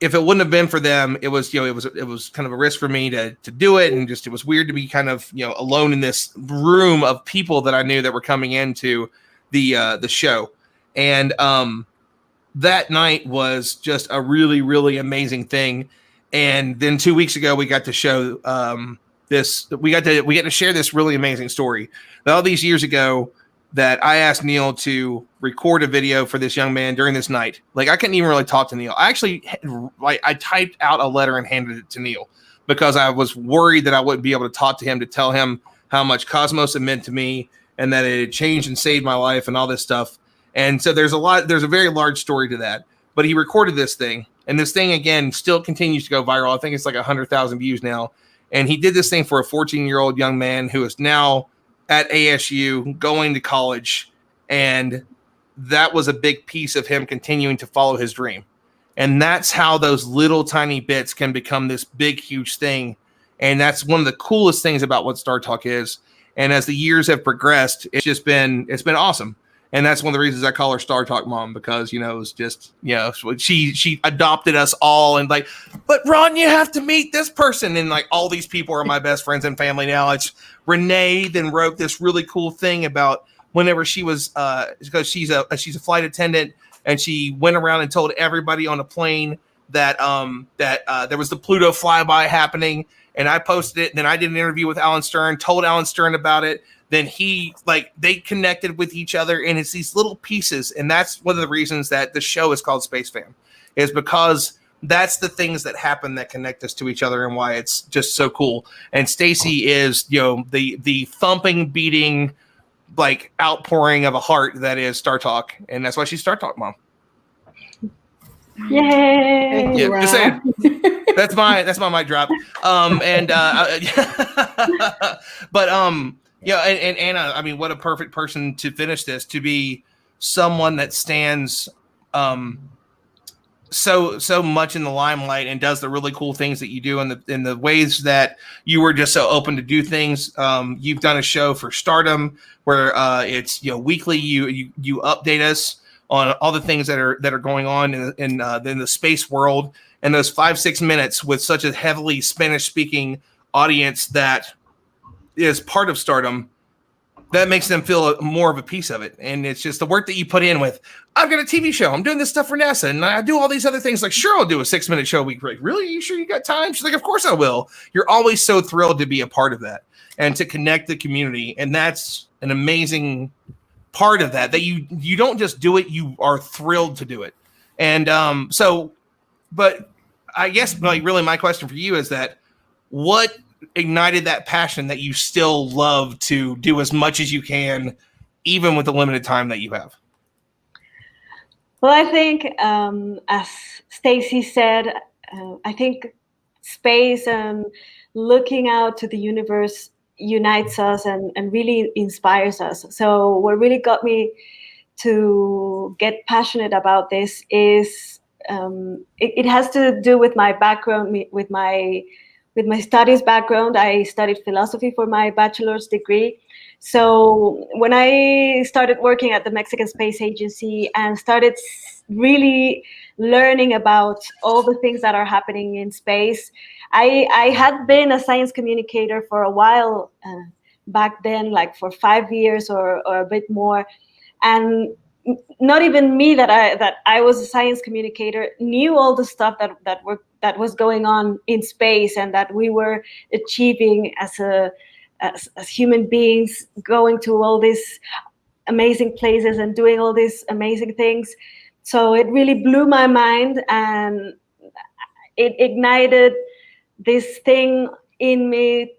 if it wouldn't have been for them, it was kind of a risk for me to do it. And just, it was weird to be kind of, alone in this room of people that I knew that were coming into the show. And that night was just a really, really amazing thing. And then 2 weeks ago, we got to show we got to share this really amazing story. All these years ago, that I asked Neil to record a video for this young man during this night. Like, I couldn't even really talk to Neil. I actually, I typed out a letter and handed it to Neil because I was worried that I wouldn't be able to talk to him to tell him how much Cosmos had meant to me and that it had changed and saved my life and all this stuff. And so there's a very large story to that. But he recorded this thing, and this thing, again, still continues to go viral. I think it's like 100,000 views now. And he did this thing for a 14-year-old young man who is now at ASU going to college. And that was a big piece of him continuing to follow his dream. And that's how those little tiny bits can become this big, huge thing. And that's one of the coolest things about what Star Talk is. And as the years have progressed, it's been awesome. And that's one of the reasons I call her Star Talk Mom, because, it was just, she adopted us all, and like, but Ron, you have to meet this person. And like, all these people are my best friends and family now. It's Renee then wrote this really cool thing about whenever she was, because she's a flight attendant, and she went around and told everybody on a plane that there was the Pluto flyby happening. And I posted it. And then I did an interview with Alan Stern, told Alan Stern about it. Then they connected with each other, and it's these little pieces. And that's one of the reasons that the show is called Space Fam, is because that's the things that happen that connect us to each other, and why it's just so cool. And Stacey is, the thumping, beating, like outpouring of a heart that is Star Talk. And that's why she's Star Talk Mom. Yay! Yeah, just saying. That's my mic drop. But and Anna, I mean, what a perfect person to finish this, to be someone that stands so much in the limelight and does the really cool things that you do in the ways that you were just so open to do things. You've done a show for Stardom where it's weekly. You update us on all the things that are going on in the space world, and those 5-6 minutes with such a heavily Spanish speaking audience that is part of Stardom, that makes them feel more of a piece of it. And it's just the work that you put in with, I've got a TV show, I'm doing this stuff for NASA, and I do all these other things. Like, sure, I'll do a 6-minute show a week. Like, really? Are you sure you got time? She's like, of course I will. You're always so thrilled to be a part of that and to connect the community. And that's an amazing part of that you don't just do it, you are thrilled to do it. And but I guess like really my question for you is that what ignited that passion that you still love to do as much as you can, even with the limited time that you have? Well, I think, as Stacey said, I think space and looking out to the universe unites us and really inspires us. So what really got me to get passionate about this is it has to do with my background, with my studies background. I studied philosophy for my bachelor's degree. So when I started working at the Mexican Space Agency and started really learning about all the things that are happening in space, I had been a science communicator for a while back then, like for 5 years or a bit more. And not even me that I was a science communicator knew all the stuff that was going on in space and that we were achieving as human beings, going to all these amazing places and doing all these amazing things. So it really blew my mind, and it ignited this thing in me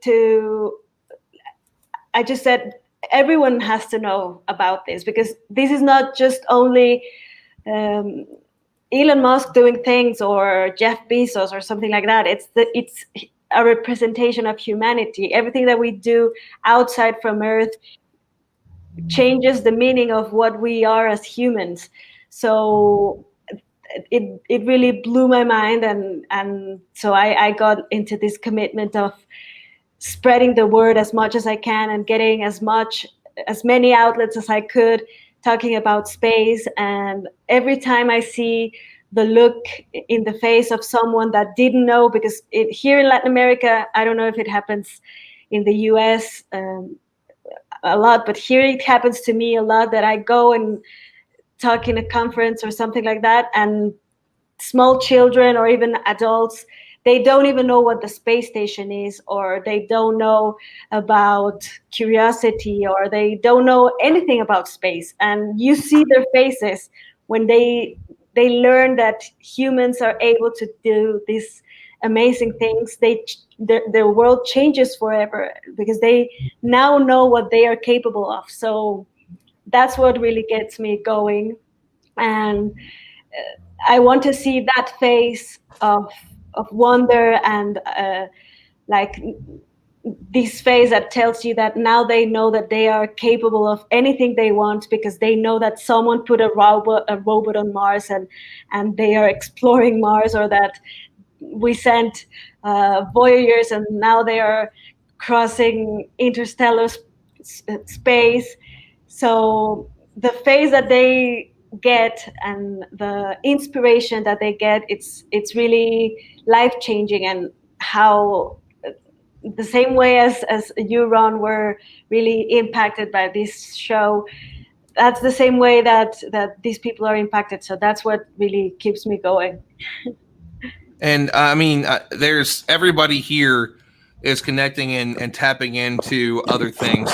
I just said, everyone has to know about this, because this is not just only Elon Musk doing things or Jeff Bezos or something like that. It's a representation of humanity. Everything that we do outside from Earth changes the meaning of what we are as humans. So it really blew my mind, and so I got into this commitment of spreading the word as much as I can and getting as many outlets as I could talking about space. And every time I see the look in the face of someone that didn't know, because here in Latin America, I don't know if it happens in the US a lot, but here it happens to me a lot, that I go and talk in a conference or something like that, and small children or even adults, they don't even know what the space station is, or they don't know about Curiosity, or they don't know anything about space. And you see their faces when they learn that humans are able to do these amazing things. Their world changes forever, because they now know what they are capable of. So that's what really gets me going. And I want to see that face of wonder and like this face that tells you that now they know that they are capable of anything they want, because they know that someone put a robot on Mars and they are exploring Mars, or that we sent Voyagers and now they are crossing interstellar space. So the face that they get and the inspiration that they get, it's really life-changing. And how the same way as you, Ron, were really impacted by this show, that's the same way that these people are impacted. So that's what really keeps me going. And I mean, there's everybody here is connecting and tapping into other things.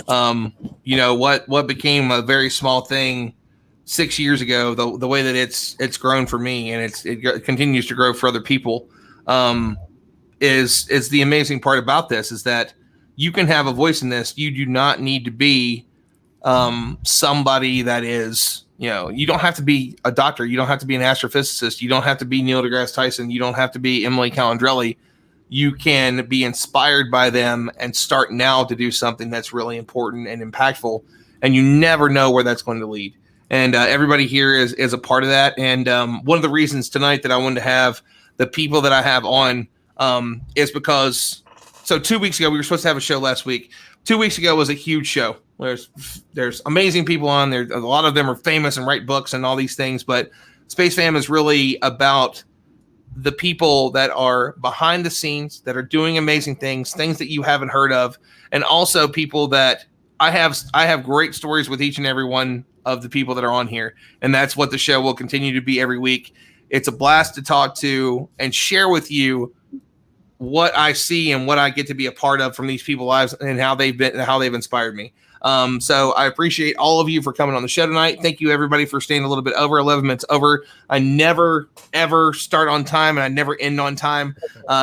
What became a very small thing 6 years ago, the way that it's grown for me, and it continues to grow for other people, is the amazing part about this, is that you can have a voice in this. You do not need to be somebody that is, you don't have to be a doctor. You don't have to be an astrophysicist. You don't have to be Neil deGrasse Tyson. You don't have to be Emily Calandrelli. You can be inspired by them and start now to do something that's really important and impactful. And you never know where that's going to lead. and everybody here is a part of that. And one of the reasons tonight that I wanted to have the people that I have on is because, so 2 weeks ago, we were supposed to have a show last week. 2 weeks ago was a huge show. There's amazing people on there. A lot of them are famous and write books and all these things, but Space Fam is really about the people that are behind the scenes, that are doing amazing things that you haven't heard of, and also people that I have great stories with each and every one of the people that are on here, and that's what the show will continue to be every week. It's a blast to talk to and share with you what I see and what I get to be a part of from these people's lives and how they've inspired me. So I appreciate all of you for coming on the show tonight. Thank you everybody for staying a little bit over 11 minutes over. I never ever start on time and I never end on time.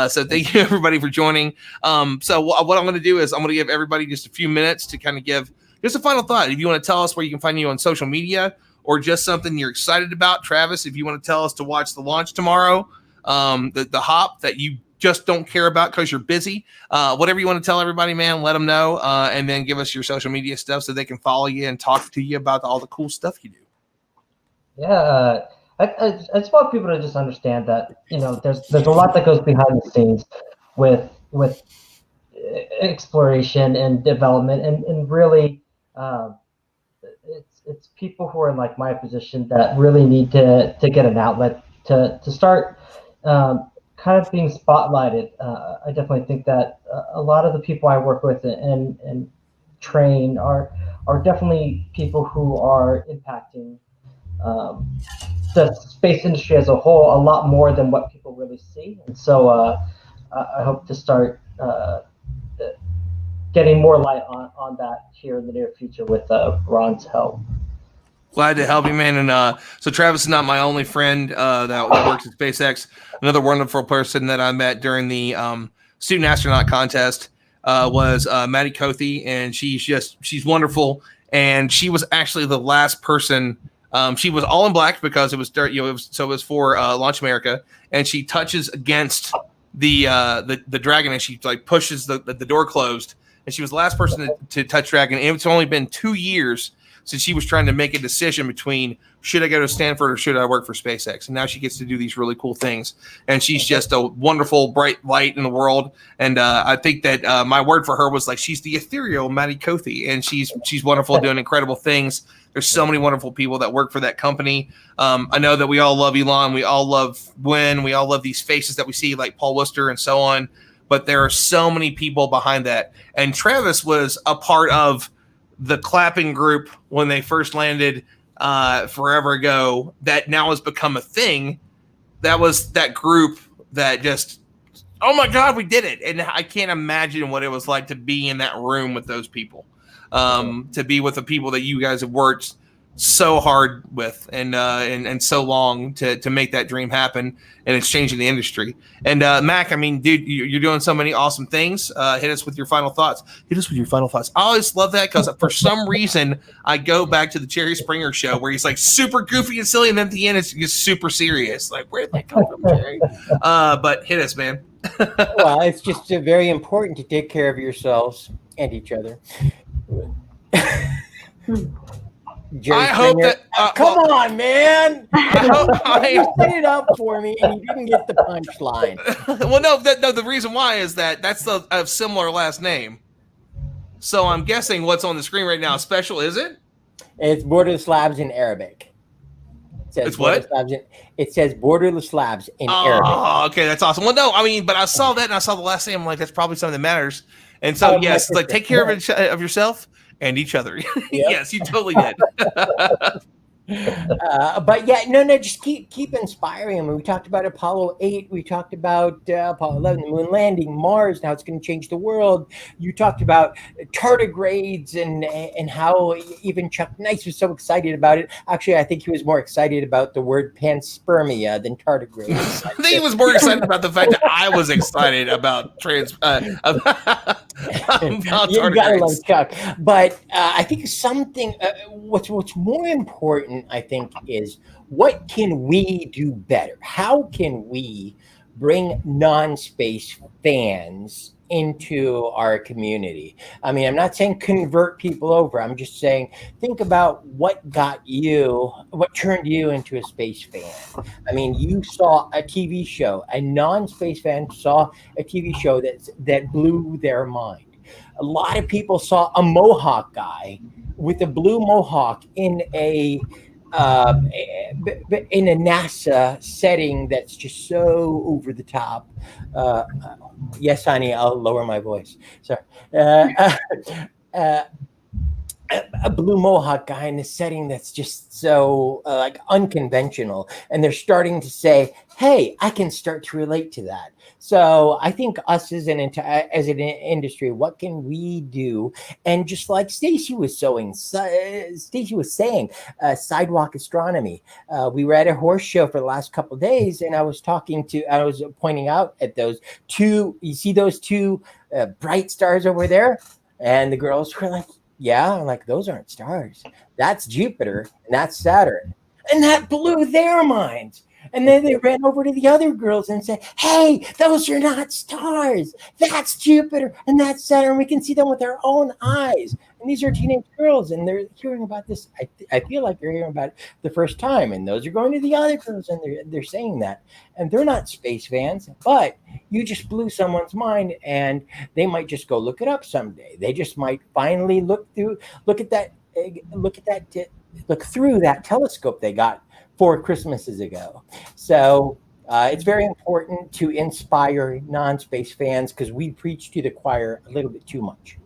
So thank you everybody for joining. So what I'm going to do is I'm going to give everybody just a few minutes to kind of give just a final thought. If you want to tell us where you can find you on social media or just something you're excited about, Travis, if you want to tell us to watch the launch tomorrow, the hop that you just don't care about because you're busy, whatever you want to tell everybody, man, let them know, and then give us your social media stuff so they can follow you and talk to you about all the cool stuff you do. Yeah, I just want people to just understand that, you know, there's a lot that goes behind the scenes with exploration and development, and really it's people who are in like my position that really need to get an outlet to start kind of being spotlighted. I definitely think that a lot of the people I work with and train are definitely people who are impacting the space industry as a whole a lot more than what people really see. And so I hope to start getting more light on that here in the near future with Ron's help. Glad to help you, man. And so Travis is not my only friend that works at SpaceX. Another wonderful person that I met during the student astronaut contest was Maddie Kothe, and she's wonderful. And she was actually the last person. She was all in black because it was dirt. You know, it was for Launch America, and she touches against the Dragon, and she like pushes the door closed. And she was the last person to touch Dragon. And it's only been 2 years since she was trying to make a decision between should I go to Stanford or should I work for SpaceX? And now she gets to do these really cool things. And she's just a wonderful, bright light in the world. And I think that my word for her was like, she's the ethereal Maddie Kothe. And she's wonderful, doing incredible things. There's so many wonderful people that work for that company. I know that we all love Elon. We all love Gwen. We all love these faces that we see like Paul Worcester and so on. But there are so many people behind that. And Travis was a part of the clapping group when they first landed forever ago that now has become a thing. That was that group that just, oh my God, we did it. And I can't imagine what it was like to be in that room with those people, to be with the people that you guys have worked so hard with and so long to make that dream happen, and it's changing the industry. And Mac, I mean, dude, you're doing so many awesome things. Hit us with your final thoughts. I always love that because for some reason I go back to the Jerry Springer show where he's like super goofy and silly, and then at the end it's just super serious. Like, where did that come from, Jerry? But hit us, man. Well, it's just very important to take care of yourselves and each other. Jerry I hope Springer, that come on, man! I You set it up for me, and you didn't get the punchline. Well, no. The reason why is that that's a similar last name. So I'm guessing what's on the screen right now. Special, is it? It's borderless labs in Arabic. It's what? It says borderless labs in Arabic. Oh, okay, that's awesome. Well, no, I mean, but I saw that and I saw the last name. I'm like, that's probably something that matters. And so, yes, like take care of yourself and each other. Yep. Yes, you totally did. But yeah, no, just keep inspiring. I mean, we talked about Apollo 8. We talked about Apollo 11, the moon landing, Mars. Now it's going to change the world. You talked about tardigrades and how even Chuck Nice was so excited about it. Actually, I think he was more excited about the word panspermia than tardigrades. I think he was more excited about the fact that I was excited about you gotta love Chuck. But I think something what's more important, I think, is what can we do better? How can we bring non-space fans into our community. I mean, I'm not saying convert people over. I'm just saying, think about what turned you into a space fan. I mean, you saw a TV show, a non-space fan saw a TV show that blew their mind. A lot of people saw a Mohawk guy with a blue Mohawk in a NASA setting that's just so over the top. Yes, honey, I'll lower my voice. Sorry. A blue Mohawk guy in a setting that's just so like unconventional, and they're starting to say, "Hey, I can start to relate to that." So I think us as an industry, what can we do? And just like Stacey was saying, sidewalk astronomy. We were at a horse show for the last couple of days, and I was pointing out at those two. You see those two bright stars over there, and the girls were like, yeah, I'm like, those aren't stars. That's Jupiter and that's Saturn. And that blew their minds. And then they ran over to the other girls and said, hey, those are not stars. That's Jupiter and that's Saturn. We can see them with our own eyes. And these are teenage girls, and they're hearing about this. I feel like they're hearing about it the first time. And those are going to the other girls, and they're saying that. And they're not space fans, but you just blew someone's mind, and they might just go look it up someday. They just might finally look through that telescope they got 4 Christmases ago. So it's very important to inspire non-space fans, because we preach to the choir a little bit too much.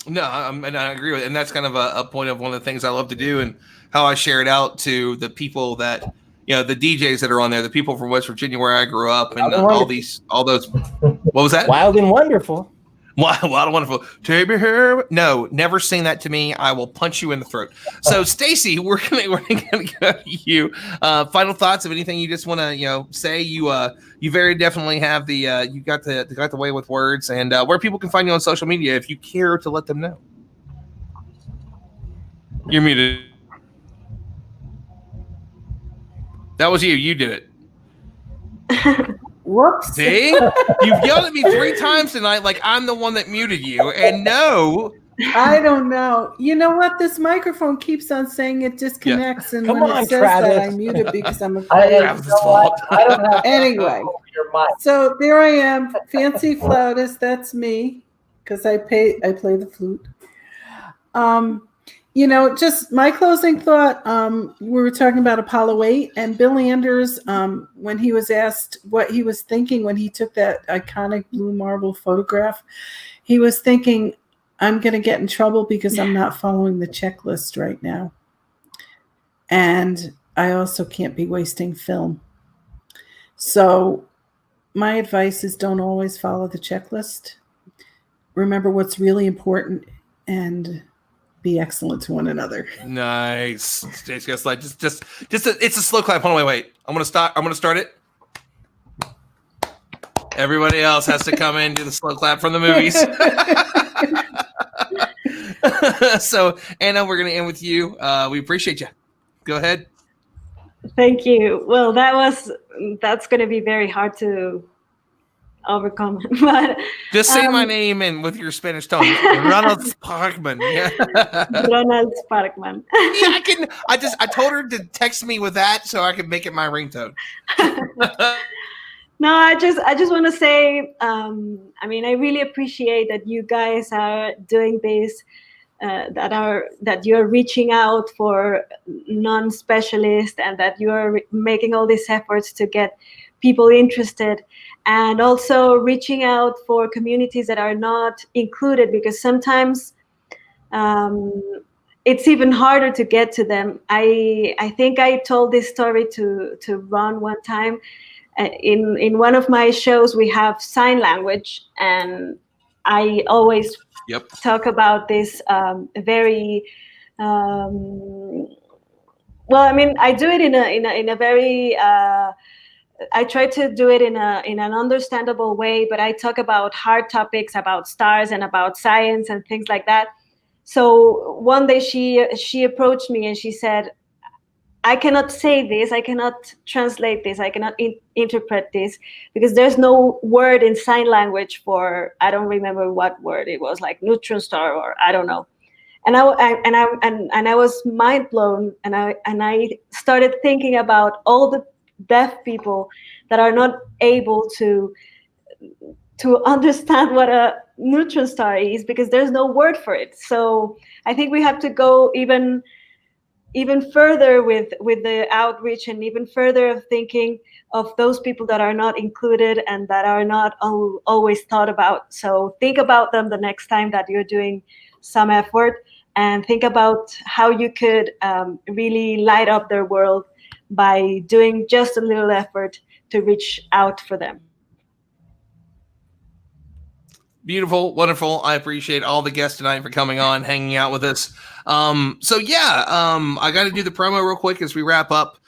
No, and I agree with it. And that's kind of a point of one of the things I love to do, and how I share it out to the people that, the DJs that are on there, the people from West Virginia where I grew up, and all those. What was that? Wild and Wonderful. Wild and Wonderful. Take me here. No, never sing that to me. I will punch you in the throat. So, Stacey, we're gonna go to you. Final thoughts of anything you just want to say. You very definitely have you got the way with words, and where people can find you on social media if you care to let them know. You're muted. That was you. You did it. Whoops. See? You've yelled at me 3 times tonight like I'm the one that muted you. And no. I don't know. You know what? This microphone keeps on saying it disconnects. Yeah. And Come when on, it says Travis. that, I mute it because I'm afraid. I don't have anyway, so there I am. Fancy flautist. That's me, because I play the flute. Just my closing thought, we were talking about Apollo 8, and Bill Anders, when he was asked what he was thinking when he took that iconic blue marble photograph, he was thinking, I'm going to get in trouble because I'm not following the checklist right now. And I also can't be wasting film. So my advice is, don't always follow the checklist. Remember what's really important, and be excellent to one another. Nice. It's a slow clap. Hold on, wait. I'm gonna start it. Everybody else has to come in and do the slow clap from the movies. So, Anna, we're gonna end with you. We appreciate you. Go ahead. Thank you. Well, that's gonna be very hard to overcome, but just say my name and with your Spanish tone. Ronald Sparkman. Yeah. Ronald Sparkman. Yeah, I told her to text me with that so I could make it my ringtone. No, I just want to say, I really appreciate that you guys are doing this, that you're reaching out for non-specialists, and that you're making all these efforts to get people interested, and also reaching out for communities that are not included, because sometimes it's even harder to get to them. I think I told this story to Ron one time. In one of my shows, we have sign language, and I always talk about this very I do it in a very I try to do it in an understandable way, but I talk about hard topics, about stars and about science and things like that. So one day she approached me and she said, I cannot say this, I cannot translate this, I cannot interpret this, because there's no word in sign language for, I don't remember what word it was, like neutron star, or I don't know. And I was mind blown, and I started thinking about all the deaf people that are not able to understand what a neutron star is, because there's no word for it. So I think we have to go even further with the outreach, and even further of thinking of those people that are not included and that are not always thought about. So think about them the next time that you're doing some effort, and think about how you could really light up their world by doing just a little effort to reach out for them. Beautiful, wonderful. I appreciate all the guests tonight for coming on, hanging out with us. I got to do the promo real quick as we wrap up.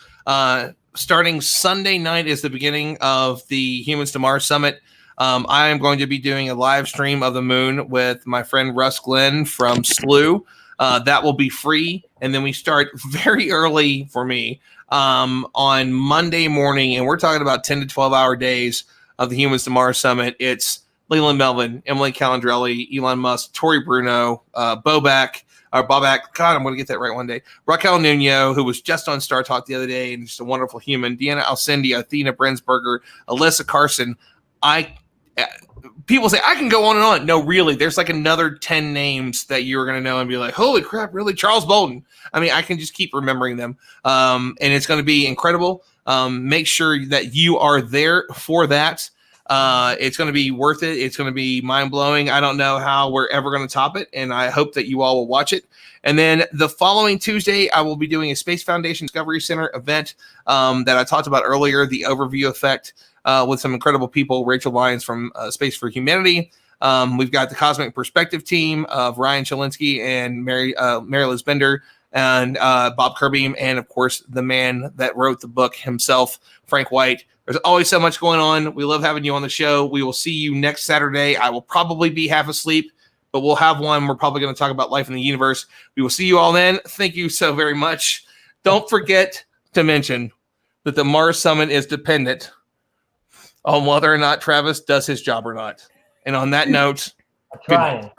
Starting Sunday night is the beginning of the Humans to Mars Summit. I am going to be doing a live stream of the moon with my friend Russ Glenn from SLU. That will be free. And then we start very early for me on Monday morning. And we're talking about 10 to 12 hour days of the Humans to Mars Summit. It's Leland Melvin, Emily Calandrelli, Elon Musk, Tori Bruno, Bobak, God, I'm going to get that right one day. Raquel Nuno, who was just on Star Talk the other day and just a wonderful human. Deanna Alcindi, Athena Brensberger, Alyssa Carson. People say, I can go on and on. No, really, there's like another 10 names that you're going to know and be like, holy crap, really? Charles Bolden. I mean, I can just keep remembering them. And it's going to be incredible. Make sure that you are there for that. It's going to be worth it. It's going to be mind-blowing. I don't know how we're ever going to top it, and I hope that you all will watch it. And then the following Tuesday, I will be doing a Space Foundation Discovery Center event that I talked about earlier, the overview effect, with some incredible people, Rachel Lyons from Space for Humanity. We've got the Cosmic Perspective team of Ryan Chalinsky and Mary Liz Bender, and Bob Kirby, and of course, the man that wrote the book himself, Frank White. There's always so much going on. We love having you on the show. We will see you next Saturday. I will probably be half asleep, but we'll have one. We're probably going to talk about life in the universe. We will see you all then. Thank you so very much. Don't forget to mention that the Mars Summit is dependent on whether or not Travis does his job or not. And on that note, I'm trying.